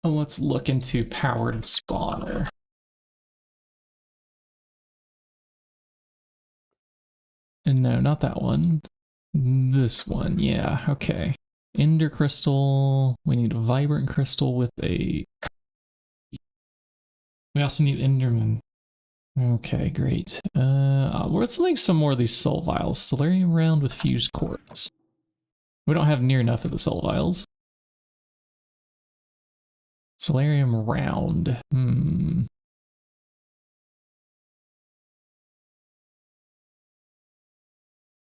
Oh, let's look into powered spawner. And no, not that one. This one, yeah, okay. Ender crystal. We need a vibrant crystal with a... We also need Enderman. Okay, great. Let's make some more of these soul vials. Solarium round with fused quartz. We don't have near enough of the soul vials. Solarium round.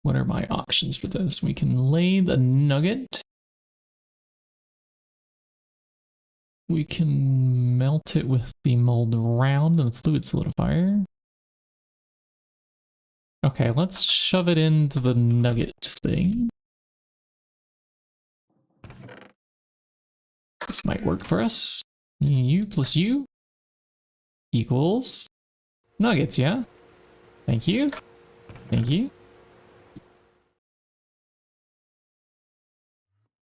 What are my options for this? We can lay the nugget. We can melt it with the mold round and the fluid solidifier. Okay, let's shove it into the nugget thing. This might work for us. You plus you equals nuggets, yeah? Thank you. Thank you.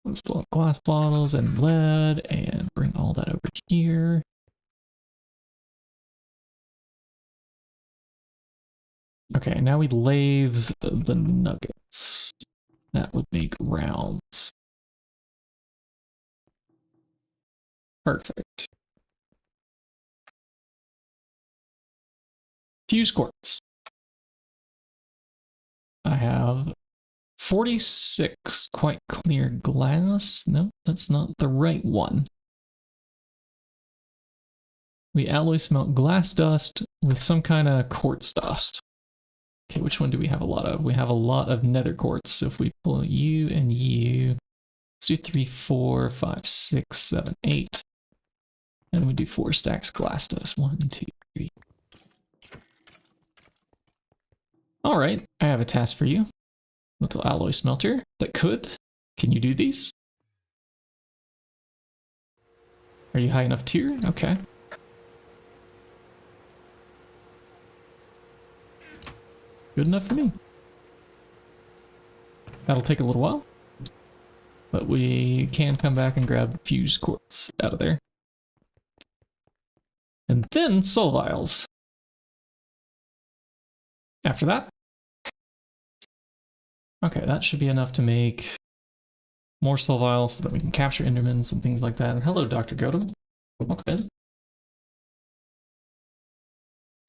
Let's blow up glass bottles and lead and bring all that over here. Okay, now we lathe the nuggets. That would make rounds. Perfect. Fuse quartz. I have 46 quite clear glass. No, that's not the right one. We alloy smelt glass dust with some kind of quartz dust. Okay, which one do we have a lot of? We have a lot of nether quartz. So if we pull you and you, let's do 3, 4, 5, 6, 7, 8. And we do 4 stacks glass dust. 1, 2, 3. All right, I have a task for you. Little alloy smelter that could. Can you do these? Are you high enough tier? Okay. Good enough for me. That'll take a little while. But we can come back and grab fuse quartz out of there. And then soul vials. After that. Okay, that should be enough to make more soul vials so that we can capture Endermans and things like that. And hello, Dr. Godum. Okay.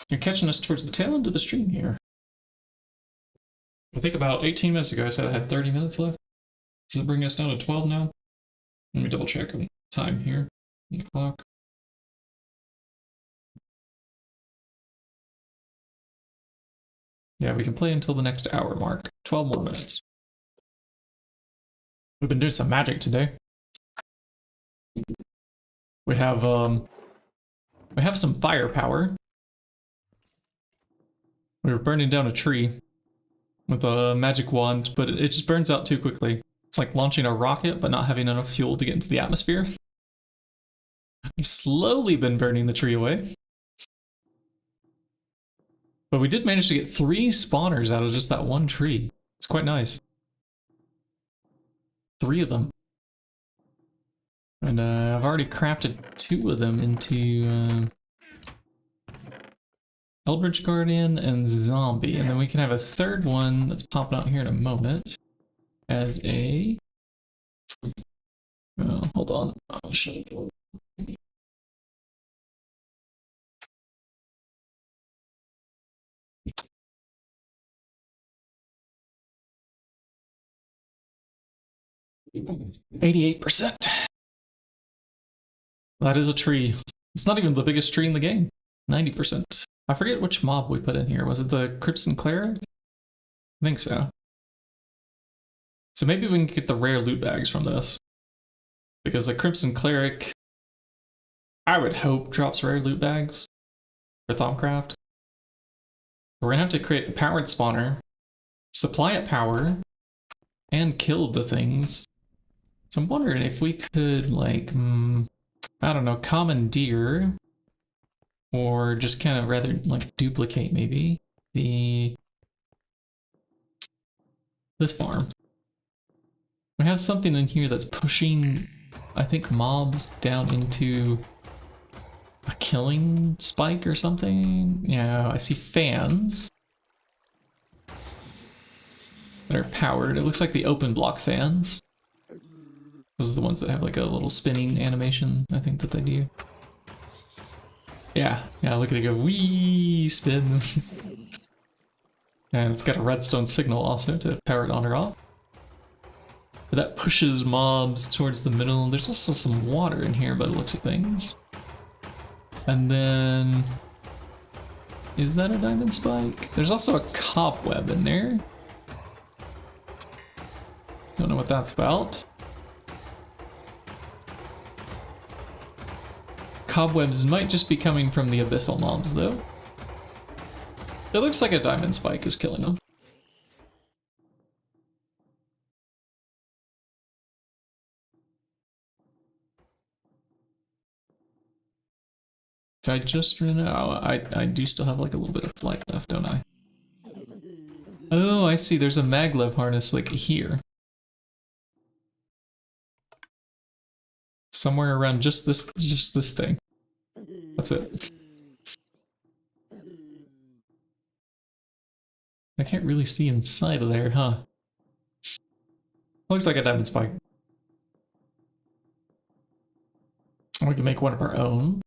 You're catching us towards the tail end of the stream here. I think about 18 minutes ago I said I had 30 minutes left. Does it bring us down to 12 now? Let me double check the time here. The clock. Yeah, we can play until the next hour mark. 12 more minutes. We've been doing some magic today. We have some firepower. We were burning down a tree with a magic wand, but it just burns out too quickly. It's like launching a rocket, but not having enough fuel to get into the atmosphere. We've slowly been burning the tree away. But we did manage to get 3 spawners out of just that one tree. It's quite nice. 3 of them. And I've already crafted 2 of them into Eldritch Guardian and Zombie. And then we can have a 3rd one that's popping out here in a moment as a... Oh, hold on. I'll show you. %. That is a tree. It's not even the biggest tree in the game. 90%. I forget which mob we put in here. Was it the Crimson Cleric? I think so. So maybe we can get the rare loot bags from this. Because the Crimson Cleric, I would hope, drops rare loot bags for Thaumcraft. We're gonna have to create the powered spawner, supply it power, and kill the things. So I'm wondering if we could, like, I don't know, commandeer, or just kind of rather, like, duplicate, maybe, this farm. We have something in here that's pushing, I think, mobs down into a killing spike or something. Yeah, I see fans that are powered. It looks like the open block fans. Those are the ones that have like a little spinning animation, I think, that they do. Yeah, look at it go, wee, spin. And it's got a redstone signal also to power it on or off. But that pushes mobs towards the middle. There's also some water in here by the looks of things. And then... is that a diamond spike? There's also a cobweb in there. Don't know what that's about. Cobwebs might just be coming from the abyssal mobs, though. It looks like a diamond spike is killing them. Did I just run out? I do still have like a little bit of light left, don't I? Oh, I see. There's a maglev harness like here. Somewhere around just this thing. That's it. I can't really see inside of there, huh? Looks like a diamond spike. We can make one of our own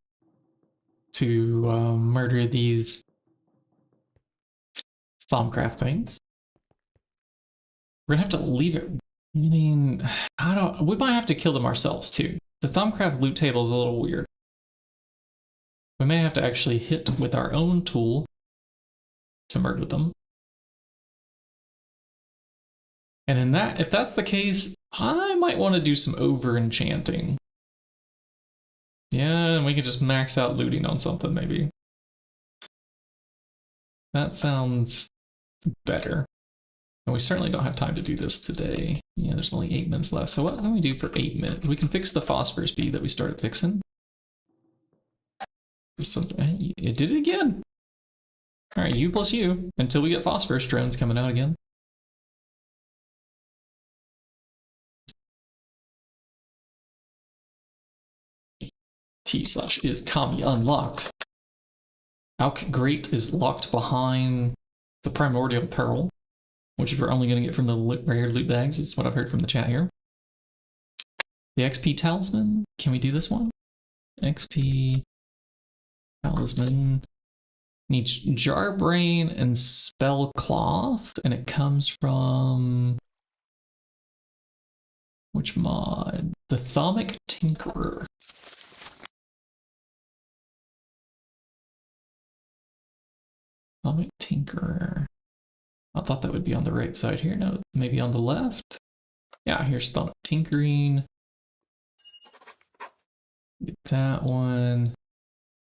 to murder these Thaumcraft things. We're gonna have to leave it. I mean, we might have to kill them ourselves too. The Thaumcraft loot table is a little weird. We may have to actually hit with our own tool to murder them. And in that, if that's the case, I might want to do some over-enchanting. Yeah, and we could just max out looting on something, maybe. That sounds better. And we certainly don't have time to do this today. Yeah, there's only 8 minutes left. So what can we do for 8 minutes? We can fix the phosphorus bead that we started fixing. It did it again. All right, you plus you, until we get phosphorus drones coming out again. T/is Kami unlocked. Alk Great is locked behind the Primordial Pearl, which we're only going to get from the rare loot bags, is what I've heard from the chat here. The XP Talisman, can we do this one? XP Talisman needs Jarbrain and Spell Cloth, and it comes from which mod? The Thaumic Tinkerer. Thaumic Tinkerer. I thought that would be on the right side here. No, maybe on the left. Yeah, here's Thaumic Tinkering. Get that one.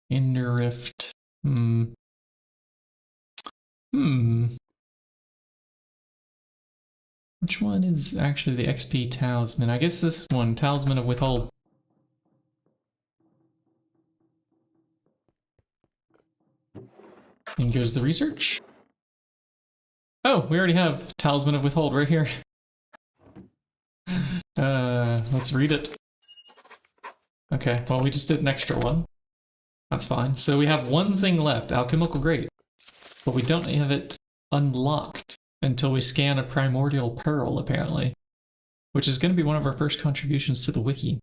Ender Rift. Which one is actually the XP Talisman? I guess this one, Talisman of Withhold. And goes the research. Oh, we already have Talisman of Withhold right here. Let's read it. Okay, well, we just did an extra one. That's fine. So we have one thing left, Alchemical Grate. But we don't have it unlocked until we scan a Primordial Pearl, apparently. Which is going to be one of our first contributions to the wiki.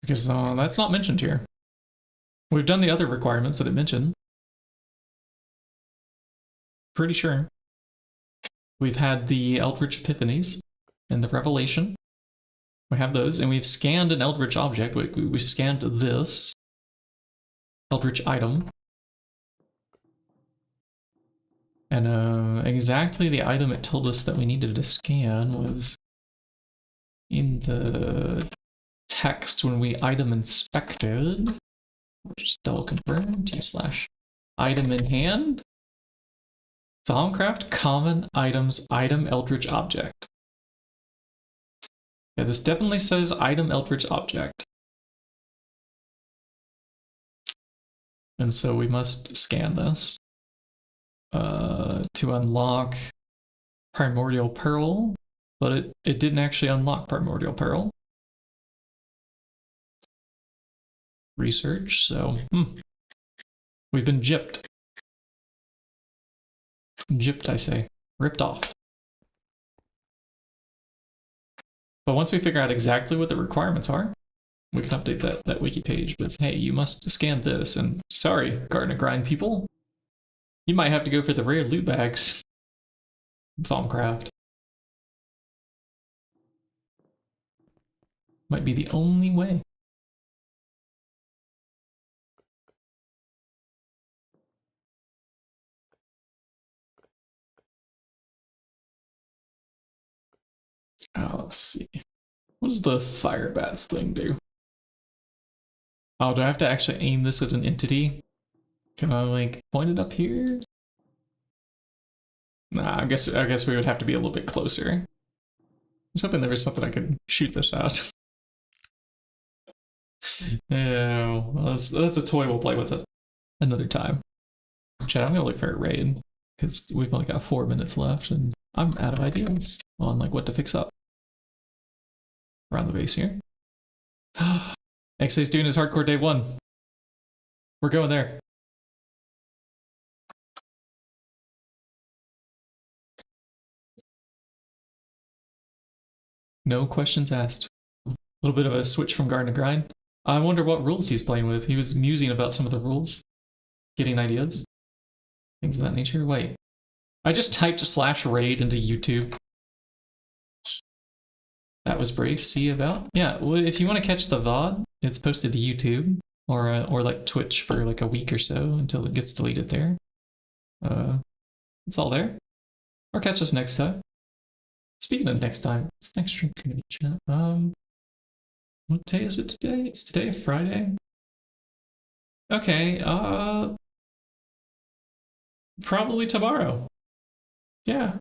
Because that's not mentioned here. We've done the other requirements that it mentioned. Pretty sure. We've had the Eldritch Epiphanies and the Revelation. We have those, and we've scanned an Eldritch object. We've scanned this Eldritch item. And exactly the item it told us that we needed to scan was in the text when we item inspected. We'll just double confirm, T/item in hand. Thaumcraft common items item Eldritch object. Yeah, this definitely says item Eldritch object. And so we must scan this to unlock Primordial Pearl, but it didn't actually unlock Primordial Pearl. Research, so we've been gypped. Gypped, I say. Ripped off. But once we figure out exactly what the requirements are, we can update that wiki page with, hey, you must scan this, and sorry, Garden of Grind people, you might have to go for the rare loot bags. Thaumcraft. Might be the only way. Oh, let's see. What does the fire bats thing do? Oh, do I have to actually aim this at an entity? Can I like point it up here? Nah, I guess we would have to be a little bit closer. I was hoping there was something I could shoot this out. Yeah, well, that's a toy. We'll play with it another time. Chat, I'm gonna look for a raid because we've only got 4 minutes left, and I'm out of ideas on like what to fix up around the base here. XA's doing his hardcore day 1. We're going there. No questions asked. A little bit of a switch from Garden of Grind. I wonder what rules he's playing with. He was musing about some of the rules, getting ideas, things of that nature. Wait, I just typed /raid into YouTube. That was brave. See about? Yeah, well, if you want to catch the VOD, it's posted to YouTube or like Twitch for like a week or so until it gets deleted there. It's all there. Or catch us next time. Speaking of next time, it's next stream community chat. What day is it today? It's today, Friday. Okay, probably tomorrow. Yeah.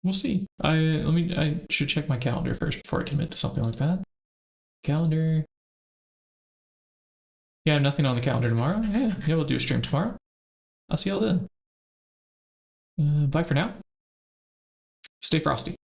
We'll see. I should check my calendar first before I commit to something like that. Calendar. Yeah, nothing on the calendar tomorrow. Yeah, we'll do a stream tomorrow. I'll see y'all then. Bye for now. Stay frosty.